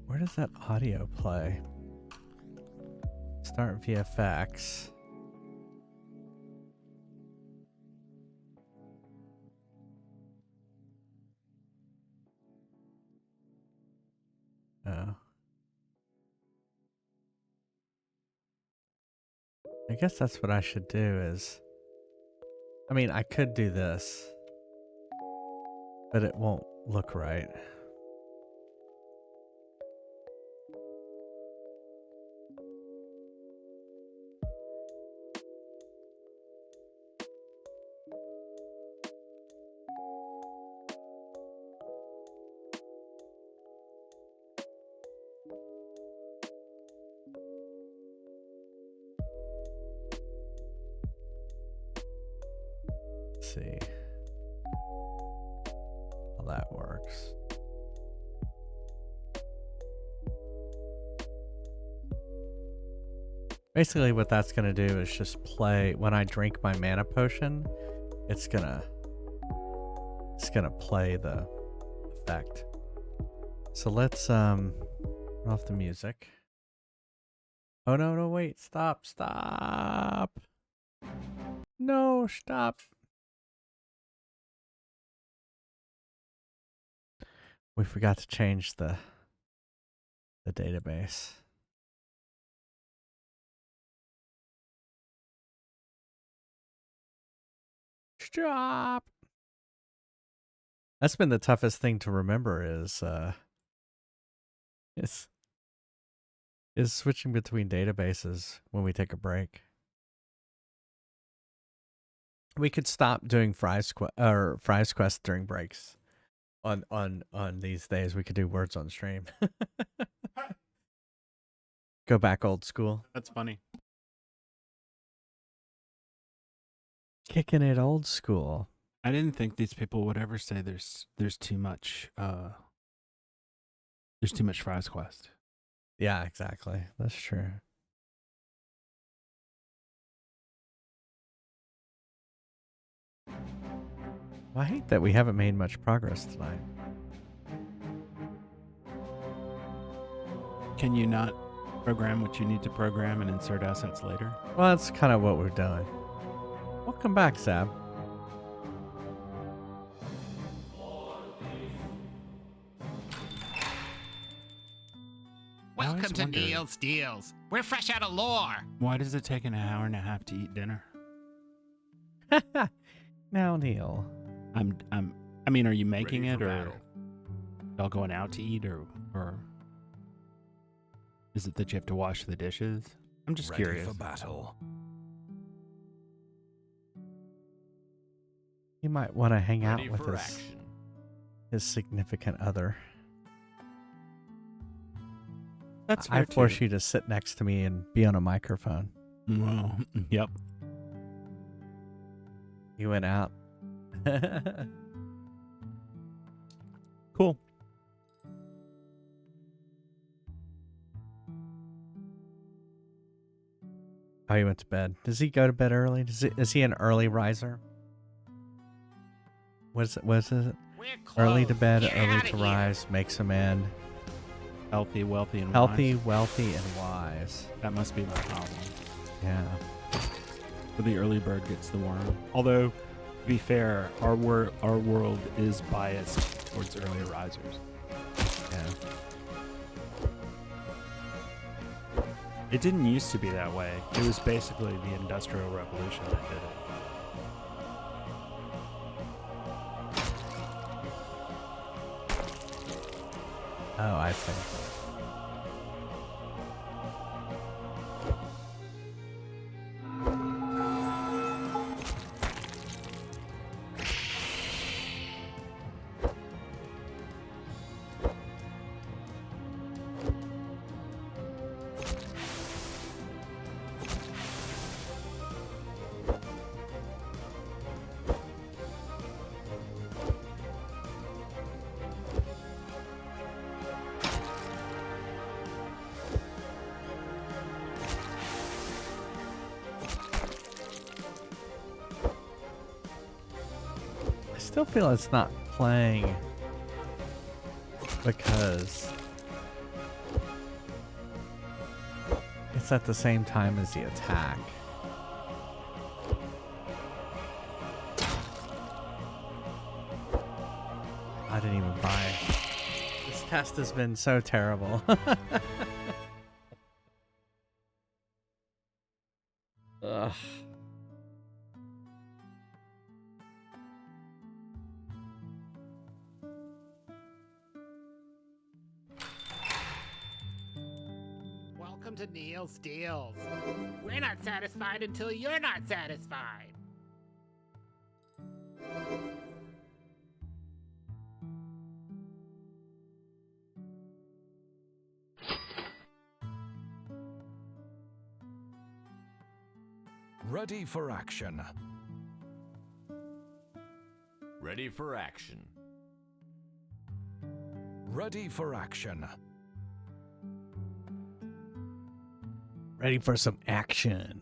Where does that audio play? Start VFX. Oh. I guess that's what I should do is... I mean, I could do this, but it won't look right. Let's see how that works. Basically, what that's gonna do is just play when I drink my mana potion. It's gonna play the effect. So let's turn off the music. Oh no, wait, stop. No, stop. We forgot to change the database. Stop. That's been the toughest thing to remember is switching between databases when we take a break. We could stop doing Fry's Quest during breaks. On these days, we could do words on stream. Go back old school. That's funny. Kicking it old school. I didn't think these people would ever say there's too much Fry's Quest. Yeah, exactly. That's true. Well, I hate that we haven't made much progress tonight. Can you not program what you need to program and insert assets later? Well, that's kind of what we're doing. Welcome back, Sab. Welcome to Neil's Deals. We're fresh out of lore. Why does it take an hour and a half to eat dinner? Now, Neil. I mean, are you making Ready it, for or battle. y'all going out to eat, or is it that you have to wash the dishes? I'm just Ready curious. for battle. He might want to hang out Ready with for his action. significant other. That's I fair, force too. you to sit next to me and be on a microphone. Well, yep. You went out. Cool. Oh, he went to bed. Does he go to bed early? Is he an early riser? What is it? We're Early to closed. bed, Get early outta to here. rise, makes a man Healthy, wealthy, and healthy, wise. wealthy, and wise. That must be my problem. Yeah. But the early bird gets the worm. Although, to be fair, our world is biased towards early risers. Yeah. It didn't used to be that way. It was basically the Industrial Revolution that did it. Oh, I see. I still feel it's not playing because it's at the same time as the attack. I didn't even buy it. This test has been so terrible. Ugh. Welcome to Neil's Deals. We're not satisfied until you're not satisfied. Ready for action. Ready for action. Ready for action. Ready for some action.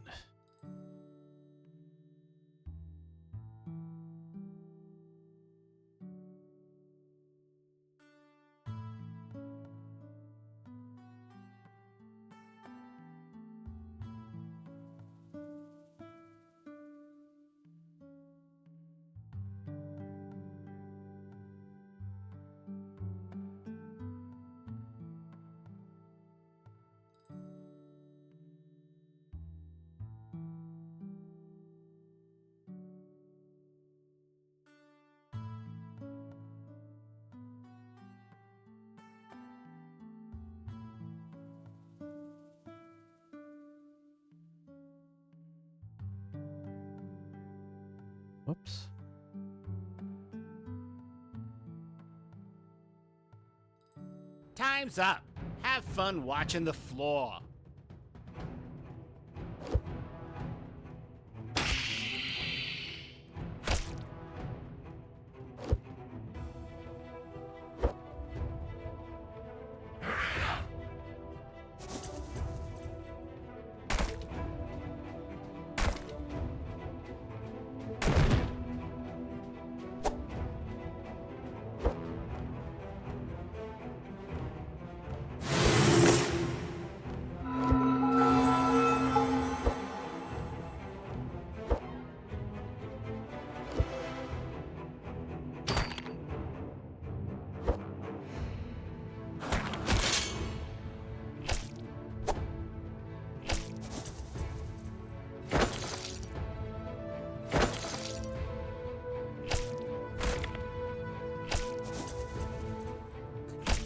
Whoops. Time's up. Have fun watching the floor.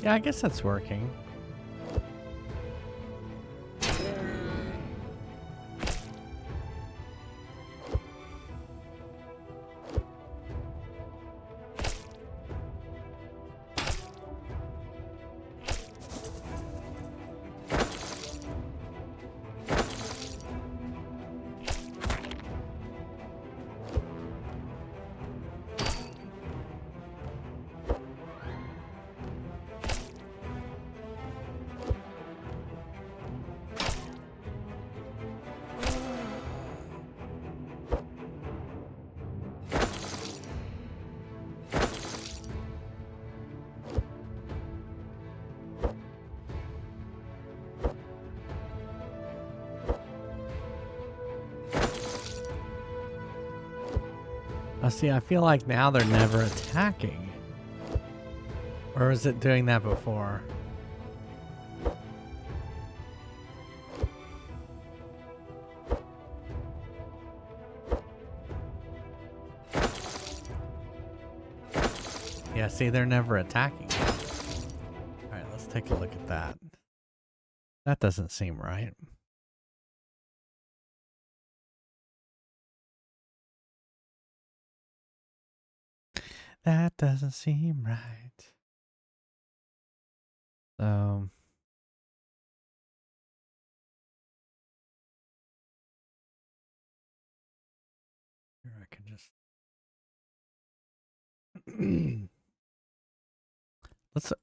Yeah, I guess that's working. See, I feel like now they're never attacking. Or is it doing that before? Yeah, see, they're never attacking. Alright, let's take a look at that. That doesn't seem right. That doesn't seem right. So here I can just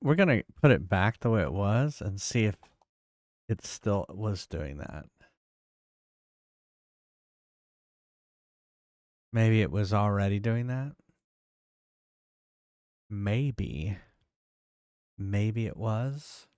we're gonna put it back the way it was and see if it still was doing that. Maybe it was already doing that. Maybe it was.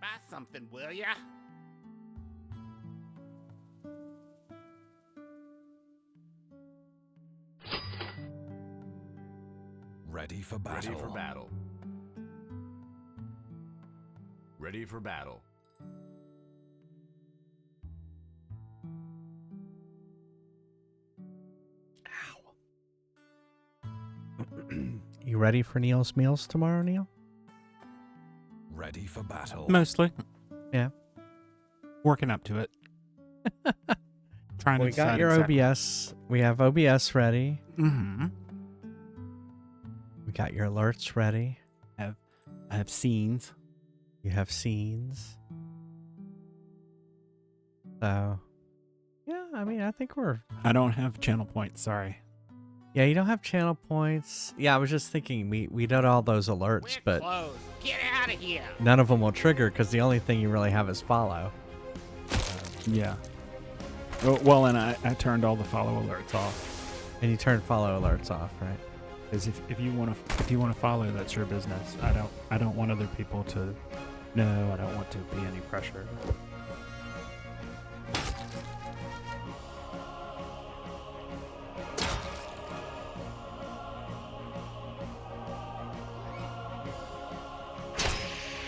Buy something, will ya? Ready for battle. Ready for battle. Ready for battle. You ready for Neil's meals tomorrow, Neil? Ready for battle. Mostly. Yeah. Working up to it. Trying to We got decide your exactly. OBS. We have OBS ready. Mm-hmm. We got your alerts ready. I have scenes. You have scenes. So, yeah, I mean, I think we're... I don't have channel points, sorry. Yeah, you don't have channel points. Yeah, I was just thinking we did all those alerts, We're but closed. Get out of here. none of them will trigger because the only thing you really have is follow. Yeah. Well, and I turned all the follow alerts off. And you turn follow alerts off, right? Because if you want to follow, that's your business. I don't want other people to know. I don't want to be any pressure.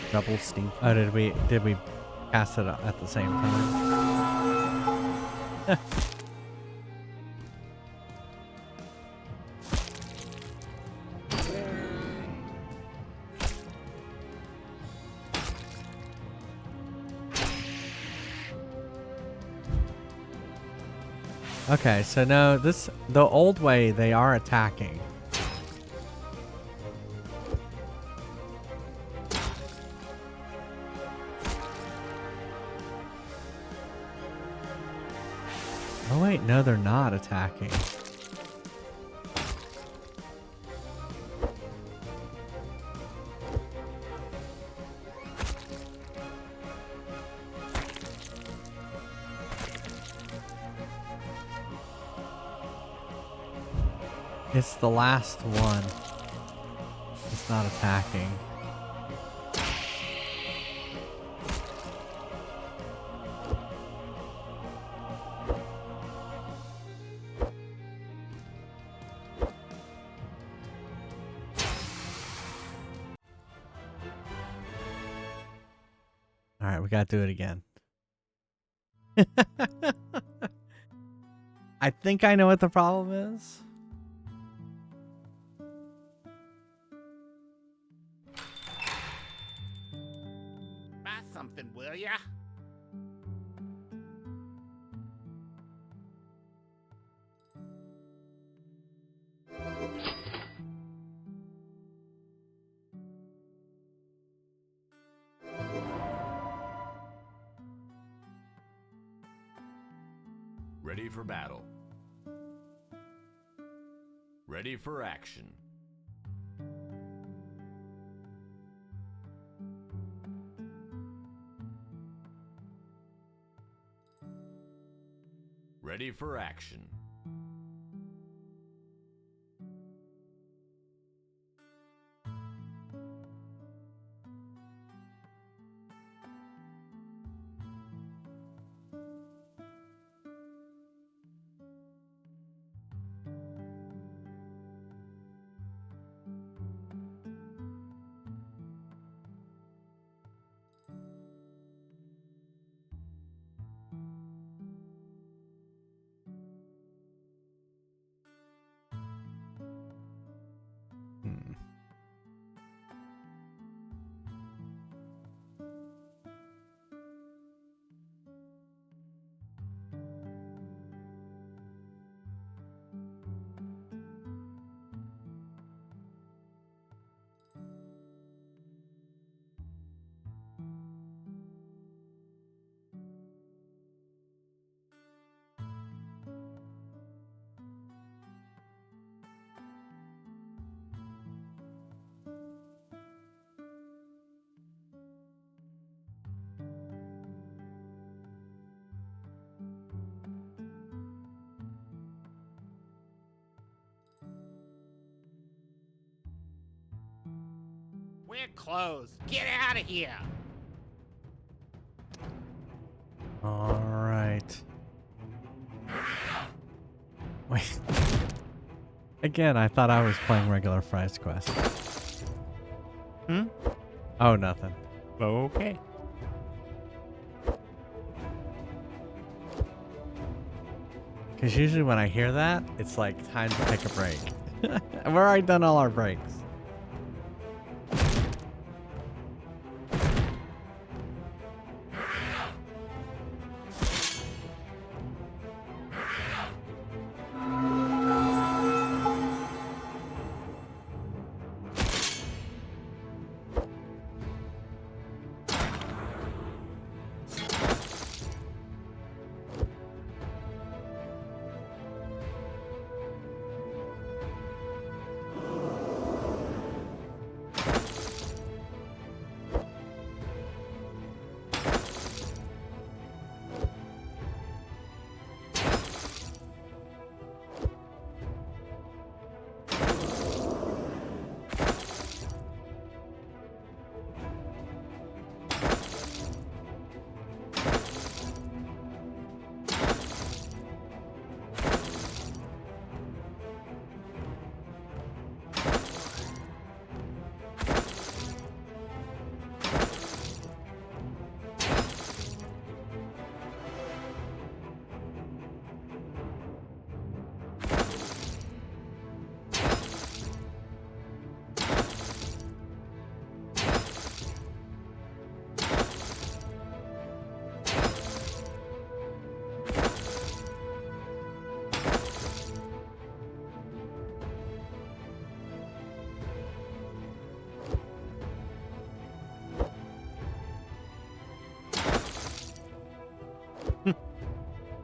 Double stink. Oh, did we cast it at the same time? Okay, so no, the old way they are attacking. Oh wait, no, they're not attacking. It's the last one. It's not attacking. All right, we got to do it again. I think I know what the problem is. Buy something, will ya? Ready for battle. Ready for action. Ready for action. Hmm. We're closed. Get out of here. All right. Wait. Again, I thought I was playing regular Fry's Quest. Hmm? Oh, nothing. Okay. Because usually when I hear that, it's like time to take a break. We're already done all our breaks.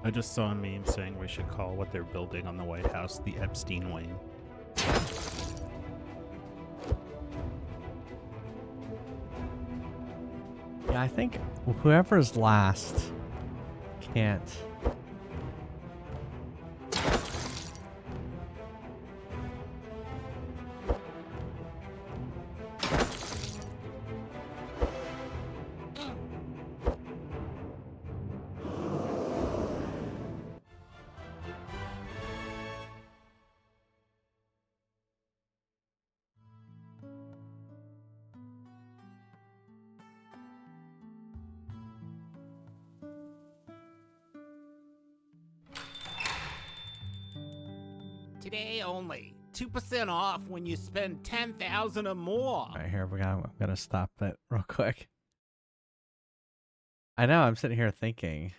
I just saw a meme saying we should call what they're building on the White House the Epstein wing. Yeah, I think whoever's last can't. Today only. 2% off when you spend 10,000 or more. All right, here I'm gonna stop it real quick. I know, I'm sitting here thinking.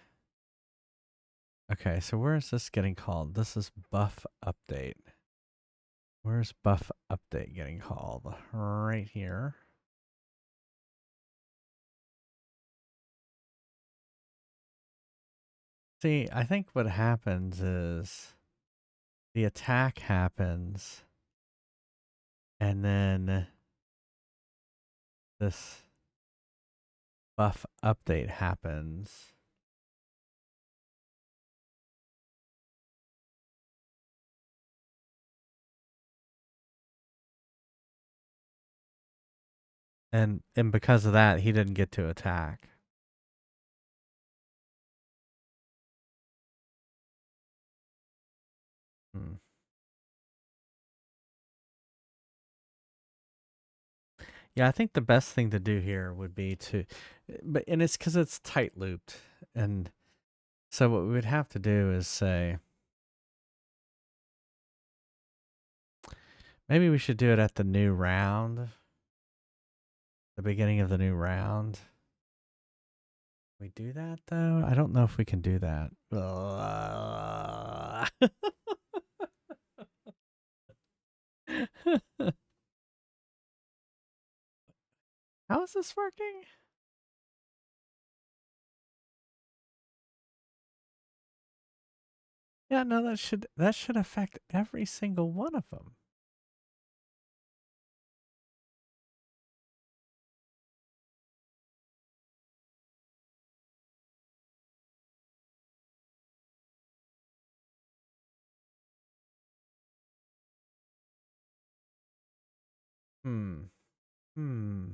Okay, so where is this getting called? This is buff update. Where's buff update getting called? Right here. See, I think what happens is the attack happens and then this buff update happens. And because of that, he didn't get to attack. Hmm. Yeah, I think the best thing to do here would be to, and it's because it's tight looped. And so what we would have to do is say, maybe we should do it at the new round, the beginning of the new round. We do that though? I don't know if we can do that. How is this working? Yeah, no, that should affect every single one of them. Hmm. Hmm.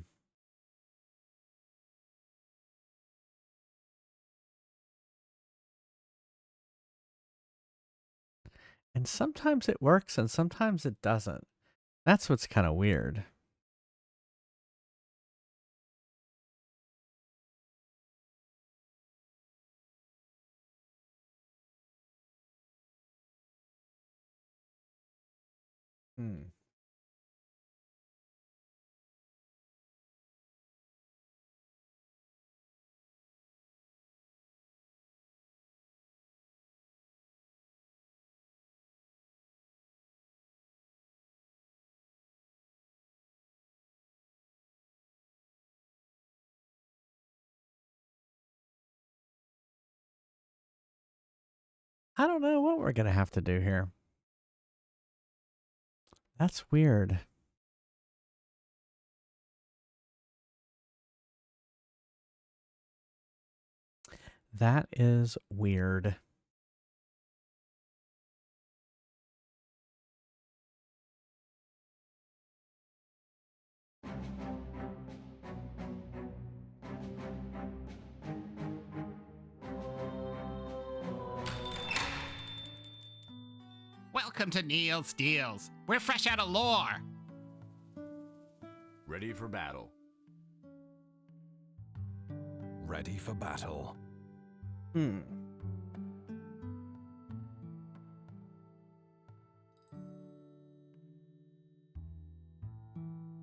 And sometimes it works and sometimes it doesn't. That's what's kind of weird. Hmm. I don't know what we're going to have to do here. That's weird. That is weird. Welcome to Neil's Deals. We're fresh out of lore. Ready for battle. Ready for battle. Hmm.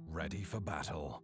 Ready for battle.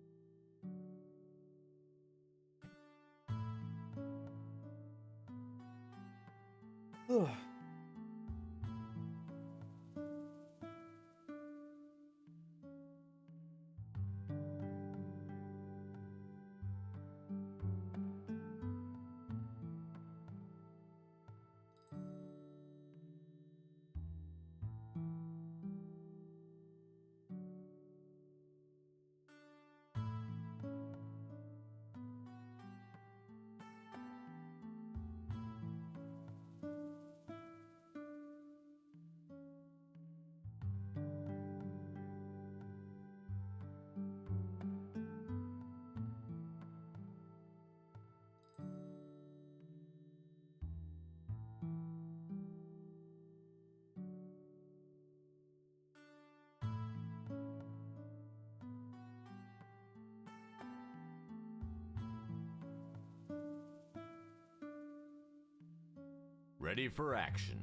Ready for action.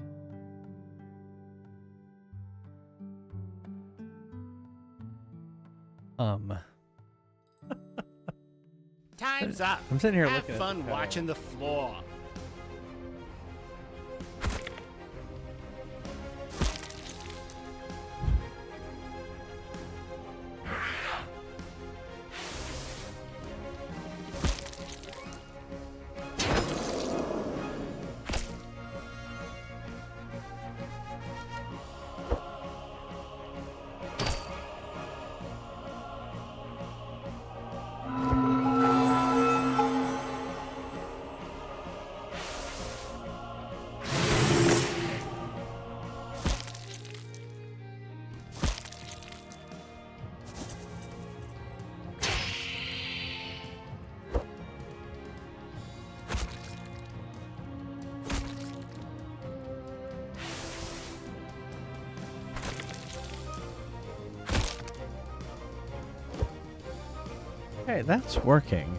Time's up. I'm sitting here Have looking at fun the code. watching the floor. Hey, that's working.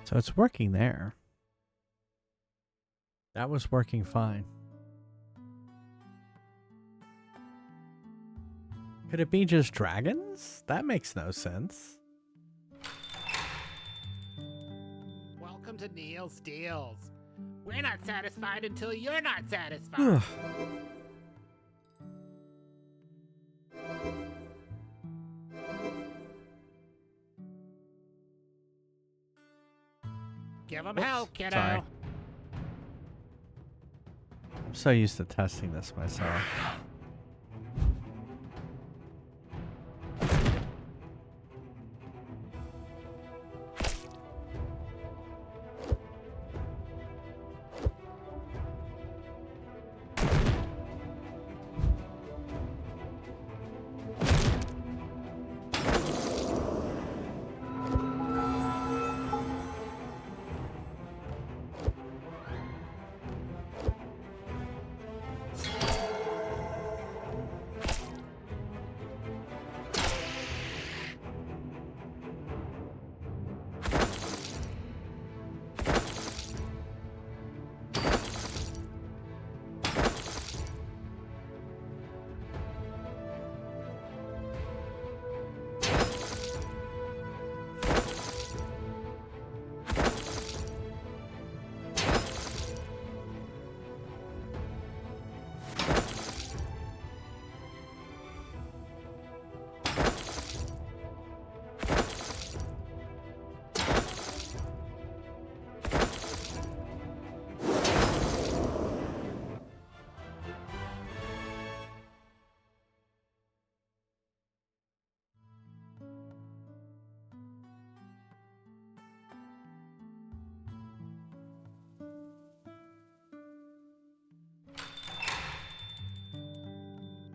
So it's working there. That was working fine. Could it be just dragons? That makes no sense. Welcome to Neil's Deals. We're not satisfied until you're not satisfied. Give him hell, kiddo. Sorry. I'm so used to testing this myself.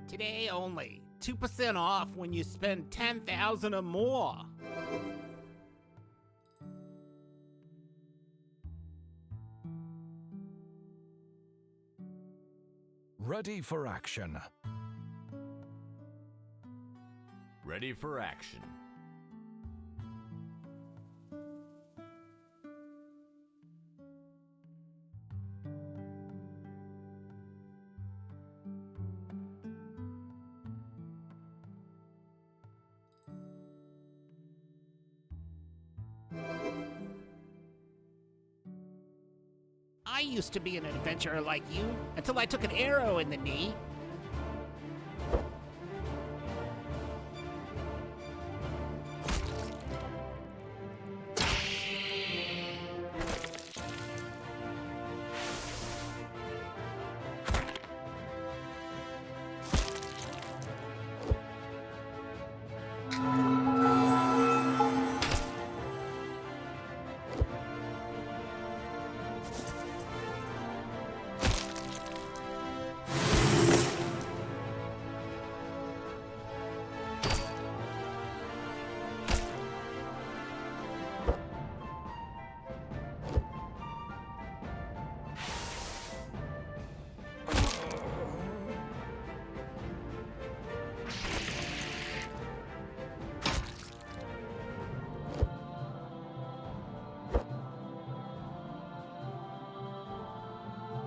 Today only. 2% off when you spend 10,000 or more. Ready for action. Ready for action. I used to be an adventurer like you until I took an arrow in the knee.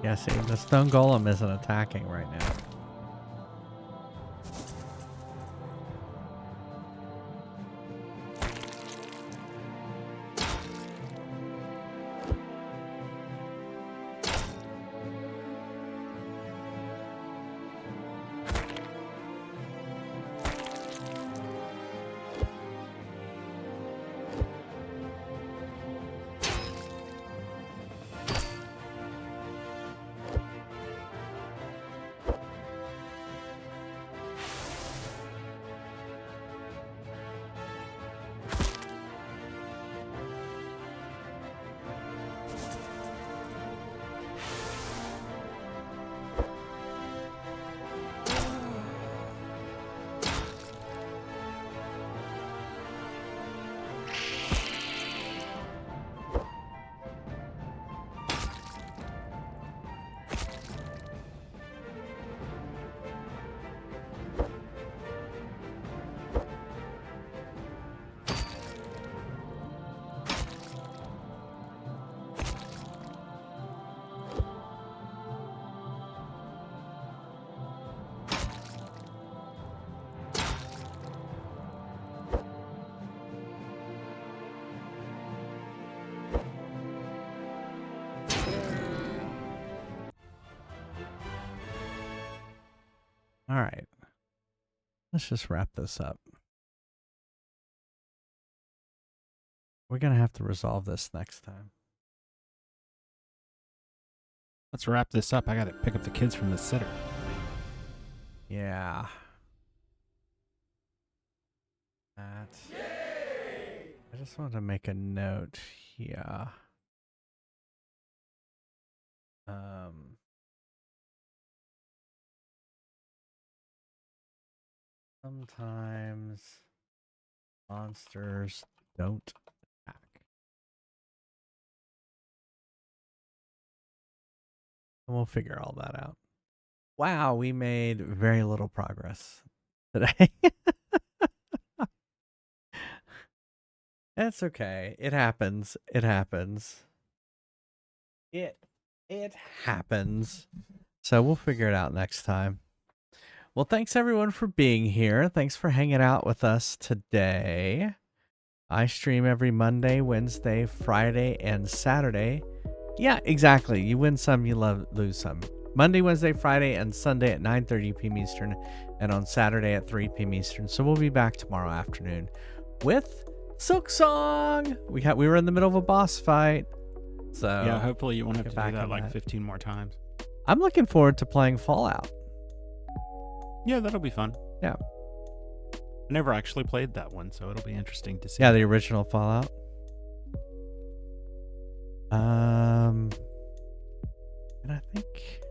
Yeah, see, the stone golem isn't attacking right now. All right. Let's just wrap this up. We're going to have to resolve this next time. Let's wrap this up. I got to pick up the kids from the sitter. Yeah. That. I just wanted to make a note here. Sometimes monsters don't attack. And we'll figure all that out. Wow, we made very little progress today. That's okay. It happens. It happens. It happens. So we'll figure it out next time. Well, thanks everyone for being here. Thanks for hanging out with us today. I stream every Monday, Wednesday, Friday, and Saturday. Yeah, exactly. You win some, you lose some. Monday, Wednesday, Friday, and Sunday at 9:30 p.m. Eastern, and on Saturday at 3 p.m. Eastern. So we'll be back tomorrow afternoon with Silksong. We were in the middle of a boss fight. So yeah, hopefully you won't have to do back that on like that. 15 more times. I'm looking forward to playing Fallout. Yeah, that'll be fun. Yeah. I never actually played that one, so it'll be interesting to see. Yeah, the original Fallout. And I think,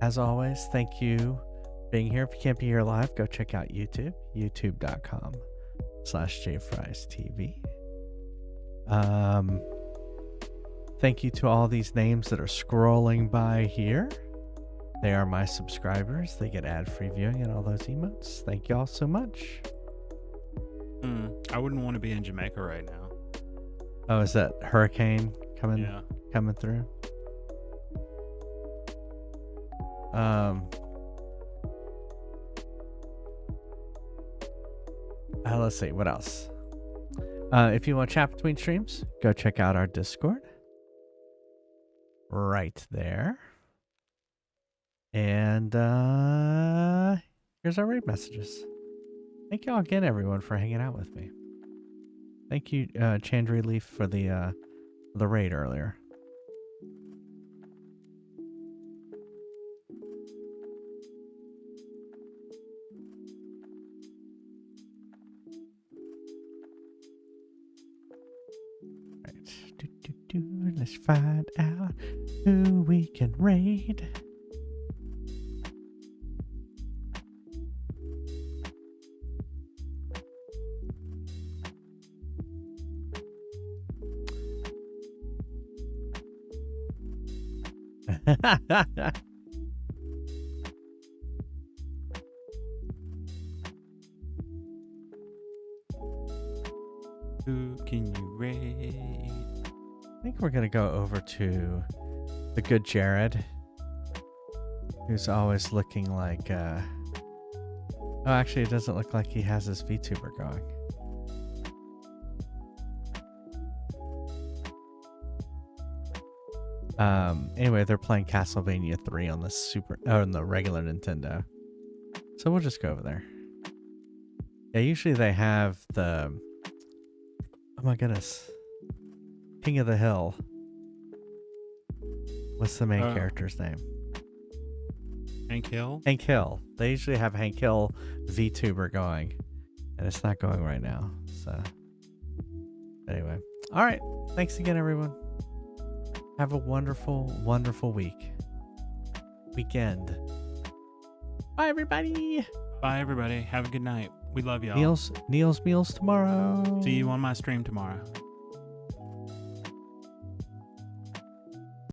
as always, thank you for being here. If you can't be here live, go check out YouTube, youtube.com/jfriestv. Thank you to all these names that are scrolling by here. They are my subscribers. They get ad-free viewing and all those emotes. Thank you all so much. I wouldn't want to be in Jamaica right now. Oh, is that hurricane coming through? Let's see, what else? If you want to chat between streams, go check out our Discord. Right there. And here's our raid messages. Thank you all again, everyone, for hanging out with me. Thank you, Chandri Leaf, for the raid earlier. Right. Let's find out who we can raid. Who can you raid? I think we're gonna go over to The good Jared, who's always looking like, oh, actually, it doesn't look like he has his VTuber going. Anyway, they're playing Castlevania 3 on the on the regular Nintendo. So we'll just go over there. Yeah, usually they have the, oh my goodness, King of the Hill. What's the main character's name? Hank Hill? Hank Hill. They usually have Hank Hill VTuber going, and it's not going right now. So anyway, all right. Thanks again, everyone. Have a wonderful, wonderful weekend. Bye, everybody. Bye, everybody. Have a good night. We love y'all. Neil's Meals tomorrow. See you on my stream tomorrow.